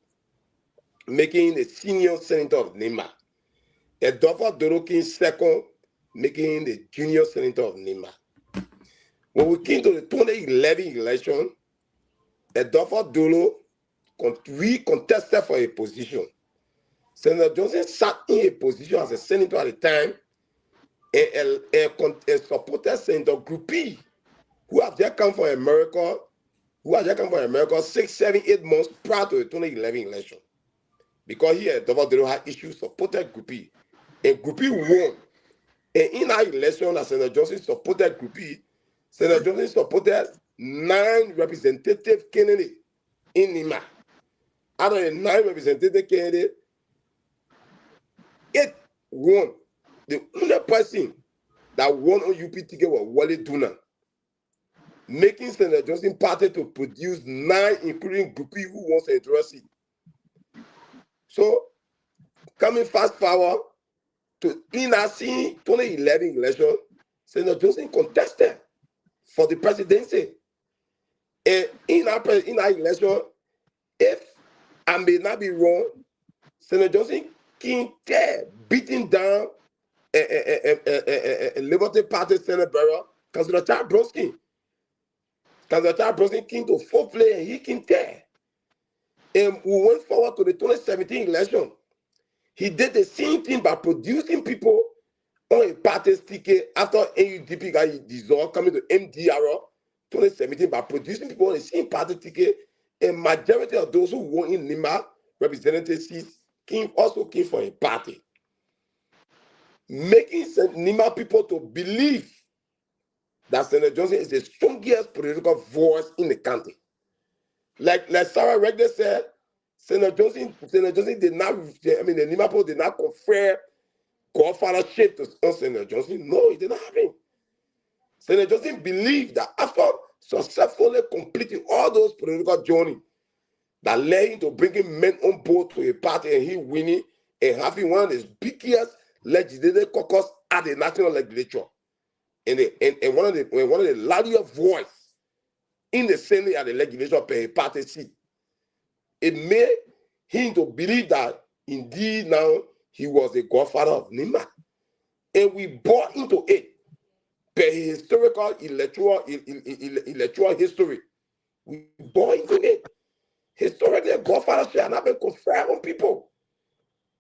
making the senior senator of Nema. Edolfo Dorokin second, making the junior senator of Nema. When we came to the 2011 election, Edolfo Dolo contested for a position. Senator Johnson sat in a position as a senator at the time and supported Senator Groupie, who had just come from America, 6, 7, 8 months prior to the 2011 election. Because he had had issues, supported Groupie. And Groupie won. And in our election, as Senator Johnson supported Groupie, Senator Johnson supported 9 representative candidates in Nema. Out of the 9 representative candidates, 8 won. The only person that won on UP ticket was Wale Duna, making Senator Johnson party to produce 9, including Groupie, who won senatorial seat. So, coming fast forward to in our 2011 election, Senator Johnson contested for the presidency. And in our election, if I may not be wrong, Senator Johnson came there beating down a Liberty Party Senator Councilor Charles Bronski. Kanzata Brunson came to 4th place and he came there. And we went forward to the 2017 election. He did the same thing by producing people on a party's ticket after AUDP got dissolved, coming to MDR 2017 by producing people on the same party ticket. And majority of those who won in Nima representative seats also came from a party. Making Nima people to believe that Senator Johnson is the strongest political voice in the country. Like Sarah Regner said, Senator Johnson did not, the Nima people did not confer godfathership on Senator Johnson. No, it did not happen. Senator Johnson believed that after successfully completing all those political journeys that led him to bringing men on board to a party and he winning and having one of his biggest legislative caucus at the national legislature and one of the loudest voice in the Senate at the legislature per party seat. It made him to believe that indeed now he was the godfather of Nima. And we bought into it per historical electoral history. We bought into it. Historically, godfather shall not be conferred on people.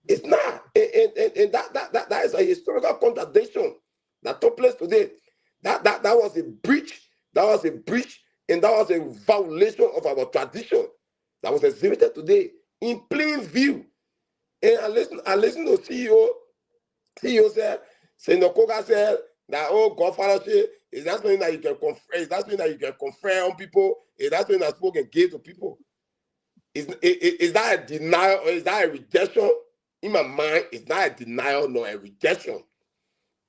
It's not. And that is a historical contradiction that took place today. That was a breach. That was a breach, and that was a violation of our tradition that was exhibited today in plain view. And I listen to CEO. CEO said, Senator Koga said that godfathership is not something that you can confer. Is that something that you can confer on people? Is that something that's spoken give to people? Is that a denial or is that a rejection? In my mind, it's not a denial nor a rejection.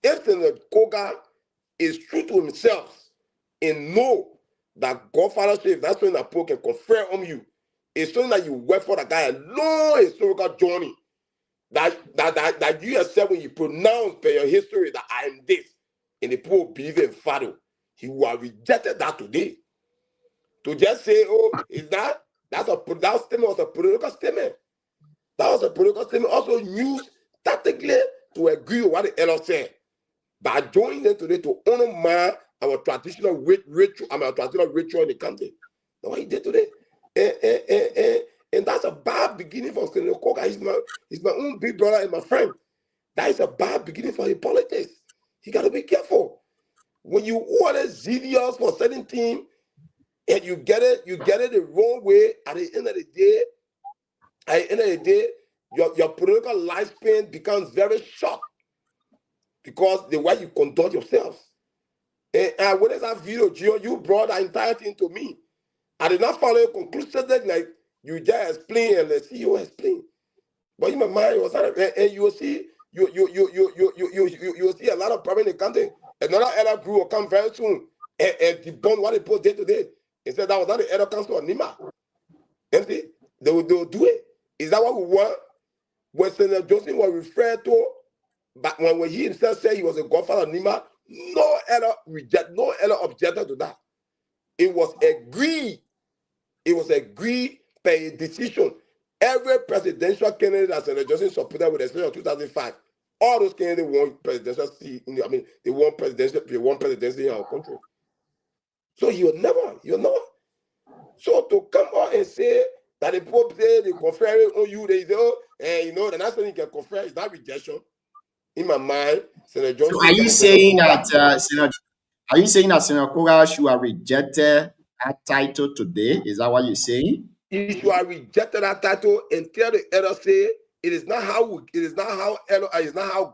If Senator Koga is true to himself and know that godfathership, that's something that people can confer on you, it's something that you work for that guy a long historical journey that you yourself when you pronounce per your history that I am this, and the people believe in Fado, he will have rejected that today. To just say, that statement was a political statement. That was a political statement also used tactically to agree with what the elder said. By joining them today to honor our traditional ritual, our traditional ritual in the country. That's what he did today. And that's a bad beginning for Senator Koga. He's my own big brother and my friend. That is a bad beginning for his politics. He got to be careful. When you order zealous for certain team and you get it the wrong way, at the end of the day, your political lifespan becomes very short because the way you conduct yourself. And when that video, Gio, you brought that entire thing to me. I did not follow a conclusion like you just explain and the CEO explain. But in my mind, was and you will see you will see a lot of problem in the country. Another elder group will come very soon and debunk what they put day to day. He said that was not the elder council of Nima. You see, they will do it. Is that what we want? When Senator Johnson was referred to, but when he himself said he was a godfather of Nima, no elder objected to that. It was agreed. It was agreed by a decision. Every presidential candidate that Senator Johnson supported with the exception of 2005, all those candidates won presidential seat. They won presidency in our country. So you're never. So to come out and say that the Pope say they confer on you, they say, the national you can confer is not rejection. In my mind, Senator Johnson. So are you saying that Senator Koga should have rejected that title today? Is that what you're saying? He should have rejected that title and tell the elder say it is not how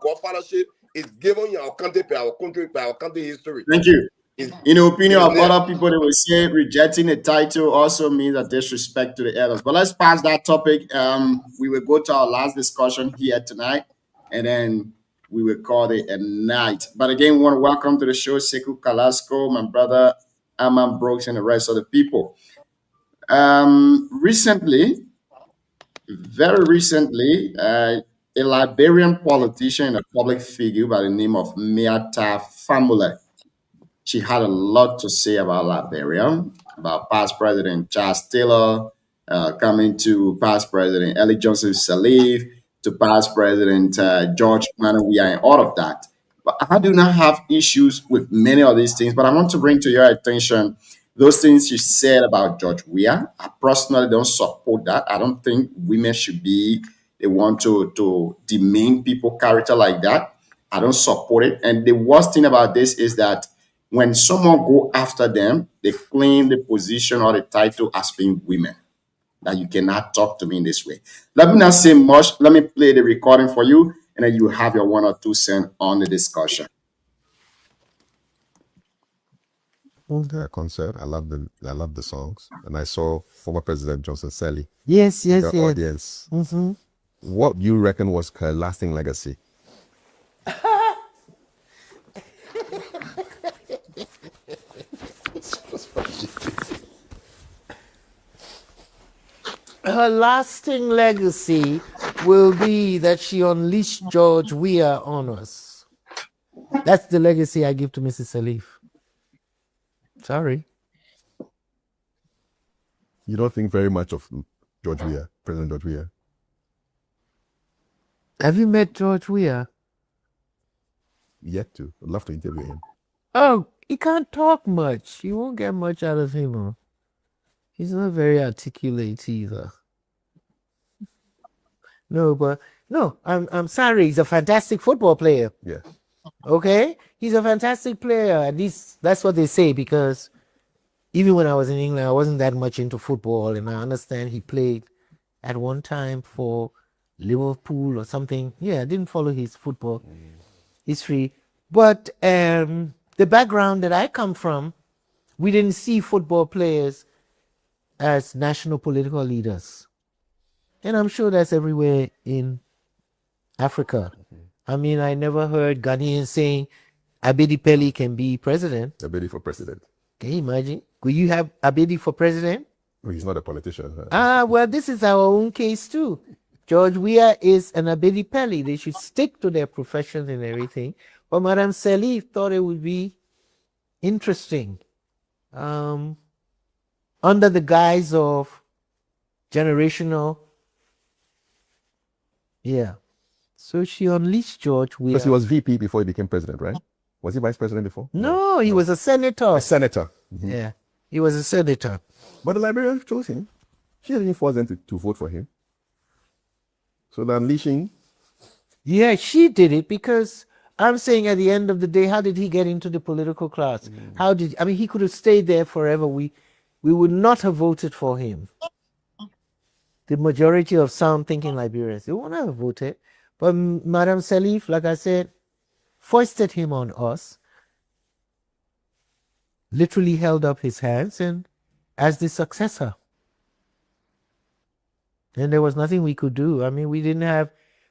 godfathership is given in our country by our country history. Thank you. In the opinion of other people, they will say rejecting the title also means a disrespect to the elders. But let's pass that topic. We will go to our last discussion here tonight, and then we will call it a night. But again, we want to welcome to the show Sekou Kalasco, my brother Aman Brooks, and the rest of the people. Very recently, a Liberian politician and a public figure by the name of Miata Famule. She had a lot to say about Liberia, about past President Charles Taylor, coming to past President Eli Joseph Sirleaf, to past President George Manawi, and all of that. But I do not have issues with many of these things, but I want to bring to your attention Those things she said about George Weah, I personally don't support that. I don't think women should be the one to demean people's character like that. I don't support it. And the worst thing about this is that when someone go after them, they claim the position or the title as being women. That you cannot talk to me in this way. Let me not say much. Let me play the recording for you, and then you have your 1 or 2 cents on the discussion. The concert. I love the songs, and I saw former President Johnson Sirleaf. Yes. The audience. Mm-hmm. What do you reckon was her lasting legacy? Her lasting legacy will be that she unleashed George Weah on us. That's the legacy I give to Mrs. Sirleaf. Sorry. You don't think very much of George Weah, President George Weah? Have you met George Weah? Yet to. I'd love to interview him. Oh, he can't talk much. You won't get much out of him. Huh? He's not very articulate either. No, I'm sorry. He's a fantastic football player. Yeah. Okay? He's a fantastic player. At least that's what they say, because even when I was in England, I wasn't that much into football, and I understand he played at one time for Liverpool or something. Yeah, I didn't follow his football history. But the background that I come from, we didn't see football players as national political leaders. And I'm sure that's everywhere in Africa. I mean, I never heard Ghanaians saying Abedi Pele can be president. Abedi for president. Can you imagine? Could you have Abedi for president? Well, he's not a politician. Well, this is our own case too. George Weah is an Abedi Pele. They should stick to their profession and everything. But Madame Sirleaf thought it would be interesting. Under the guise of generational. Yeah. So she unleashed George Weah. Because he was VP before he became president, right? Was he vice president before? No, he was a senator. A senator. Mm-hmm. Yeah, he was a senator. But the Liberians chose him. She didn't force them to vote for him. So the unleashing. Yeah, she did it because I'm saying at the end of the day, how did he get into the political class? He could have stayed there forever. We would not have voted for him. The majority of sound thinking Liberians, they would not have voted. But Madame Sirleaf, like I said, foisted him on us, literally held up his hands and as the successor. And there was nothing we could do. I mean, we didn't have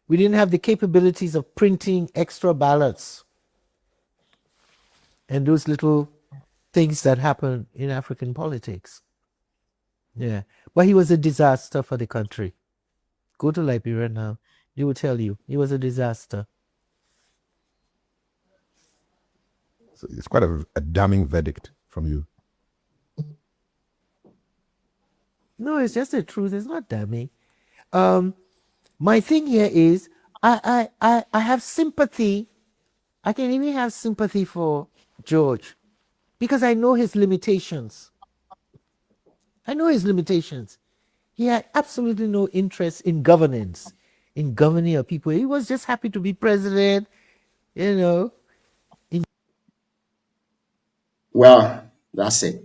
the capabilities of printing extra ballots and those little things that happen in African politics. Yeah. But he was a disaster for the country. Go to Liberia now. They will tell you he was a disaster. So it's quite a damning verdict from you. No, it's just the truth. It's not damning. My thing here is I have sympathy. I can even have sympathy for George because I know his limitations. He had absolutely no interest in governance, in governing our people. He was just happy to be president, you know. Well, that's it.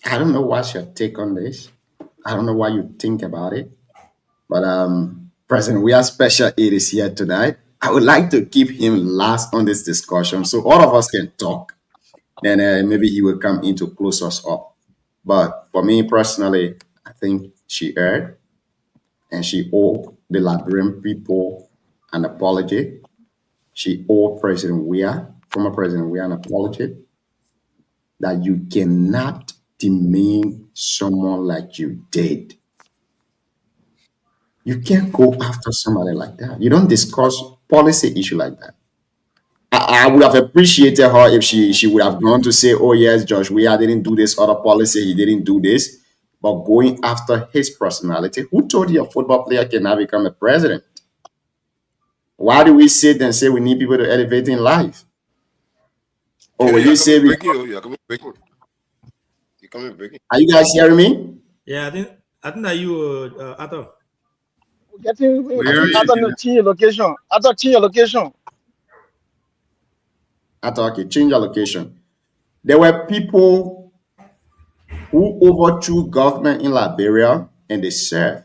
I don't know what's your take on this. I don't know what you think about it. But President Weah's special aide is here tonight. I would like to keep him last on this discussion so all of us can talk. Then maybe he will come in to close us up. But for me personally, I think she erred and she owed the Liberian people an apology. She owed President Weah, former President Weah, an apology that you cannot demean someone like you did. You can't go after somebody like that. You don't discuss policy issue like that. I would have appreciated her if she would have gone to say, oh yes, George Weah didn't do this other policy, he didn't do this. But going after his personality, who told you a football player cannot become a president? Why do we sit and say we need people to elevate in life? Or will you say coming breaking. Are you guys hearing me? Yeah, I think that you Ato. Getting hearing I don't know, change your location. I thought change your location. I thought, okay, change your location. There were people who overthrew government in Liberia and they served.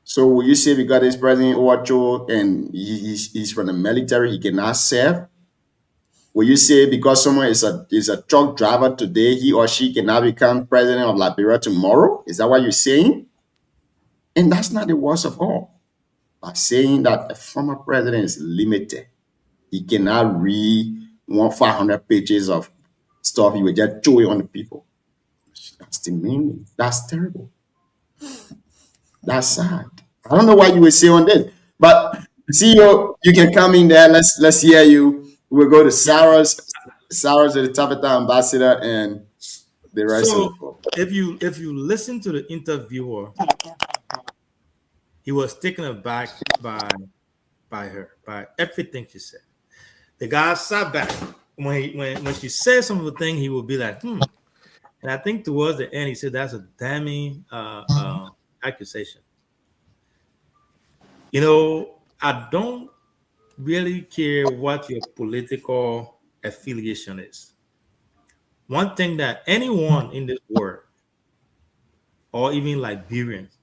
So will you say because this president overthrew and he's from the military, he cannot serve? Will you say because someone is a truck driver today, he or she cannot become president of Liberia tomorrow? Is that what you're saying? And that's not the worst of all. By saying that a former president is limited, he cannot read 500 pages of stuff. He will just throw it on the people. That's the meaning. That's terrible. That's sad. I don't know what you would say on this, but CEO, you can come in there. Let's hear you. We'll go to Sarah's the Tabitha ambassador and the rest of the folks. If you listen to the interviewer, he was taken aback by everything she said. The guy sat back when she said some of the things, he would be like, And I think towards the end, he said that's a damning accusation. You know, I don't really care what your political affiliation is. One thing that anyone in this world, or even Liberians,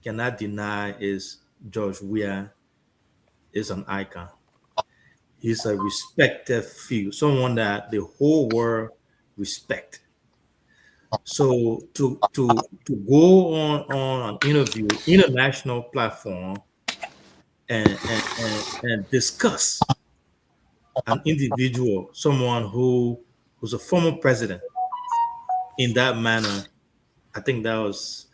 cannot deny is George Weah is an icon. He's a respected figure, someone that the whole world respect. So to go on an interview, international platform, and discuss an individual, someone who was a former president, in that manner, I think that was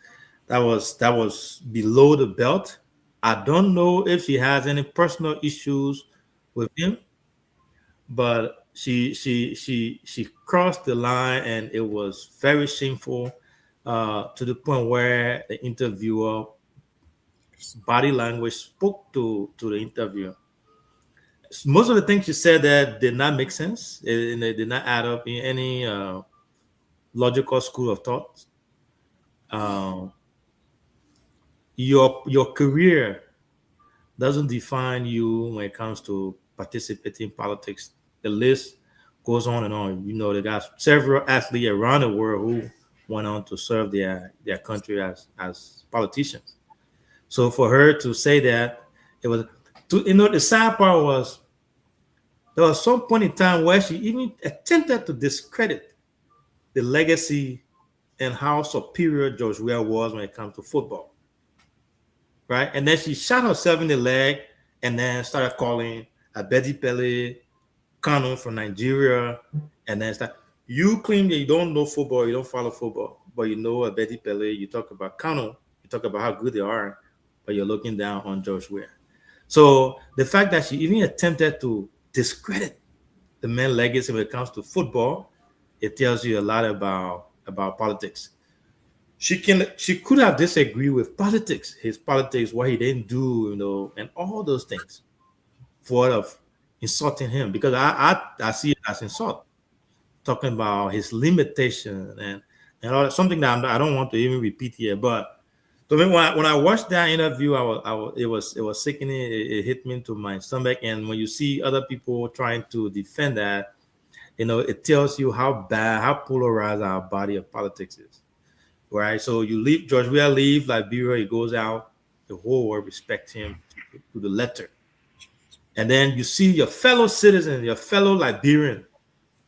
below the belt. I don't know if she has any personal issues with him, but she crossed the line, and it was very shameful to the point where the interviewer body language spoke to the interviewer. Most of the things she said that did not make sense, and they did not add up in any logical school of thought. Your career doesn't define you when it comes to participating in politics. The list goes on and on. You know, they got several athletes around the world who went on to serve their country as politicians. So for her to say that, it was, the sad part was there was some point in time where she even attempted to discredit the legacy and how superior George Weah was when it comes to football, right? And then she shot herself in the leg and then started calling Abedi Pele, Kanu from Nigeria, and then you claim that you don't know football, you don't follow football, but you know Abedi Pele, you talk about Kanu, you talk about how good they are, but you're looking down on George Weah. So the fact that she even attempted to discredit the man's legacy when it comes to football, it tells you a lot about politics. She could have disagreed with politics, his politics, what he didn't do, you know, and all those things, for of insulting him, because I see it as insult, talking about his limitation and all that, something that I don't want to even repeat here, but. So when I watched that interview, it was sickening. It hit me into my stomach. And when you see other people trying to defend that, you know, it tells you how bad, how polarized our body of politics is, right? So you leave George Weah, leave Liberia, he goes out, the whole world respects him to the letter. And then you see your fellow citizen, your fellow Liberian,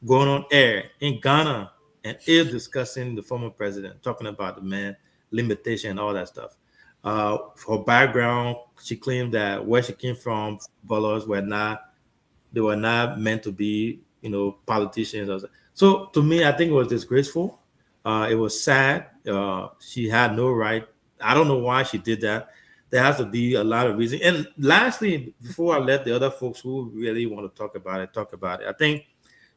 going on air in Ghana and discussing the former president, talking about the man. Limitation and all that stuff. For background, she claimed that where she came from, footballers were not meant to be, you know, politicians. So to me, I think it was disgraceful. It was sad. She had no right. I don't know why she did that. There has to be a lot of reasons. And lastly, before I let the other folks who really want to talk about it, I think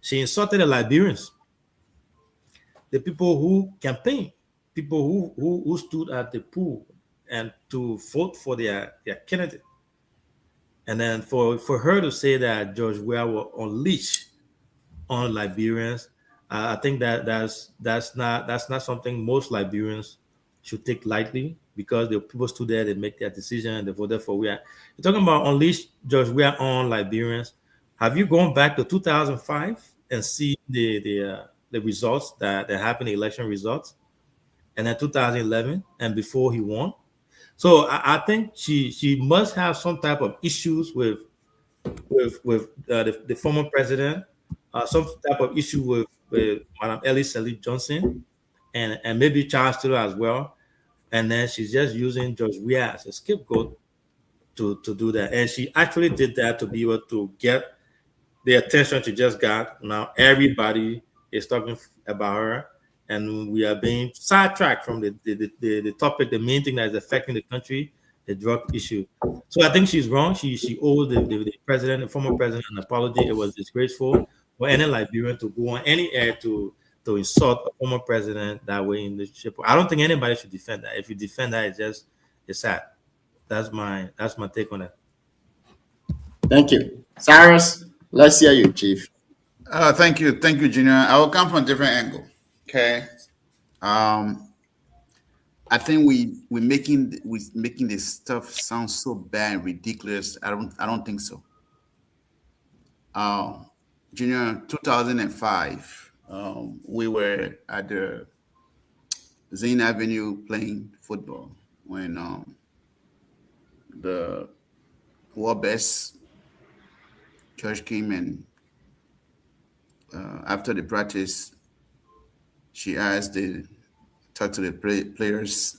she insulted the Liberians, the people who campaign. People who stood at the pool and to vote for their candidate. And then for her to say that George Weah will unleash on Liberians, I think that's not something most Liberians should take lightly, because the people stood there, they make their decision, and they voted for Weah. You're talking about unleash George Weah on Liberians. Have you gone back to 2005 and see the results that happened, the election results, and then 2011 and before he won? So I think she must have some type of issues with the former president, some type of issue with Madam Ellie Salif Johnson, and maybe Charles Taylor as well. And then she's just using George Weah as a scapegoat to do that. And she actually did that to be able to get the attention she just got. Now everybody is talking about her, and we are being sidetracked from the topic, the main thing that is affecting the country, the drug issue. So I think she's wrong. She owed the president, the former president, an apology. It was disgraceful for any Liberian to go on any air to insult a former president that way in the ship. I don't think anybody should defend that. If you defend that, it's sad. That's my take on it. Thank you. Cyrus, let's hear you, Chief. Thank you, Junior. I will come from a different angle. Okay. I think we making this stuff sound so bad and ridiculous. I don't think so. Junior, 2005. We were at the Zane Avenue playing football when the world best church came, and after the practice, she asked talk to the players.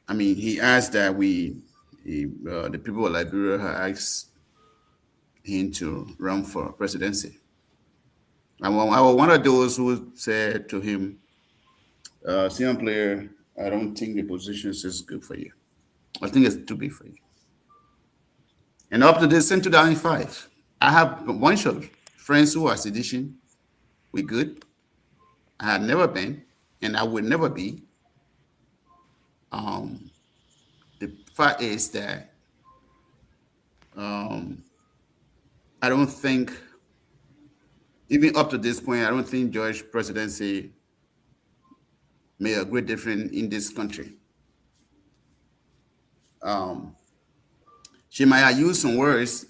I mean, he asked that the people of Liberia had asked him to run for presidency. I was one of those who said to him, senior player, I don't think the position is good for you. I think it's too big for you. And up to this, in 2005, I have a bunch of friends who are sedition. We good. I had never been, and I would never be. The fact is that I don't think, even up to this point, I don't think George's presidency made a great difference in this country. She might have used some words,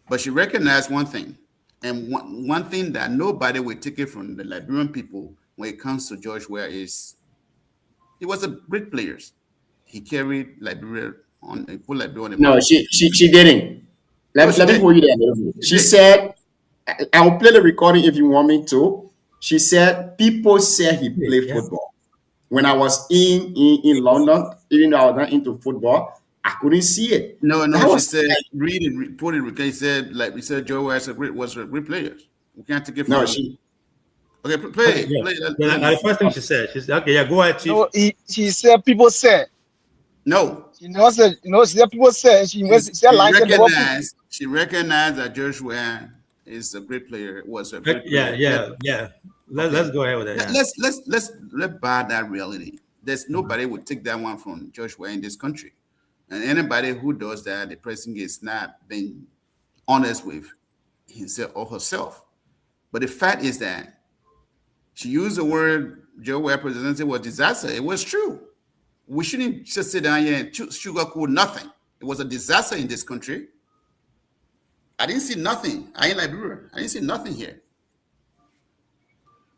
but she recognized one thing. And one thing that nobody will take it from the Liberian people when it comes to George Weah is he was a great player. He carried Liberia on, put Liberia on the No, map. she didn't. Let me put you there. She said, I'll play the recording if you want me to. She said, people said he played football. When I was in London, even though I was not into football, I couldn't see it. No, That she was said, read it, report it. He said, like we said, Joe was a great player. We can't take it from No, him. she. Okay, play it. Yeah. Play it. Yeah, the first thing she said, she said, okay, yeah, go ahead, Chief. No, she said people said. No. She never said, she said people said. She recognized that George Weah is a great player, was a great player. Yeah. Let's go ahead with that. Yeah. Let's buy that reality. There's nobody would take that one from George Weah in this country. And anybody who does that, the person is not being honest with himself or herself. But the fact is that she used the word Joe Weah presidency was disaster. It was true. We shouldn't just sit down here and sugarcoat nothing. It was a disaster in this country. I didn't see nothing. I in Liberia. I didn't see nothing here.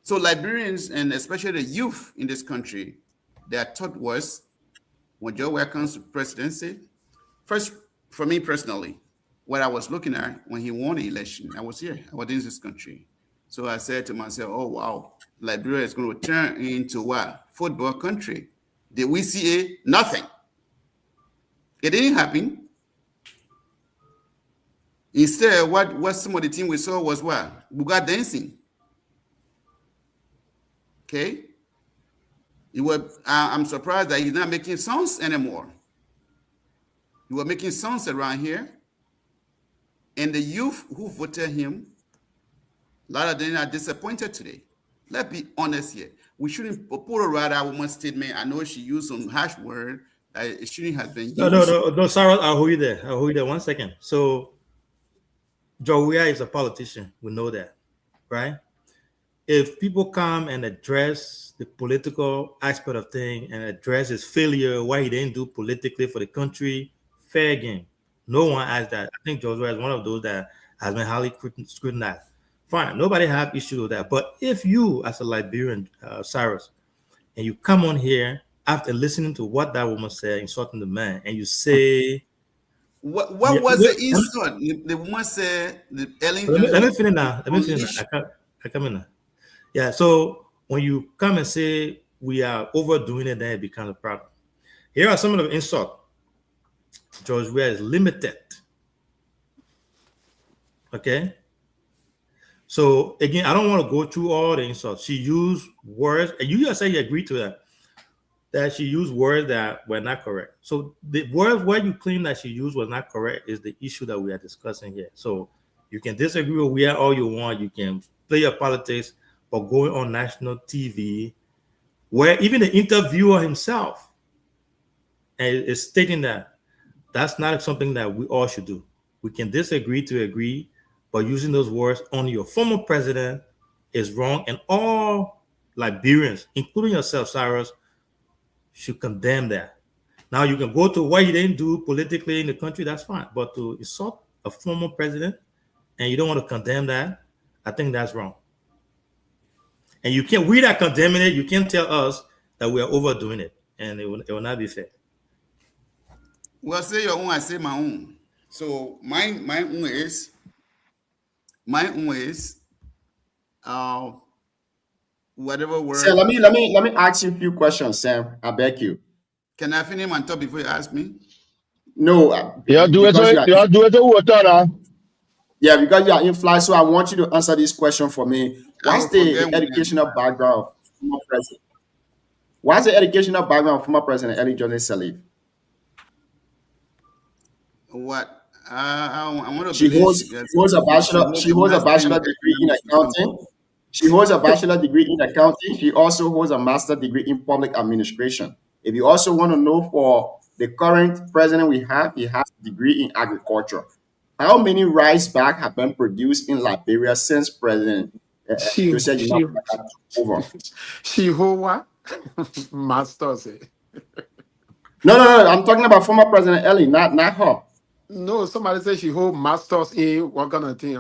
So Liberians, and especially the youth in this country, their thought was, when Joe Weah comes to presidency, first, for me personally, what I was looking at when he won the election, I was here. I was in this country. So I said to myself, oh, wow, Liberia is going to turn into what? Football country. Did we see it? Nothing. It didn't happen. Instead, what some of the team we saw was what? Buga dancing. Okay? I'm surprised that he's not making songs anymore. He was making songs around here. And the youth who voted him, a lot of them are disappointed today. Let's be honest here. We shouldn't put a rather woman's statement. I know she used some harsh word. It shouldn't have been used. No, Sarah, I'll hold you there. 1 second. So, Joe Weah is a politician. We know that, right? if people come and address the political aspect of things and address his failure, what he didn't do politically for the country, fair game. No one asked that. I think George Weah is one of those that has been highly scrutinized. Fine, nobody have issues with that. But if you, as a Liberian, Cyrus, and you come on here after listening to what that woman said, insulting the man, and you say, what was the insult? The woman said, let me finish now. I come in now. Yeah, so when you come and say we are overdoing it, then it becomes a problem. Here are some of the insults. George Weah is limited. Okay? So again, I don't want to go through all the insults. She used words, and you just say you agree to that she used words that were not correct. So the words where you claim that she used was not correct is the issue that we are discussing here. So you can disagree with Weah all you want. You can play your politics, but going on national TV, where even the interviewer himself is stating that that's not something that we all should do. We can disagree to agree, but using those words on your former president is wrong, and all Liberians, including yourself, Cyrus, should condemn that. Now, you can go to what he didn't do politically in the country, that's fine, but to insult a former president and you don't want to condemn that, I think that's wrong. And you can't, we are condemning it, you can't tell us that we are overdoing it, and it will not be fair. Well, say your own, I say my own. So my own is whatever word. So let me ask you a few questions, Sam. I beg you. Can I finish on top before you ask me? No. Yeah, do it. Yeah, because you are in flight, so I want you to answer this question for me. What's the educational background of former president? What's the educational background of former President Ellen Johnson Sirleaf? What? I want to. She holds a bachelor. She holds a bachelor degree in accounting. She holds a bachelor degree in accounting. She also holds a master degree in public administration. If you also want to know, for the current president we have, he has a degree in agriculture. How many rice bags have been produced in Liberia since President Joseph took over? She hold what? Masters. No. I'm talking about former President Ellie, not her. No, somebody said she hold masters in what kind of thing?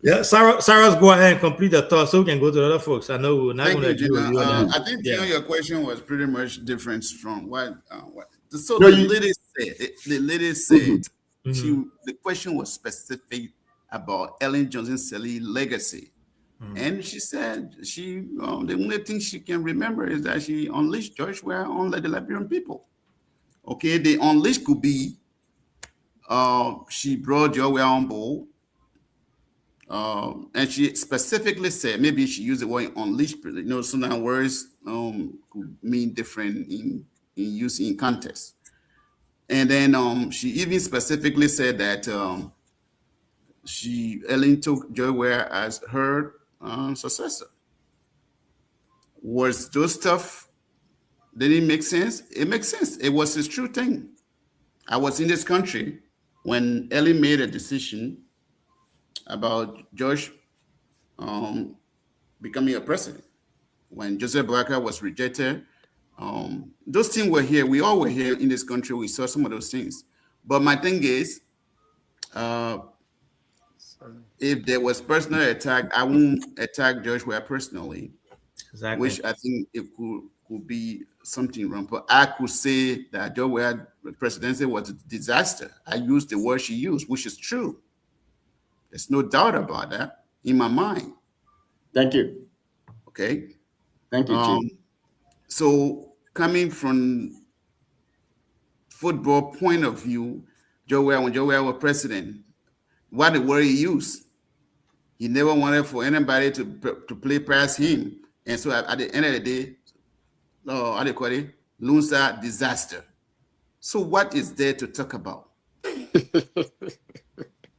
Yeah, Cyrus, go ahead and complete the thought so we can go to the other folks. I know we're not going to agree with you. I think your question was pretty much different from what. So the lady said, the question was specific about Ellen Johnson Sirleaf's legacy. And she said the only thing she can remember is that she unleashed George Weah on the Liberian people. Okay, the unleashed could be she brought George Weah on board. And she specifically said, maybe she used the word unleashed, sometimes words could mean different in use in context. And then she even specifically said that Ellen took George Weah as her successor. Was those stuff, did it make sense? It makes sense. It was his true thing. I was in this country when Ellen made a decision about George becoming a president. When Joseph Boakai was rejected, those things were here. We all were here in this country. We saw some of those things. But my thing is, if there was personal attack, I won't attack George Weah personally. Exactly. Which I think it could be something wrong. But I could say that George Weah's presidency was a disaster. I used the word she used, which is true. There's no doubt about that in my mind. Thank you. Okay. Thank you, Chief. So coming from football point of view, when George Weah was president, what the word he used, he never wanted for anybody to play past him. And so at the end of the day, how do you call it? Lunsa disaster. So what is there to talk about?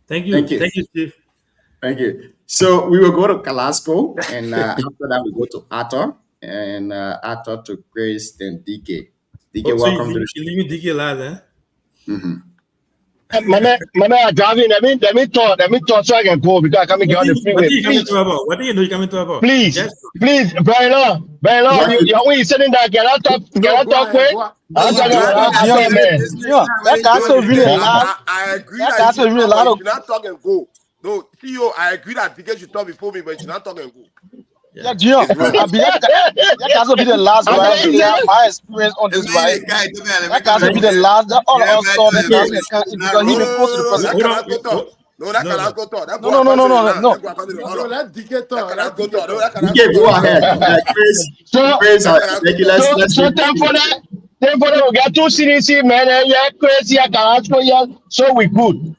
Thank you, Chief. Thank you. So we will go to Kalasco, and after that we go to Arthur, and Arthur to Grace, then DK. DK, welcome to the show. You leave DK live, eh? Man, driving. Let me talk so I can go because I can't get on the freeway. What do you know you coming to about? Please, Brian, when you sitting there, can I talk quick? I'm talking about man. That guy's so really loud. I agree That that guy's so you really should talk, but loud. you should not talk and go. No, CEO, I agree that DK should talk before me, but you should not talk and go. Yeah, Gio, that guy's will be the last ride. My experience on this ride. That guy's will be the last. That all of us saw that guy's because he been close to the person. No, that cannot go talk. No. Let DK talk. That go talk. DK, go ahead. Chris, So time for that. We got 2 CDC, man. Yeah, crazy. I can ask for you. So we good.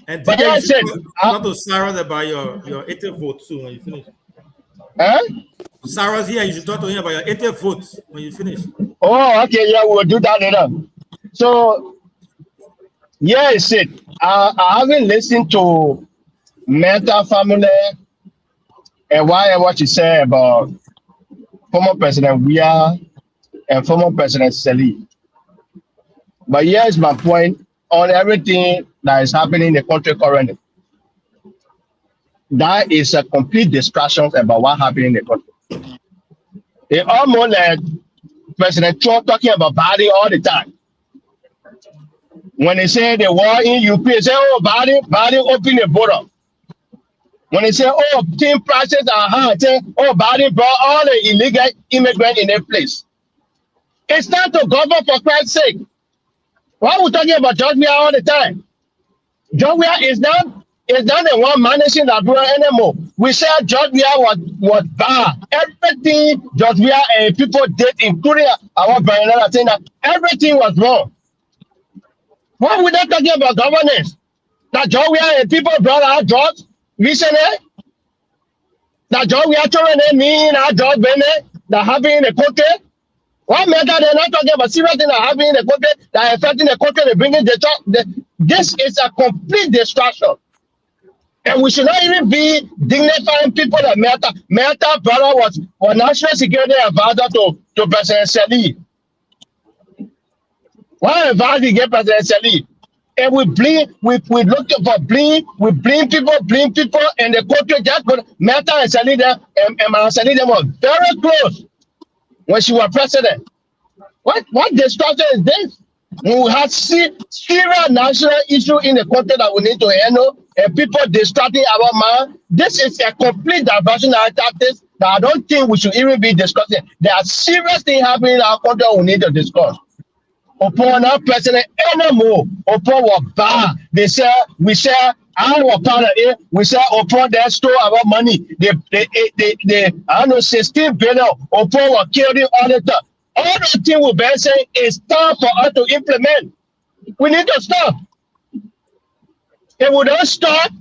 And But DK, I you said, talk to Sarah about your 80th vote soon when you finish. Sarah's here. You should talk to him about your 80th vote when you finish. Oh, okay. Yeah, we'll do that later. So, yeah, it's it. I haven't listened to Meta family and what you say about former President Weah and former President Seli. But here's my point on everything that is happening in the country currently. That is a complete distraction about what happened in the country. It almost like President Trump talking about Biden all the time. When they say the war in UP, they say, oh, Biden open the border. When they say, oh, team prices are high, say, oh, Biden brought all the illegal immigrants in their place. It's not to govern for Christ's sake. Why are we talking about George Weah all the time? George Weah is not the one managing Liberia anymore. We said George Weah was bad. Everything George Weah and people did, including our Brian, saying that everything was wrong. Why are we not talking about governance? That George Weah and people brought out drugs recently? That George Weah children mean our drug Bennett that happened in the country? What matter they're not talking about serious things that happening in the country that are affecting the country, they're bringing this is a complete distraction. And we should not even be dignifying people that Meta brother was national security advisor to President Seli. Why advise he get President Seli? And we look for blame people, and the country just got Meta and Seli there, and Seli them were very close when she was president. What distraction is this? When we have serious national issue in the country that we need to handle, and people distracting our mind, this is a complete diversion tactics that I don't think we should even be discussing. There are serious things happening in our country we need to discuss. Upon our president anymore, upon what bar they say we say our part of it, we say upon that store our money, they I don't know 16 billion upon what killed it all the time. All the thing we've been saying is time for us to implement. We need to stop. If we don't stop,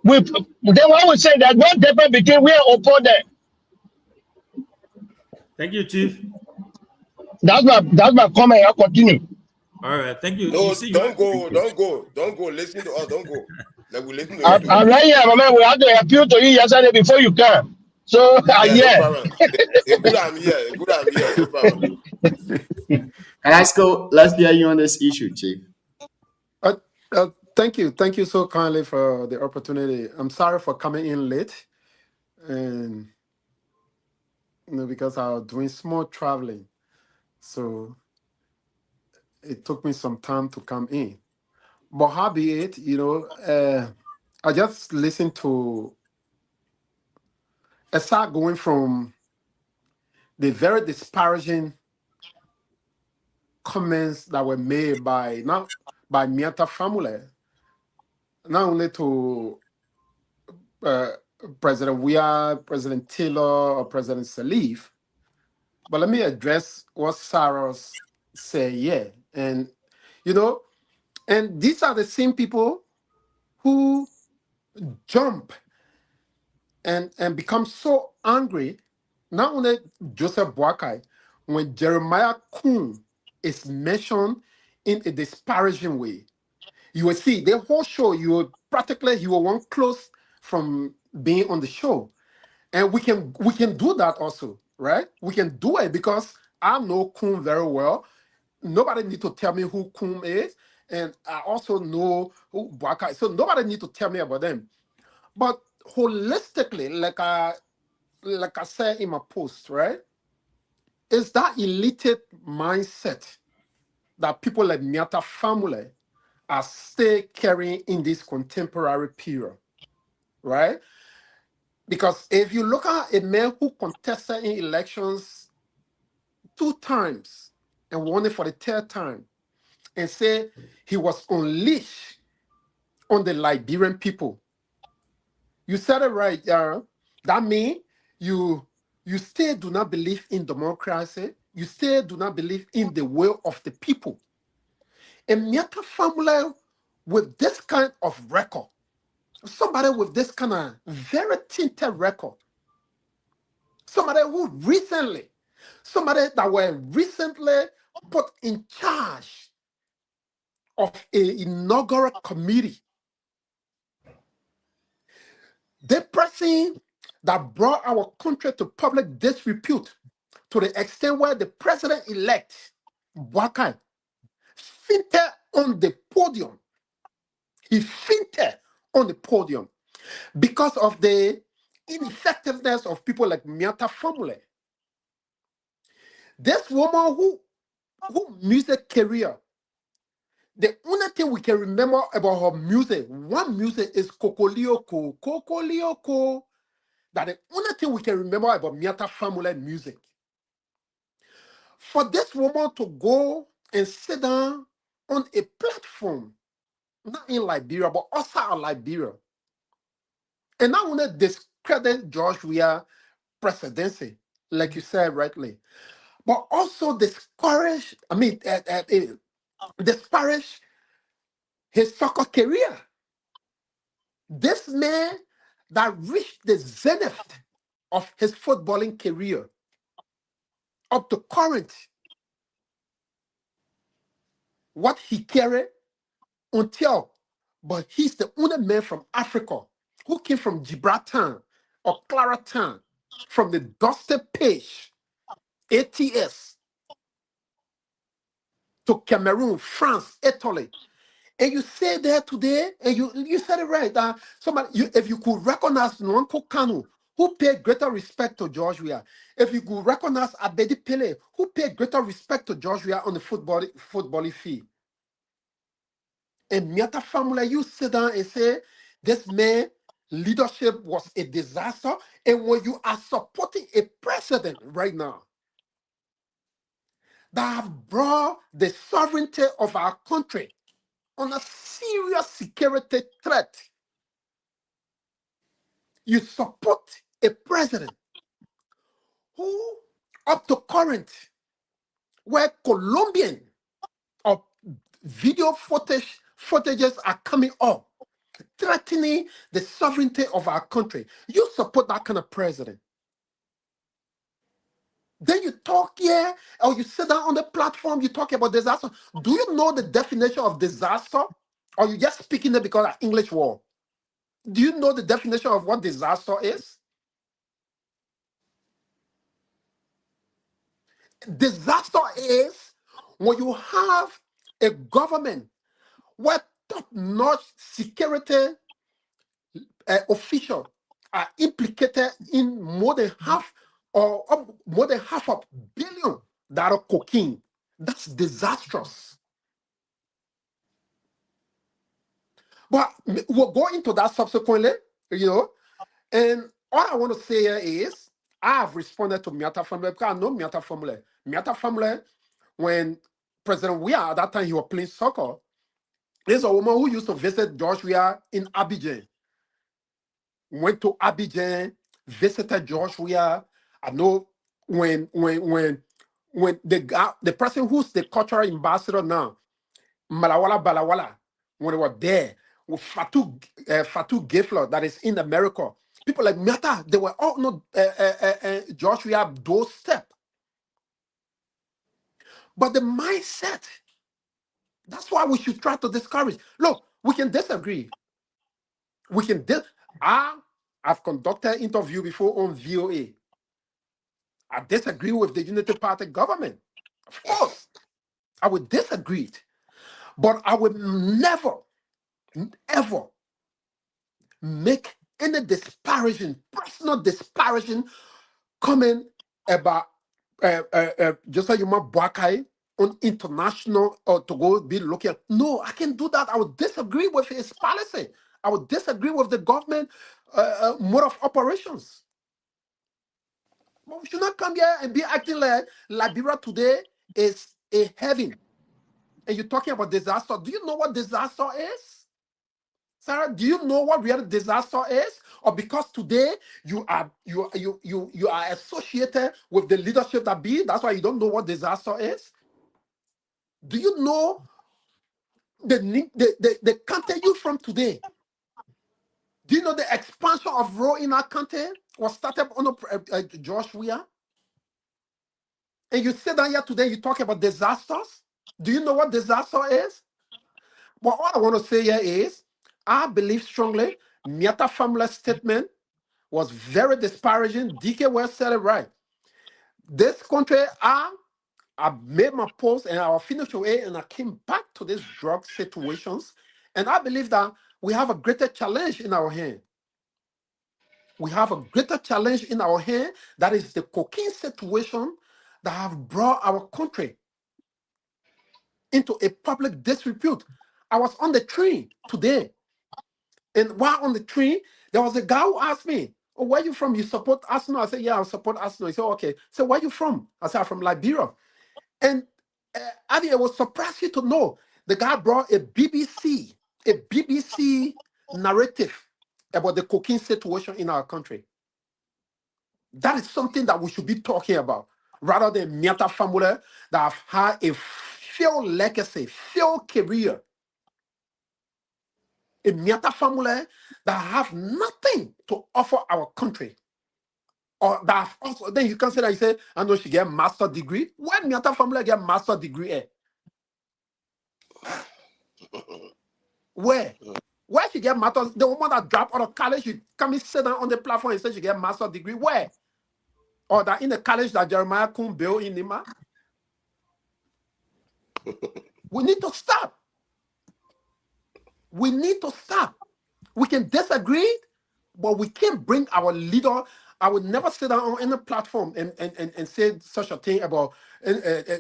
then what we say there's no difference between we and upon that. Thank you, Chief. That's my comment. I'll continue. All right, thank you. No, you don't go. Listen to us. Don't go. Like we listen to you. I'm right here, my man. We have to appeal to you yesterday before you come. So yeah. Good, I'm here. No problem. Let's hear you on this issue, Chief. Thank you so kindly for the opportunity. I'm sorry for coming in late, and because I was doing small traveling, so it took me some time to come in. But how be it, I just listened to start going from the very disparaging comments that were made by Meta family, not only to President Weah, President Taylor, or President Salif, but let me address what Sarah said. Yeah, and and these are the same people who jump and become so angry. Not only Joseph Boakai, when Jeremiah Kuhn is mentioned in a disparaging way, you will see the whole show. You will want close from being on the show, and we can do that also, right? We can do it because I know Kuhn very well. Nobody need to tell me who Kuhn is, and I also know who Bwaka is. So nobody need to tell me about them. But holistically, like I said in my post, right? It's that elite mindset that people like Miata family are still carrying in this contemporary period, right? Because if you look at a man who contested in elections 2 times and won it for the 3rd time, and say he was unleashed on the Liberian people, you said it right. That means you still do not believe in democracy. You still do not believe in the will of the people. A Miata family with this kind of record, somebody with this kind of very tinted record, somebody that were recently put in charge of an inaugural committee. The person that brought our country to public disrepute to the extent where the president-elect, Bwakai, fainted on the podium. He fainted on the podium because of the ineffectiveness of people like Miata family. This woman who music career, the only thing we can remember about her music, one music is Kokolioko. Kokolioko. That the only thing we can remember about Miata family music. For this woman to go and sit down on a platform, not in Liberia, but outside of Liberia, and not only discredit George Weah presidency, like you said rightly, but also disparage his soccer career. This man that reached the zenith of his footballing career up to current, what he carried until, but he's the only man from Africa who came from Gibraltar or Claratan, from the dusty page, ATS, to Cameroon, France, Italy. And you say there today, and you said it right, if you could recognize Nwankwo Kanu, who paid greater respect to George Weah, if you could recognize Abedi Pele, who paid greater respect to George Weah on the footballing field, and Miata family, you sit down and say, this man leadership was a disaster, and when you are supporting a president right now that have brought the sovereignty of our country on a serious security threat, you support a president who, up to current, where Colombian or video footages are coming up, threatening the sovereignty of our country. You support that kind of president. Then you talk here, or you sit down on the platform, you talk about disaster. Do you know the definition of disaster? Or you just speaking it because of English word? Do you know the definition of what disaster is? Disaster is when you have a government where top-notch security officials are implicated in more than half of billion that are cocaine. That's disastrous. But we'll go into that subsequently, and all I want to say here is I have responded to Miata family because I know Miata family. Miata family, when President Weah, at that time he was playing soccer, there's a woman who used to visit George Weah in Abidjan. Went to Abidjan, visited George Weah. I know when the person who's the cultural ambassador now, Malawala Balawala, when they were there, with Fatou Geffler that is in America, people like Miata, they were all not George Weah doorstep. But the mindset, that's why we should try to discourage. Look, we can disagree. I've conducted interview before on VOA. I disagree with the Unity Party government. Of course, I would disagree. But I will never, ever make any disparaging, personal disparaging comment about just like you might Boakai on international or to go be looking at. No, I can do that. I would disagree with his policy. I would disagree with the government mode of operations. But we should not come here and be acting like Liberia today is a heaven. And you're talking about disaster. Do you know what disaster is? Sarah, do you know what real disaster is? Or because today you are associated with the leadership that be, that's why you don't know what disaster is? Do you know the country you from today? Do you know the expansion of road in our country was started under George Weah? And you sit down here today, you talk about disasters. Do you know what disaster is? But all I want to say here is, I believe strongly, Miata family's statement was very disparaging. DK West said it right. This country, I made my post and I finished away and I came back to these drug situations. And I believe that we have a greater challenge in our hand. We have a greater challenge in our hand. That is the cocaine situation that have brought our country into a public disrepute. I was on the train today. And while on the train, there was a guy who asked me, "Oh, where are you from? You support Arsenal?" I said, "Yeah, I support Arsenal." He said, "Okay." So where are you from? I said, "I'm from Liberia." And Adi, it was surprising to know the guy brought a BBC narrative about the cocaine situation in our country. That is something that we should be talking about, rather than Miata family that have had a failed legacy, failed career. A Miata family that have nothing to offer our country. Or that have also, then you can say that you say, "I know she get a master degree." Why Miata family get a master degree? Where she get master? The woman that dropped out of college, she come and sit down on the platform and say she get a master degree. Where? Or that in the college that Jeremiah Kun built in Nima? We need to stop. We need to stop. We can disagree, but we can't bring our leader. I would never sit down on any platform and say such a thing about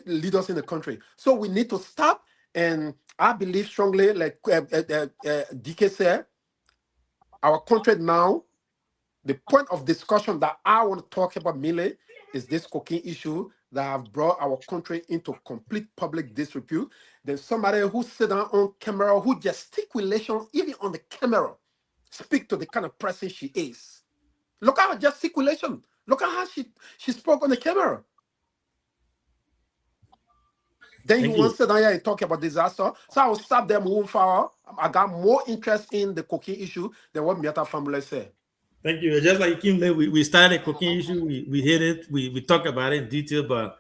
leaders in the country. So we need to stop. And I believe strongly, like DK said, our country now, the point of discussion that I want to talk about mainly is this cocaine issue that have brought our country into complete public disrepute. There's somebody who sit down on camera, who gesticulation, even on the camera, speak to the kind of person she is. Look at her gesticulation. Look at how she spoke on the camera. Then you want to sit down here and talk about disaster. So I will stop there moving forward. I got more interest in the cocaine issue than what Miata family said. Thank you. Just like Kim, we started the cocaine issue. We hit it. We talked about it in detail, but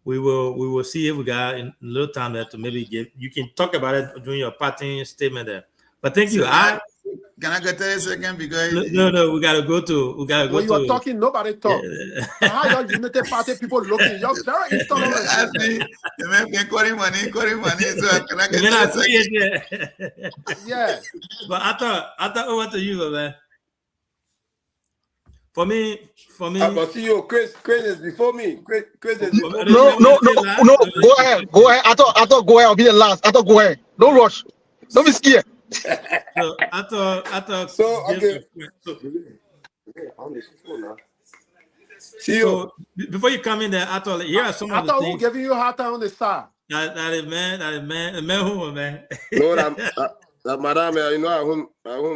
we will see if we got in a little time there to maybe you can talk about it during your parting statement there. But thank you. Can I get 30 seconds? Because no, we gotta go to. When you are talking, nobody talk. How your United Party people looking? You're very intolerant. You may calling money. So can I get 30 seconds? Yeah. But I thought over to you, man. For me. But see you, Chris is before me. Chris is before me. No. Go ahead. I thought go ahead. I'll be the last. I thought go ahead. Don't rush. Don't be scared. So I thought. So okay. So before you come in there, I thought here are some of the things. Who giving you a hard time on the side? That is man who man. No, that madam, you know,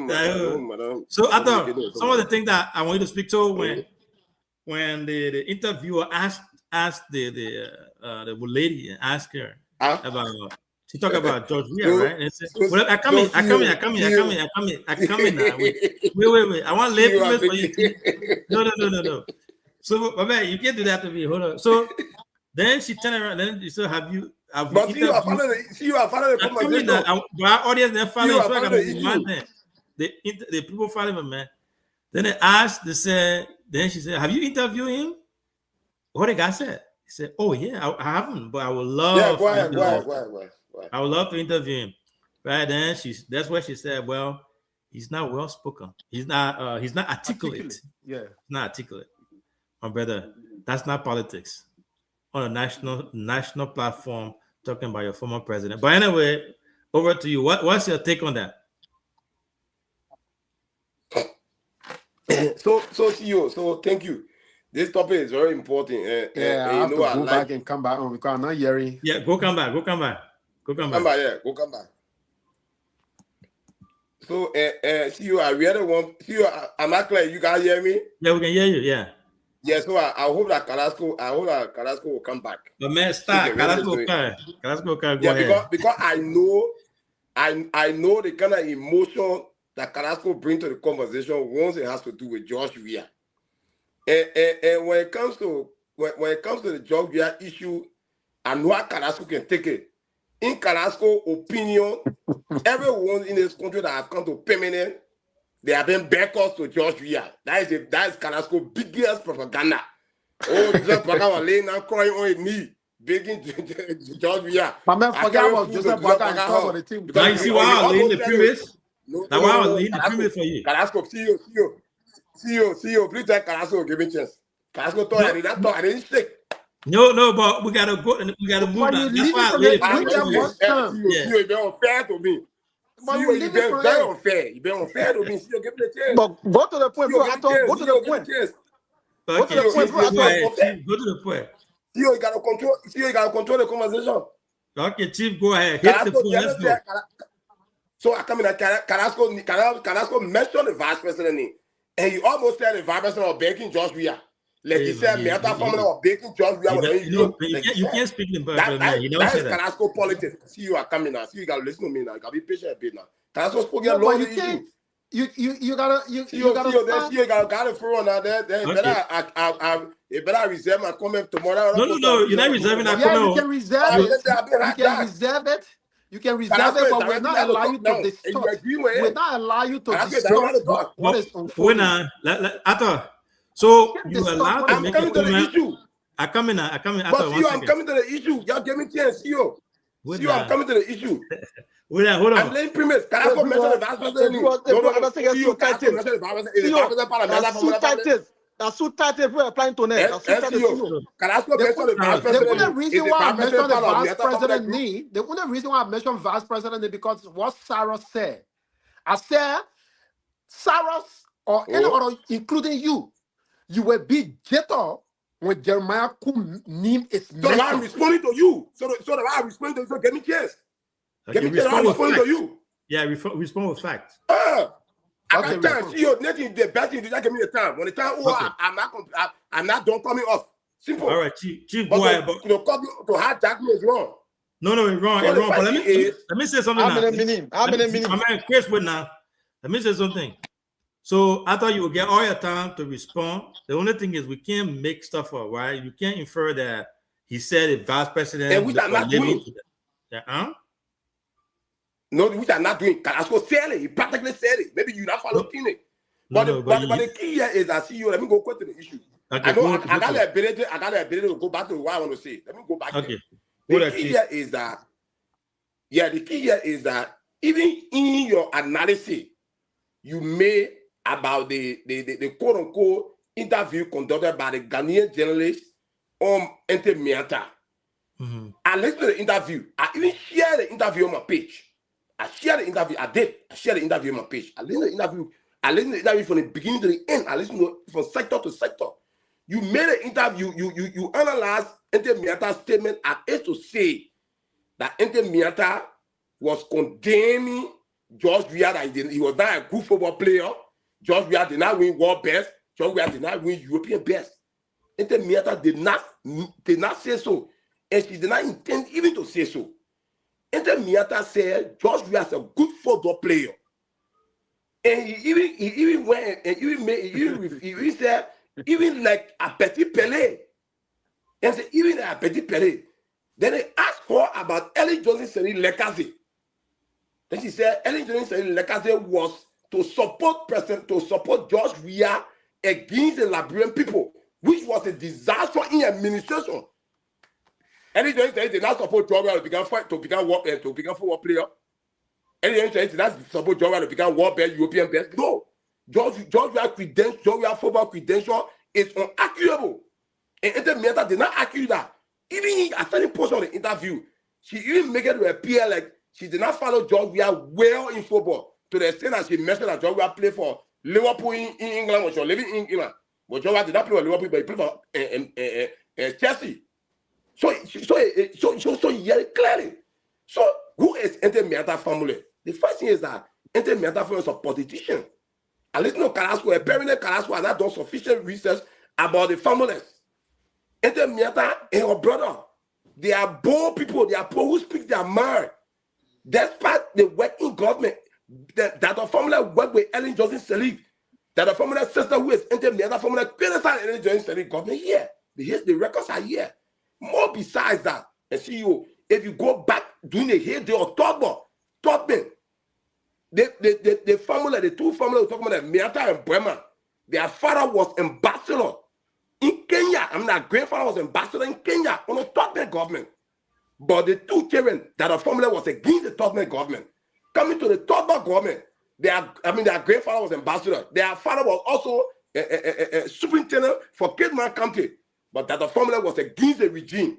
madam. So I thought some of the things that I want you to speak to when the interviewer asked the lady, asked her about. She talked about George Weah, right? And said, well, I come in now. Wait. I want to lay place for you. No. So, my man, you can't do that to me. Hold on. So then she turned around. Then she said, "Have you?" But you are following the conversation. Our audience, they're following. So I got to the people following me, man. Then they asked. They said. Then she said, "Have you interviewed him?" What the guy said. He said, "Oh yeah, I haven't, but I would love." Yeah, go ahead. I would love to interview him. Right then, that's what she said. Well, he's not well spoken. He's not articulate. Yeah. Not articulate. My brother, that's not politics. On a national platform, talking about your former president. But anyway, over to you. What's your take on that? So CEO, so thank you. This topic is very important. I have to go back and come back on because I'm not hearing. Yeah, go come back. Come back. So, CEO, I really want CEO. I'm not clear. You guys hear me? Yeah, we can hear you. Yeah. Yeah. So I hope that Carrasco will come back. But man, start. Carrasco can go ahead. Because I know the kind of emotion that Carrasco brings to the conversation once it has to do with George Weah. And when it comes to the George Weah issue, I know how Carrasco can take it. In Carrasco's opinion, everyone in this country that have come to permanent, they have been backers to George Weah. That is Carrasco's biggest propaganda. Oh, Joseph Boakai was laying down crying on his knee, begging George Weah. But man, forget about Joseph Boakai and talk about the team. Now you see why I was laying the previous? Now why I was laying the previous for you? Carrasco, CEO, please tell Carrasco give me a chance. Carrasco thought I didn't shake. No, but we gotta go. We gotta move. That's why I laid CEO, you've been unfair to me. CEO, you've been very unfair. You've been unfair to me. CEO, give me a chance. But go to the point, bro. Go to the point. Go to the point, bro. Go to the point. CEO, you gotta control the conversation. Okay, Chief, go ahead. Hit the point. Let's go. So I come in. Carrasco mentioned the vice president name, and he almost said the vice president of banking George Weah. Like he said, Meta formula of baking George Weah. You can't speak in person. That is Carrasco politics. See, you are coming now. See, you gotta listen to me now. You gotta be patient a bit now. Carrasco spoke a lot of issues. You gotta you gotta throw on that there. You better reserve my comment tomorrow. No, you're not reserving that You comment. can reserve it. You can reserve it, but we're not allow you to distort. We're not allow you to distort what is unfolding. So you allowed to make a comment. I'm coming. But see, I'm coming to the issue. Y'all give me chance, CEO. See, I'm coming to the issue. Hold on. I'm laying premise. Carrasco mentioned the vice president. That's so tight if we're applying to net. The only reason why I mentioned the vice president name, the only reason why I mentioned vice president is because what Sarah said. I said, Sarah or any other, including you will be jitter when Jeremiah Kum name is mentioned. So I'm responding to you. So that I'm responding to you. So give me chance. Give me chance. I'm responding to you. Yeah, respond with facts. I got time. See you. Nothing. The best thing to give me the time. When the time over, I'm not done coming off. Simple. All right, Chief. But to hijack me is wrong. No, it's wrong. It's wrong. But let me say something now. I'm Chris with now. Let me say something. So I thought you would get all your time to respond. The only thing is we can't make stuff up, right? You can't infer that he said a vice president. And which I'm not doing. No, which I'm not doing. Carrasco said it. He practically said it. Maybe you not following it. But the key here is that CEO. Let me go quick to the issue. Okay, I got the ability to go back to what I want to say. Let me go back. Okay. The key here is that even in your analysis you made about the quote unquote interview conducted by the Ghanaian journalist Ente Miata. I listened to the interview. I even shared the interview on my page. I shared the interview on my page. I listened to the interview from the beginning to the end. I listened to it from sector to sector. You made an interview, you analyzed Ente Miata's statement as is to say that Ente Miata was condemning George Weah that he was not a good football player. George Weah did not win world best. George Weah did not win European best. Ente Miata did not say so. And she did not intend even to say so. Ente Miata said George Weah is a good football player. And he even went and even said, even like a Petit Pelé. And said, even like a Petit Pelé. Then they asked her about Ellen Johnson-Sirleaf Lekazé. Then she said Ellen Johnson-Sirleaf Lekazé was to support George Weah against the Liberian people, which was a disaster in administration. Any Johnson Sally did not support George Weah to become football player. Any Johnson did not support George Weah to become world best, European best. No. George Weah football credential is unarguable. And Inter Miata did not argue that. Even at certain portion of the interview, she even made it to appear like she did not follow George Weah well in football, to the extent that she mentioned that George Weah played for Liverpool in England, when she was living in England. But George Weah did not play for Liverpool, but he played for Chelsea. So he heard it clearly. So who is Inter Miata family? The first thing is that Inter Miata family is a politician. And listen to Carrasco, apparently Carrasco has not done sufficient research about the families. Inter Miata and her brother, they are bold people, they are people who speak their mind. Despite the working government, that the family work with Ellen Johnson Sirleaf, that the family sister who is Inter Miata family criticize Ellen Johnson Sirleaf government here. The records are here. More besides that, and see you, if you go back during the heyday of Tubman, the family, the two families we're talking about, Miata and Bremer, their father was ambassador in Kenya. I mean, their grandfather was ambassador in Kenya on the Tubman government. But the two children that the family was against the Tubman government, coming to the Tubman government, their grandfather was ambassador. Their father was also a superintendent for Kidman County. But that the family was against the regime.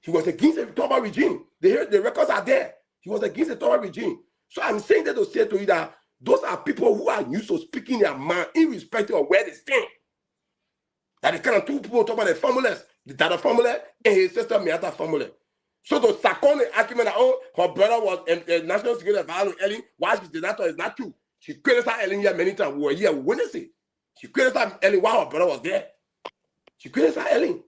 He was against the Tubman regime. The records are there. He was against the Tubman regime. So I'm saying that to say to you that those are people who are used to speaking their mind irrespective of where they stand. That the kind of two people talk about the families, the Dada family and his sister Miata family. So to second the argument that her brother was a national security advisor to Ellen, why she did that is not true. She criticized Ellen here many times. We were here, we witnessed it. She criticized Ellen while her brother was there. She criticized Ellen.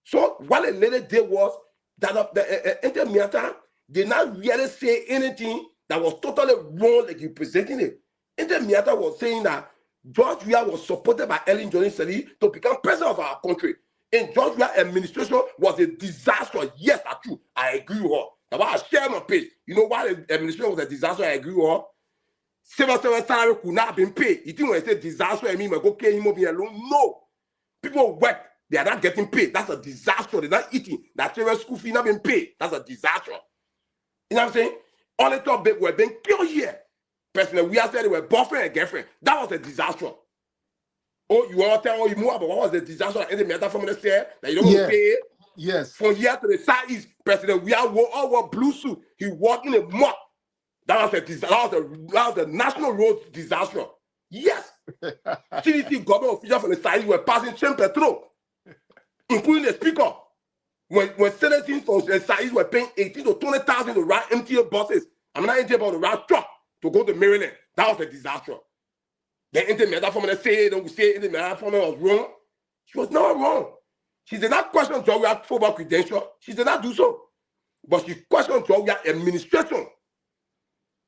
So what the lady did was that the Inter Miata did not really say anything that was totally wrong, like you presenting it. Inter Miata was saying that George Weah was supported by Ellen Johnson Sirleaf to become president of our country. And George Weah administration was a disaster. Yes, that's true. I agree with her. That's why I share my page. You know why the administration was a disaster? I agree with her. Civil service salary could not have been paid. You think when I say disaster, I mean go pay him over alone? No. People work, they are not getting paid. That's a disaster. They're not eating. That children's school fee not being paid. That's a disaster. You know what I'm saying? All the top baby were being killed here. President Weah said they were boyfriend and girlfriend. That was a disaster. Oh, you want to tell you more about what was the disaster that the Miata family said that you don't want to pay it? Yes. From here to the southeast, President Weah wore blue suit. He walked in a mud. That was a disaster. That was a national road disaster. Yes. CDC government officials from the southeast were passing train petrol, including the speaker. When citizens from the southeast were paying 18 to 20,000 to ride MTA buses, I'm not MTA, but to ride truck to go to Maryland. That was a disaster. The Inter Miata family say Inter Miata family was wrong. She was not wrong. She did not question George Weah's football credential. She did not do so. But she questioned George Weah's administration.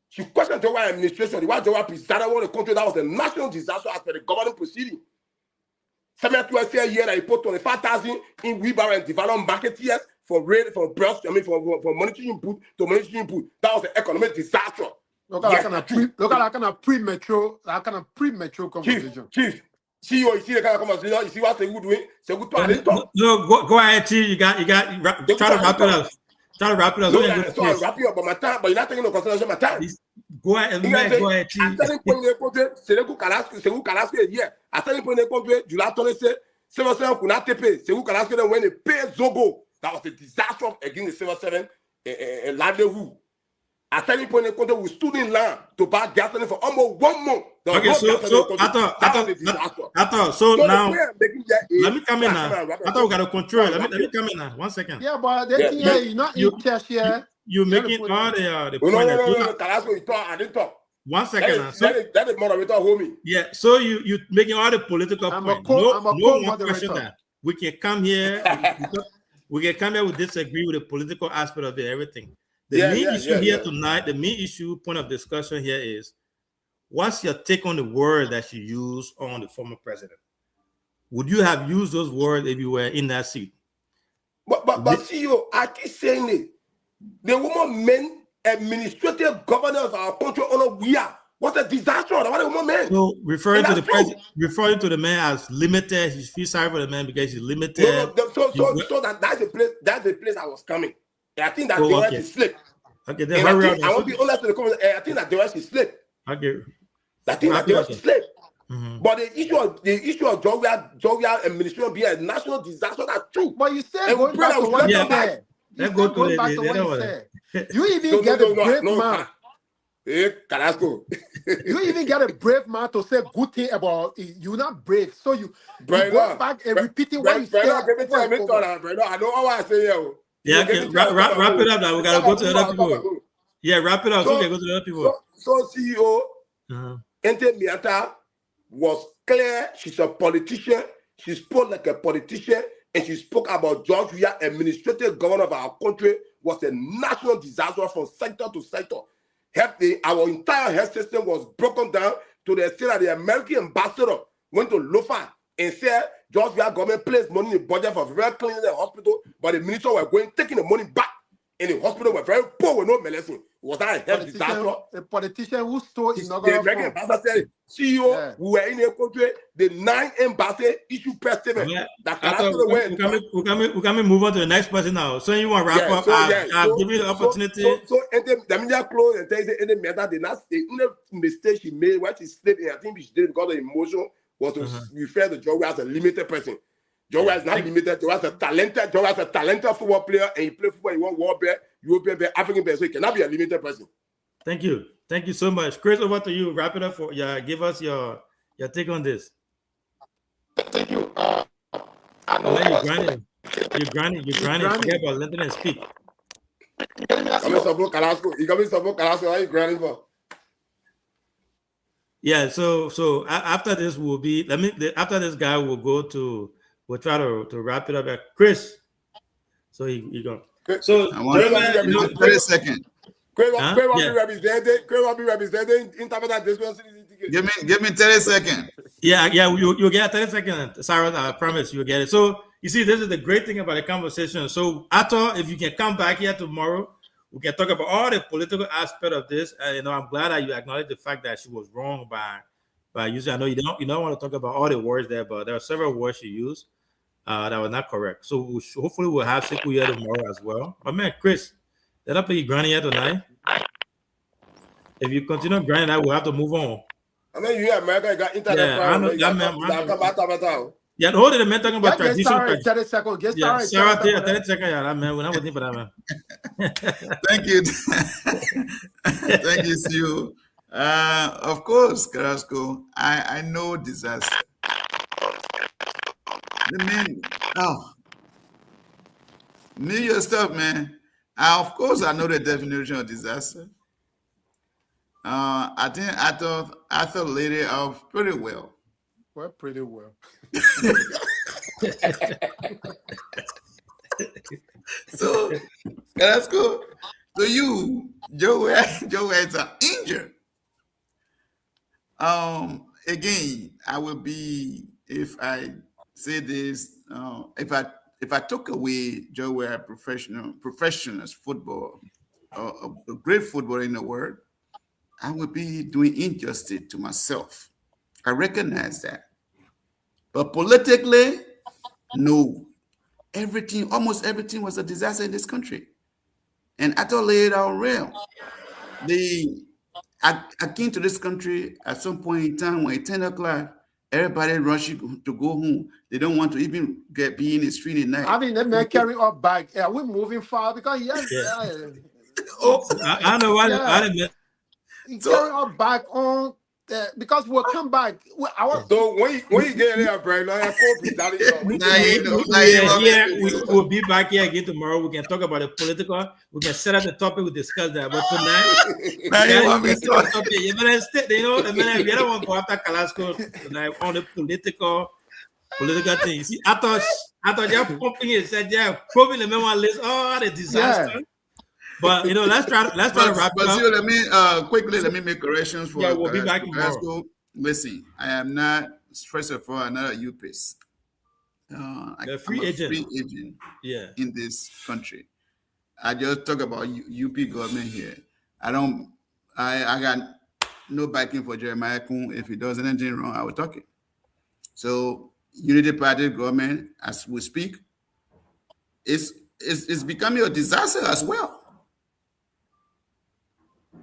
She questioned George Weah's administration. The way George Weah presided over the country, that was a national disaster as per the governing proceeding. Senator said here that he put 25,000 in wheelbarrow and development marketeers for monetary input to monetary input. That was an economic disaster. Look at that kind of premature conversation. Chief. See you see the kind of conversation. You see what Segu doing? Segu to I didn't talk. No, go ahead, Chief. You got. Try to wrap it up. Try to wrap it up. No, so I'll wrap you up, but my time. But you're not taking into consideration my time. Go ahead, go ahead, Chief. À certain point de compte, Segu Carrasco est hier. À certain point de compte, du la tonne c'est Civil Servant qu'on a TP. Segu Carrasco then when they pay Zogo, that was a disaster against the Civil Servant livelihood. At certain point in the we stood in line to buy gasoline for almost 1 month. Okay, so now let me come in now. I thought we got to control. Let me come in now. 1 second. Yeah, but the thing is, you're not in cash here. You're making all the point. No. Carrasco, you talk. I didn't talk. 1 second now. That is moderator, homie. Yeah, so you making all the political points. No one question that. We can come here. We can come here. We disagree with the political aspect of it, everything. The main issue here tonight, the main issue, point of discussion here is, what's your take on the word that you use on the former president? Would you have used those words if you were in that seat? But see you, I keep saying it. The woman men administrative governor of our country, we are was a disaster. That was a moment. So referring And to the that's true. referring to the man as limited, you feel sorry for the man because he's limited. So that's the place. That's the place I was coming. And I think that Oh, the rest okay. is slip. Okay, then And hurry up. I want to be honest with the comment. I think that the rest is slip. Okay. I think that the rest is slip. Mhm. But the issue of Georgia administration being a national disaster, that's true. But you said And we going pray back that to we what should you come back. said. Let's You go said to going the back to what other you one. said. You even get a brave man. Carrasco. You even get a brave man to say good thing about it. You're not brave. So you Brother, go back and repeating what you said. Brother, I know how I say here. Yeah, okay. Wrap it up now. We gotta go to other people. Yeah, wrap it up so we can go to other people. So CEO Uh-huh. Ente Miata was clear. She's a politician. She spoke like a politician, and she spoke about George Weah, administrative governor of our country, was a national disaster from sector to sector. Our entire health system was broken down to the extent that the American ambassador went to Lofa and said George Weah government placed money in the budget for very cleaning the hospital, but the minister were taking the money back, and the hospital were very poor with no medicine. Was that a health disaster? A politician who stole The inaugural American funds. ambassador said, CEO, we were in a country, the 9 embassy issued press statement that I thought we can move on to the next person now. So you want to wrap up? I'll give you the opportunity. So the media closed and says the matter did not say the mistake she made when she slipped, and I think she did because of emotion, was to refer to George as a limited person. George is not limited. George is a talented football player, and he play football. He won world bear, European bear, African bear, so he cannot be a limited person. Thank you so much, Chris. Over to you. Wrap it up for give us your take on this. Thank you. I know you're grinding. Forget about London and speak. You support Carrasco. Why are you grinding for? Yeah. So after this will be. After this guy will go to. We'll try to wrap it up. Chris. So he go. So I want 30 seconds. Craig will be represented. Interpret this one. Give me 30 seconds. Yeah. You get 30 seconds, Sarah. I promise you'll get it. So you see, this is the great thing about the conversation. So I thought if you can come back here tomorrow, we can talk about all the political aspect of this. I'm glad that you acknowledge the fact that she was wrong by using. I know you don't want to talk about all the words there, but there are several words she used that were not correct. So hopefully we'll have Siku here tomorrow as well. But man, Chris, let us play grinding here tonight. If you continue grinding, I will have to move on. I mean, you America got internet. Yeah, I know that. Yeah, hold it, man. Talking about tradition. Sarah, 30 seconds. Get Yeah, Sarah, Sarah, 30 seconds. Yeah, man. We're not waiting for that, man. Thank you. Thank you, Sue. Of course, Carrasco. I know disaster. The man, know your stuff, man. Of course, I know the definition of disaster. I thought later off pretty well. Well, pretty well. So that's cool. So you, Joe is injured. Again, I will be, if I say this, if I took away Joe Ware professional football, a great footballer in the world, I would be doing injustice to myself. I recognize that. But politically, no. Almost everything was a disaster in this country. And I thought lay it out real. I came to this country at some point in time when at 10 o'clock, everybody rushing to go home. They don't want to even be in the street at night. I mean, that man carry our bag. Are we moving far? Because I know why. Yeah. Carry our bag on. Because we'll come back. So when you get there, Brian, we'll be back here again tomorrow. We can talk about the political. We can set up the topic. We discuss that. But tonight, we don't want to go after Carrasco tonight on the political thing. You see, I thought you're pumping it. Said probably the one list. Oh, the disaster. Yeah. But let's try to wrap it up. Let me quickly make corrections for. Yeah, we'll be back tomorrow. Listen, I am not. First of all, I'm not a UPIS. I'm a free agent in this country. I just talk about UP government here. I got no backing for Jeremiah Kun. If he does anything wrong, I will talk it. So Unity Party government, as we speak, is becoming a disaster as well.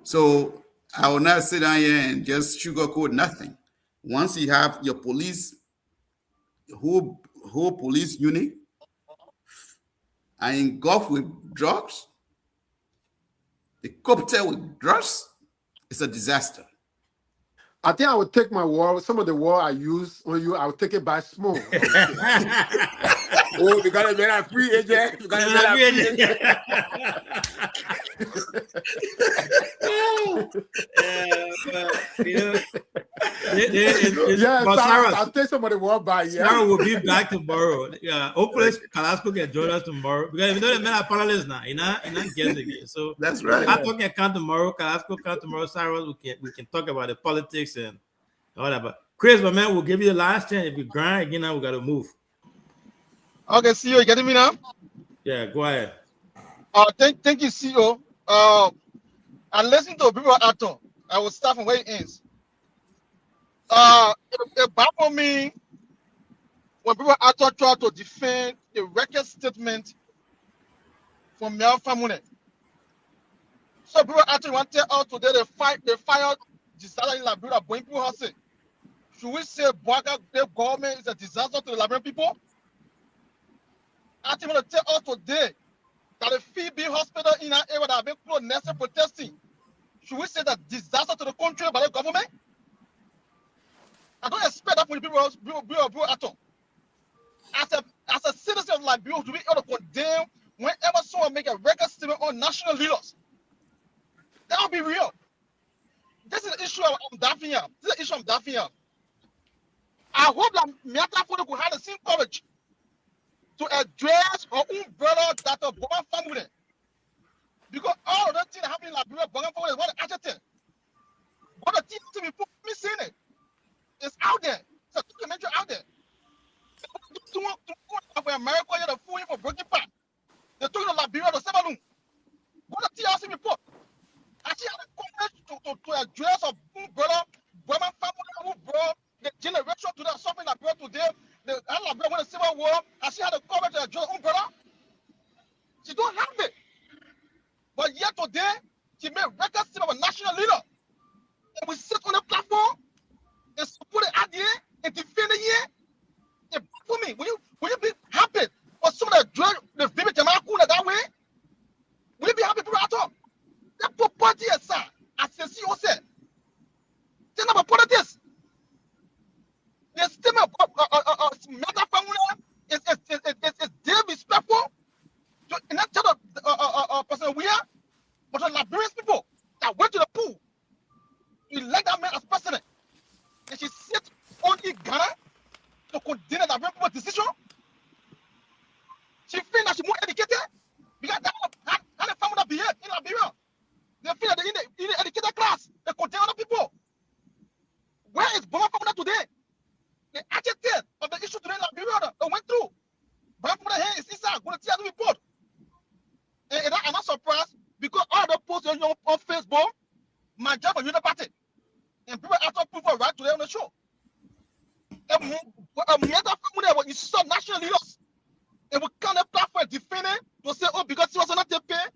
So I will not sit down here and just sugarcoat nothing. Once you have your police, whole police unit, and engulfed with drugs, the cocktail with drugs, it's a disaster. I think I would take my word, some of the word I use on you, I would take it by small. Oh, you gotta be a free agent. You gotta be a free agent. I'll take some of the word by. Yeah, Sarah will be back tomorrow. Yeah, hopefully Carrasco can join us tomorrow because if you know the men are powerless now, you're not guessing again. So that's right. I can come tomorrow. Carrasco come tomorrow. Sarah, we can talk about the politics and all that. But Chris, my man, we'll give you the last chance. If you grind again, now we gotta move. Okay, CEO, you getting me now? Yeah, go ahead. Thank you, CEO. I listened to Bibo Ato. I will start from where it ends. It baffled me when Bibo Ato tried to defend the record statement from Mel Famune. So Bibo Ato want to tell us today they fired disaster in Liberia, Boeing people Hase. Should we say Boaga the government is a disaster to the Liberian people? I think want to tell us today that the Phoebe Hospital in our area that have been closed, necessary protesting. Should we say that disaster to the country by the government? I don't expect that for the people at all. As a citizen of Liberia, to be able to condemn whenever someone make a record statement on national leaders. That will be real. This is the issue I'm daffing up. I hope that Miata Fodo could have the same courage to address her own brother that of Bogan family. Because all of the things that happen in Liberia, Bogan family is what the agitated. But the thing to be put missing it. It's out there. It's a documentary out there. To America, you have the food for broken part. They took the Liberia to Sebalun. What the TRC report? Actually, had the courage to address her own brother, Bogan family, who brought the generation to that suffering Liberia today. The Liberia won the Civil War, and she had the courage to address her own brother. She don't have it. But yet today, she made record statement of a national leader. And we sit on the platform and support the idea and defend the year. And for me, will you be happy for some of the Vivi Jamakuna that way? Will you be happy people at all? That property is sir, as the CEO said. Think about politics. The statement of Meta Famuna is disrespectful to not just person we are, but the Liberian people that went to the pool. You elect that man as president, and she sits on in Ghana to condemn the Liberian people's decision. She feels that she's more educated because that's how the family behave in Liberia. They feel that in the educated class, they condemn other people. Where is Boga Famuna today? The agitated of the issue today in Liberia that went through. Boga Famuna here is inside, going to see the report. And I'm not surprised because all the posts on Facebook, my job on the party. And people are talking for right today on the show. And you saw national leaders. And we can't apply for a defender to say, oh, because he was not pay.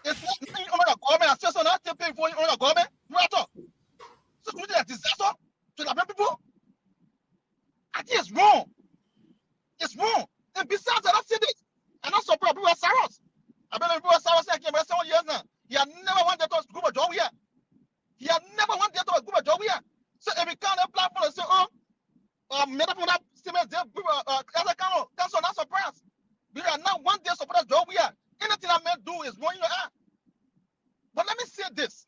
It's not under the government, I said, not pay for the government. You are talking. So, you a disaster to the people? I think it's wrong. It's wrong. And besides, I don't say this. I'm not surprised people are Saros. I've been people are Saros here for 7 years now. He had never wanted to group a job here. He had never wanted to group a job here. So if we can't apply for it, say, oh, made up on that statement, as a council, not surprised. We are not one day support a job here. Anything I may do is going in your eye. But let me say this.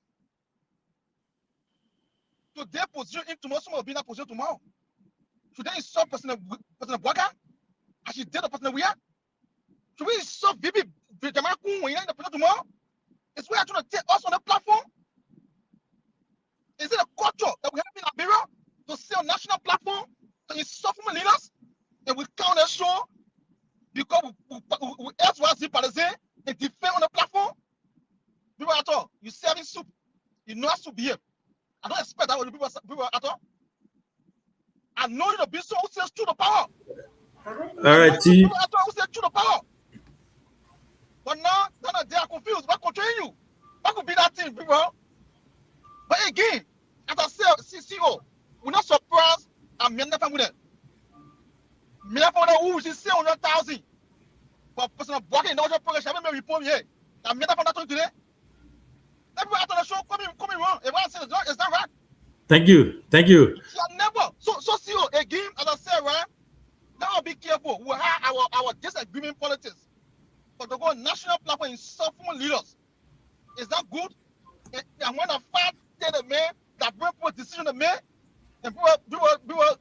Today, position in tomorrow, someone will be in that position tomorrow. Today is so President Boaga, as she did the President we are. Should we so Vivi Jamakun when you're in the position tomorrow? Is we are trying to take us on the platform? Is it a culture that we have in Liberia to see on national platform to insult from leaders? And we count a show because we ask what the Palestine and defend on the platform? People at all, you serving soup, you know how to behave. I don't expect that with people at all. I know you to be so who says true to power. All right, T. People at all who say true to power. But now they are confused. What control you? What could be that thing, people? But again, as I said, CCO, we're not surprised. I'm not with it. Me not for the who is 700,000. But person blocking in the other program, I may report here. I'm not for that today. Everybody after the show coming wrong. Everyone says is that right? Thank you. Thank you. Never. So CEO, again, as I said, right? Now be careful. We have our disagreement politics. But to go on national platform in suffering leaders. Is that good? And when the fact tell the man that bring for decision the man, and people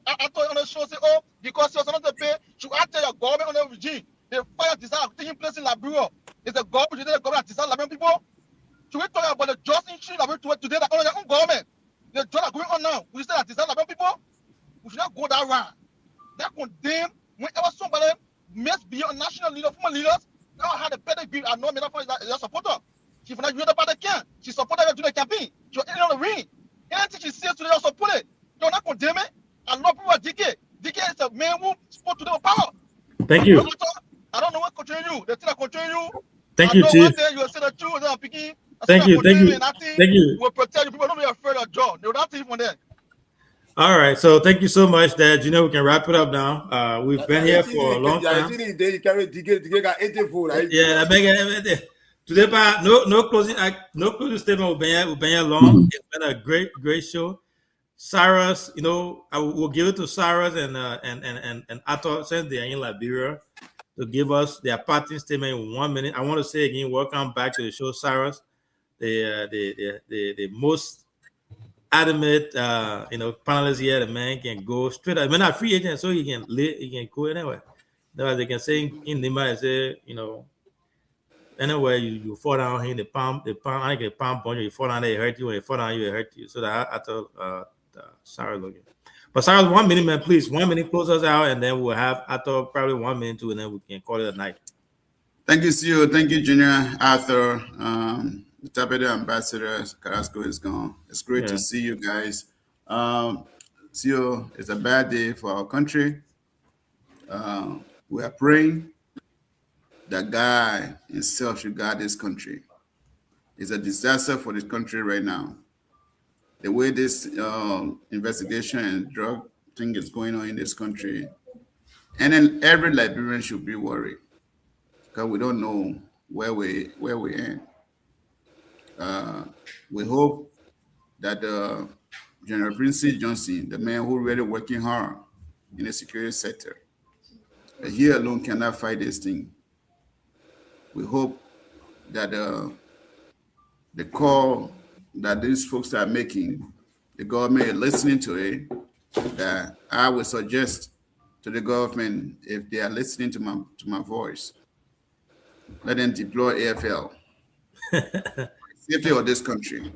I thought on the show say, oh, because you're not to pay, should I tell your government on the regime? The fire disaster taking place in Liberia. Is the government disaster Liberian people? Should we talk about the just issue that we today that on their own government? The job that going on now, we say that disaster Liberian people? We should not go that route. They condemn whenever somebody must be a national leader, former leaders, now had a better grip. I know me for your supporter. She for not the party can. She supported her to the campaign. She was in on the ring. Anything she says to them, support it. You're not condemn it. I know people are DK. DK is a man who spoke to them power. Thank you. I don't know what control you. The thing that control you. Thank you, Chief. One day you will say the truth and picking. Thank you. Thank you. Will protect you. People don't be afraid of John. They will not take from there. All right, so thank you so much, Dad. You know we can wrap it up now. We've been here for a long time. Yeah, I beg today, no closing statement. We've been here long. It's been a great show. Cyrus, you know, I will give it to Cyrus and Ato, since they are in Liberia, to give us their parting statement in 1 minute. I want to say again, welcome back to the show, Cyrus. The most adamant, panelists here. The man can go straight up. I mean, not free agent, so he can go anywhere. Otherwise, they can say in Lima, say, anywhere you fall down here, the palm, I get palm punch, you fall down there, it hurt you. When you fall down, it hurt you. So that I thought, Cyrus looking. But Cyrus, 1 minute, man, please. 1 minute, close us out, and then we'll have, I thought, probably 1 minute too, and then we can call it a night. Thank you, CEO. Thank you, Junior, Arthur. The Deputy Ambassador Carrasco is gone. It's great to see you guys. CEO, it's a bad day for our country. We are praying that God himself should guard this country. It's a disaster for this country right now. The way this investigation and drug thing is going on in this country, and then every Liberian should be worried because we don't know where we end. We hope that General Prince Johnson, the man who really working hard in the security sector, that he alone cannot fight this thing. We hope that the call that these folks are making, the government is listening to it. That I would suggest to the government, if they are listening to my voice, let them deploy AFL. Safety of this country.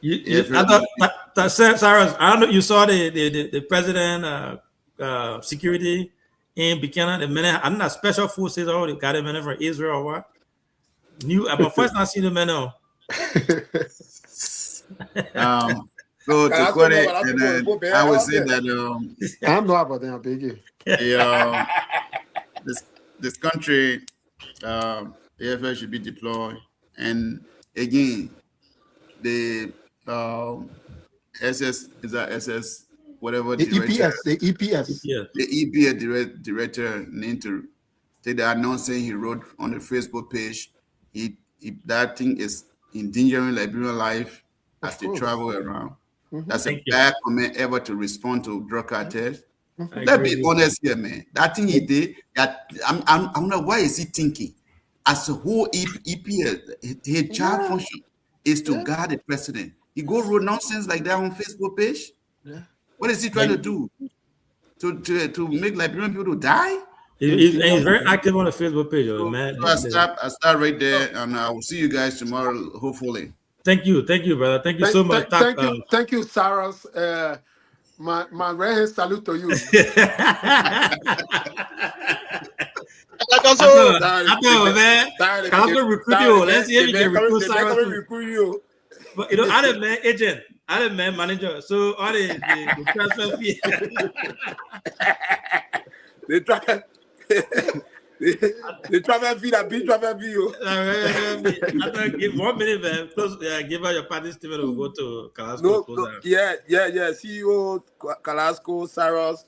I thought, Cyrus, I don't know. You saw the president security in Buchanan. The man, I don't know, special forces. Oh, they got him in from Israel or what? My first time seeing the man now. So to quote it, I would say that I'm not about them big. This country, AFL should be deployed, and again, the SS is that SS whatever the director, EPS. The EPS director need to take the announcement he wrote on the Facebook page. That thing is endangering Liberian life as they travel around. That's a bad comment ever to respond to drug cartels. Let's be honest here, man. That thing he did, I'm wondering why is he thinking? As a whole EPS, his job function is to guard the president. He go wrote nonsense like that on Facebook page. What is he trying to do? To make Liberian people die? He's very active on the Facebook page, man. So I start right there, and I will see you guys tomorrow, hopefully. Thank you, brother. Thank you so much. Thank you, Cyrus. My very salute to you. I know, man. Can I recruit you? Let's see if you can recruit Cyrus. But other man, agent. I'm a man manager, so all the transfer fee. They travel. They travel fee that big travel fee. After give 1 minute, man. Close. Give her your party statement. We'll go to Calasco. No, yeah. CEO Calasco, Saros,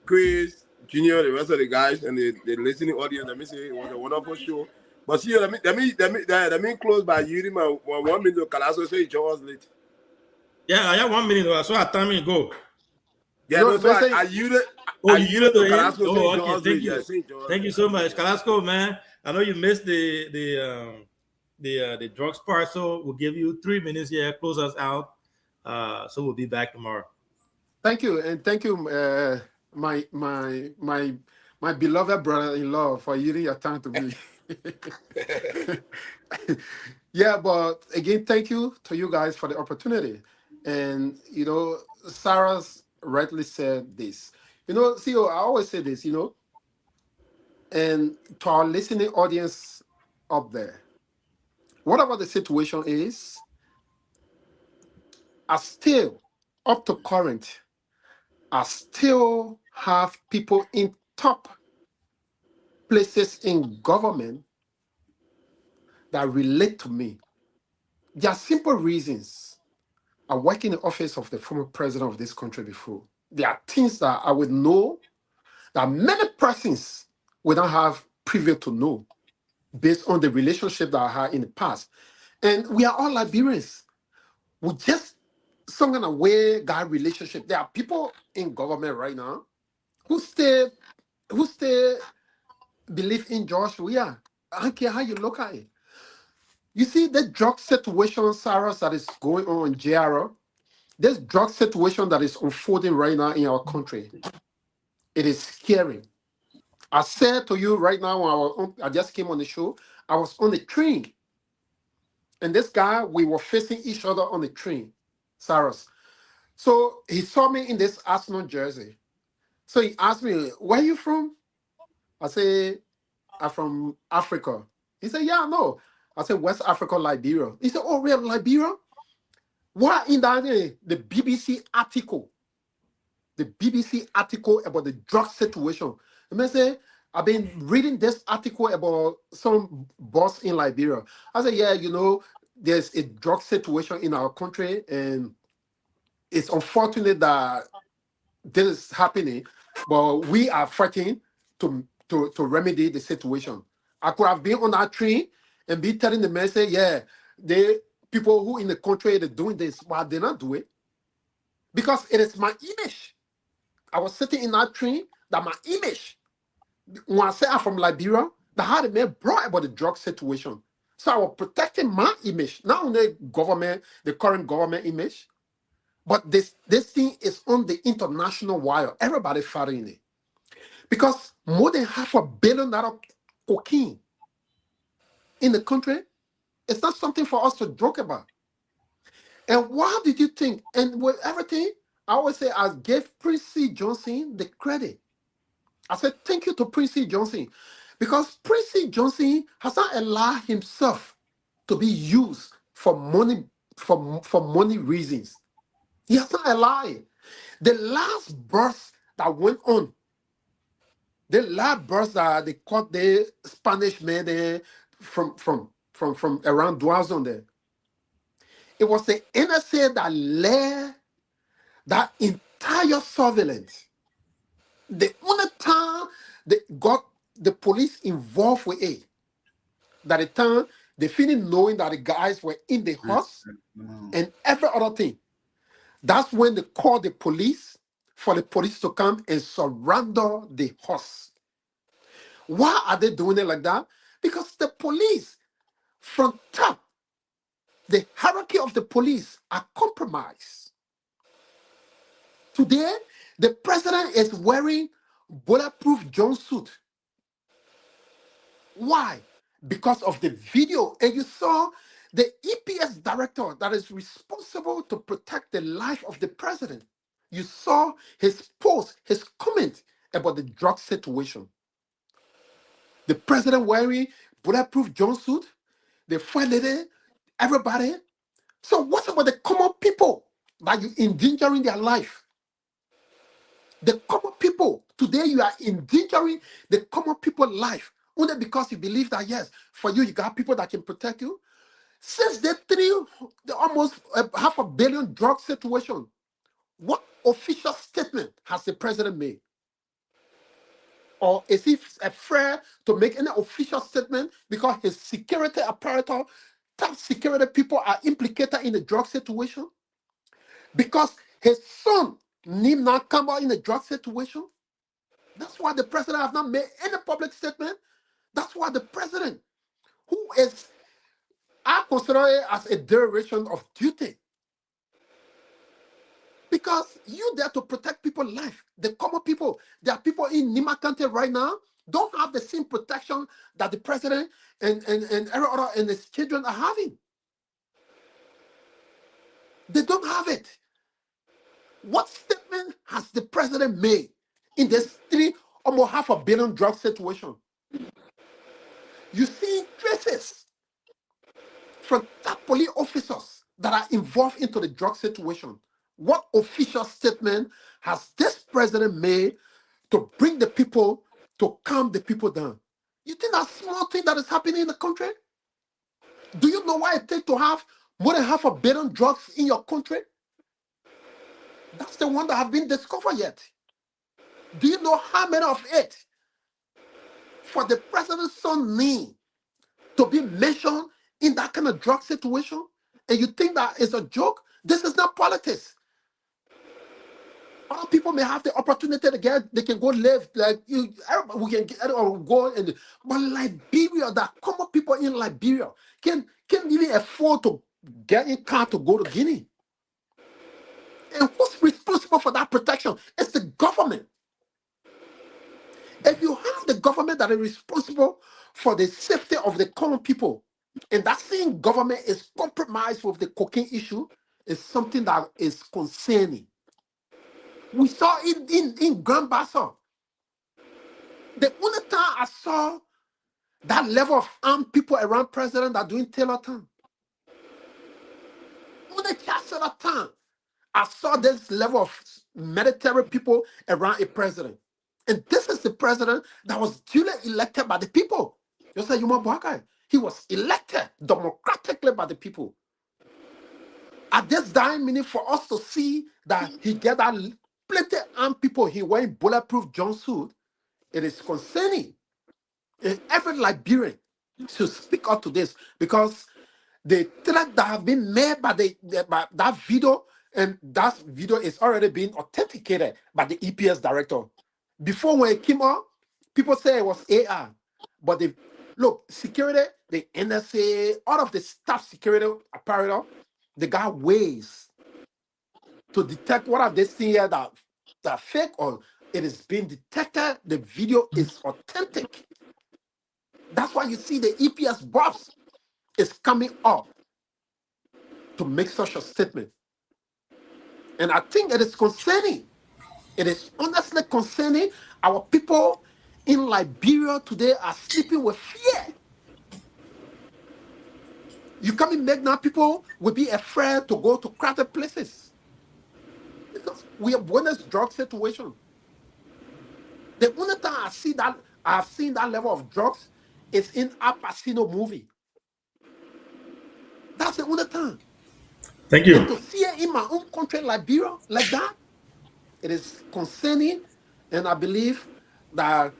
Chris, Junior, the rest of the guys, and the listening audience. Let me say it was a wonderful show. But see, let me close by using my 1 minute. Calasco say he joined us late. Yeah, I have 1 minute. So I time me go. Yeah, no, so I used it. Oh, you used it. Calasco. Oh, okay. Thank you. Thank you so much, Calasco, man. I know you missed the drugs part, so we'll give you 3 minutes here. Close us out. So we'll be back tomorrow. Thank you, and thank you, my beloved brother-in-law, for using your time to be. Yeah, but again, thank you to you guys for the opportunity. And you know, Sarah's rightly said this. You know, CEO, I always say this. You know, and to our listening audience up there, whatever the situation is, I still, up to current, I still have people in top places in government that relate to me. There are simple reasons. I work in the office of the former president of this country before. There are things that I would know that many persons would not have privy to know based on the relationship that I had in the past. And we are all Liberians. We just some kind of way got relationship. There are people in government right now who still believe in George Weah. I don't care how you look at it. You see the drug situation, Sarah, that is going on in JRO, this drug situation that is unfolding right now in our country, it is scary. I said to you right now, I just came on the show, I was on the train. And this guy, we were facing each other on the train, Sarah's. So he saw me in this Arsenal jersey. So he asked me, where are you from? I say, I'm from Africa. He said, yeah, no. I said, West Africa, Liberia. He said, oh, real Liberia? What in that the BBC article? The BBC article about the drug situation. And I say, I've been reading this article about some boss in Liberia. I said, yeah, you know, there's a drug situation in our country, and it's unfortunate that this is happening, but we are fighting to remedy the situation. I could have been on that train and be telling the man, say, yeah, the people who in the country are doing this, but they not do it. Because it is my image. I was sitting in that train, that my image, when I say I'm from Liberia, that had the man brought about the drug situation. So I was protecting my image, not only government, the current government image, but this thing is on the international wire. Everybody fighting it. Because more than $500 million cocaine in the country, it's not something for us to joke about. And why did you think? And with everything, I always say I gave Prince C. Johnson the credit. I said, thank you to Prince C. Johnson. Because Prince C. Johnson has not allowed himself to be used for money, for money reasons. He has not allowed it. The last burst that went on, the last burst that they caught the Spanish man there from around Duazon there. It was the NSA that led that entire surveillance. The only time they got the police involved with it, that the time they finished knowing that the guys were in the house and every other thing. That's when they called the police for the police to come and surrender the house. Why are they doing it like that? Because the police, from top, the hierarchy of the police are compromised. Today, the president is wearing bulletproof jumpsuit. Why? Because of the video. And you saw the EPS director that is responsible to protect the life of the president. You saw his post, his comment about the drug situation. The president wearing bulletproof jumpsuit, the first lady, everybody. So what about the common people that you endangering their life. The common people, today you are endangering the common people life only because you believe that, yes, for you, you got people that can protect you. Since the almost $500 million drug situation, what official statement has the president made? Or is he afraid to make any official statement because his security apparatus, top security people are implicated in the drug situation? Because his son need not come out in a drug situation? That's why the president has not made any public statement. That's why the president, who is, I consider it as a dereliction of duty. Because you there to protect people's life. The common people, there are people in Nima County right now, don't have the same protection that the president and every other and his children are having. They don't have it. What statement has the president made in this almost $500 million drug situation? You see traces from top police officers that are involved into the drug situation. What official statement has this president made to bring the people, to calm the people down? You think that small thing that is happening in the country? Do you know why it takes to have more than $500 million drugs in your country? That's the one that have been discovered yet. Do you know how many of it for the president's son need to be mentioned in that kind of drug situation? And you think that is a joke? This is not politics. Other people may have the opportunity to get, they can go live like you. We can get or go and, but Liberia, that common people in Liberia can really afford to get in car to go to Guinea. And who's responsible for that protection? It's the government. If you have the government that is responsible for the safety of the common people, and that same government is compromised with the cocaine issue, is something that is concerning. We saw it in Grand Bassam. The only time I saw that level of armed people around president that doing Taylor time. Only just at that time, I saw this level of military people around a president. And this is the president that was duly elected by the people. You say, Yuma Boakai, he was elected democratically by the people. At this dying minute, for us to see that he get that plenty armed people, he wearing bulletproof jumpsuit, it is concerning. And every Liberian should speak up to this, because the threat that have been made by by that video, and that video is already being authenticated by the EPS director. Before, when it came out, people say it was AI, but look, security, the NSA, all of the staff security apparel, they got ways to detect what have they seen here that fake, or it is being detected. The video is authentic. That's why you see the EPS boss is coming up to make such a statement. And I think it is concerning. It is honestly concerning. Our people in Liberia today are sleeping with fear. You come in make now, people will be afraid to go to crowded places, because we have witnessed drug situation. The only time I have seen that level of drugs is in a Pacino movie. That's the only time. Thank you. And to see it in my own country, Liberia, like that, it is concerning. And I believe that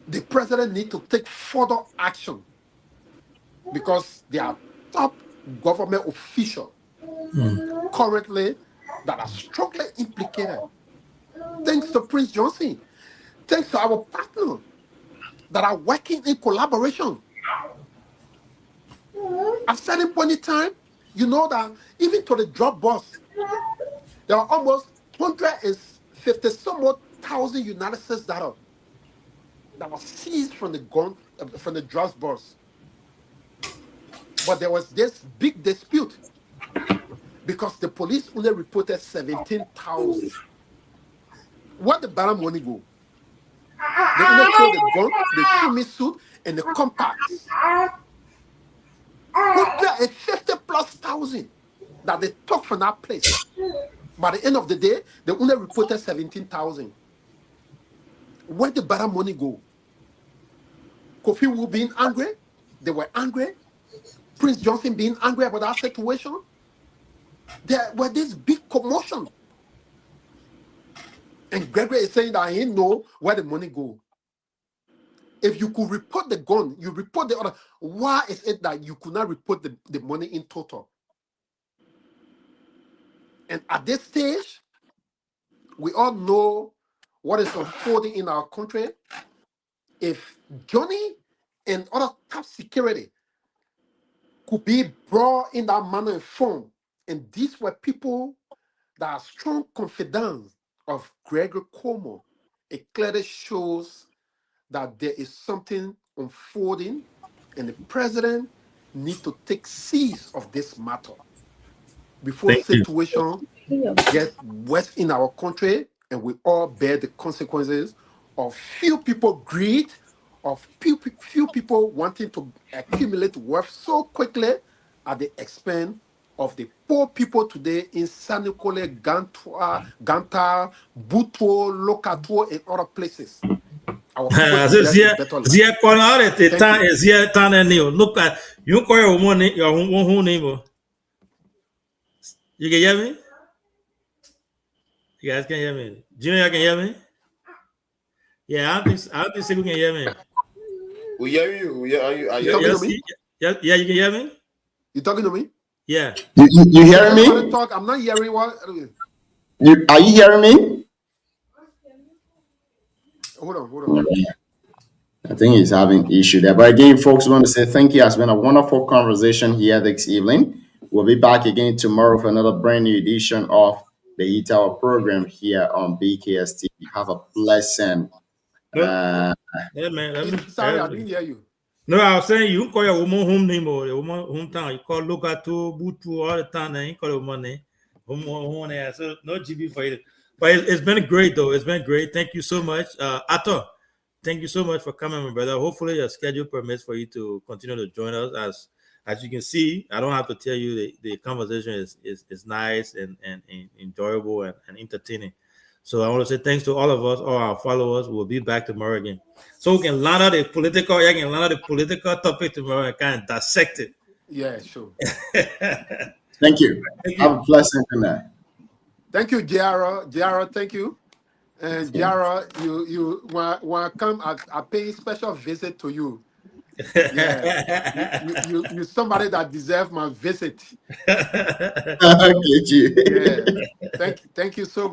the president needs to take further action, because there are top government officials currently that are strongly implicated. Thanks to Prince Johnson, thanks to our partners that are working in collaboration. At a certain point in time, you know that even to the drug boss, there are almost 150 some more thousand United States dollars that was seized from the drugs boss. But there was this big dispute because the police only reported 17,000. Where the bottom money go? They only show the gun, the shimmy suit, and the compacts. 150 plus thousand. that they took from that place. By the end of the day, they only reported 17,000. Where did better money go? Kofi Wu being angry, they were angry. Prince Johnson being angry about that situation. There were this big commotion. And Gregory is saying that he know where the money go. If you could report the gun, you report the other. Why is it that you could not report the money in total? And at this stage, we all know what is unfolding in our country. If Johnny and other top security could be brought in that manner and form, and these were people that are strong confidants of Gregory Cuomo, it clearly shows that there is something unfolding, and the president needs to take seize of this matter before situation gets worse in our country, and we all bear the consequences of few people greed, of few people wanting to accumulate wealth so quickly at the expense of the poor people today in Sanikole, Ganta, Butuo, Lokato, and other places. Our people deserve a better life. Look at you call your money, your own name. You can hear me? You guys can hear me? Junior, can hear me? Yeah, I don't think you can hear me. We hear you. We hear you. Are You talking to me? Yeah, you can hear me? You talking to me? Yeah. You hearing me? I'm not hearing what. Are you hearing me? Hold on. I think he's having issue there. But again, folks, we want to say thank you. It's been a wonderful conversation here this evening. We'll be back again tomorrow for another brand new edition of the Heat Hour program here on BKS TV. Have a pleasant. Yeah, man. Sorry, I didn't hear you. No, I was saying you call your woman home name or your woman hometown. You call Lokato, Butu all the time, and you call your money. Home there. So no GB for it. But it's been great though. It's been great. Thank you so much. Ato, thank you so much for coming, my brother. Hopefully your schedule permits for you to continue to join us. As you can see, I don't have to tell you the conversation is nice and enjoyable and entertaining. So I want to say thanks to all of us, all our followers. We'll be back tomorrow again. So we can learn out the political topic tomorrow and kind of dissect it. Yeah, sure. Thank you. Have a pleasant night. Thank you, Jara. Jara, thank you. And Jara, you when I come, I pay a special visit to you. Yeah, you somebody that deserves my visit. Okay, Yeah, thank you so much.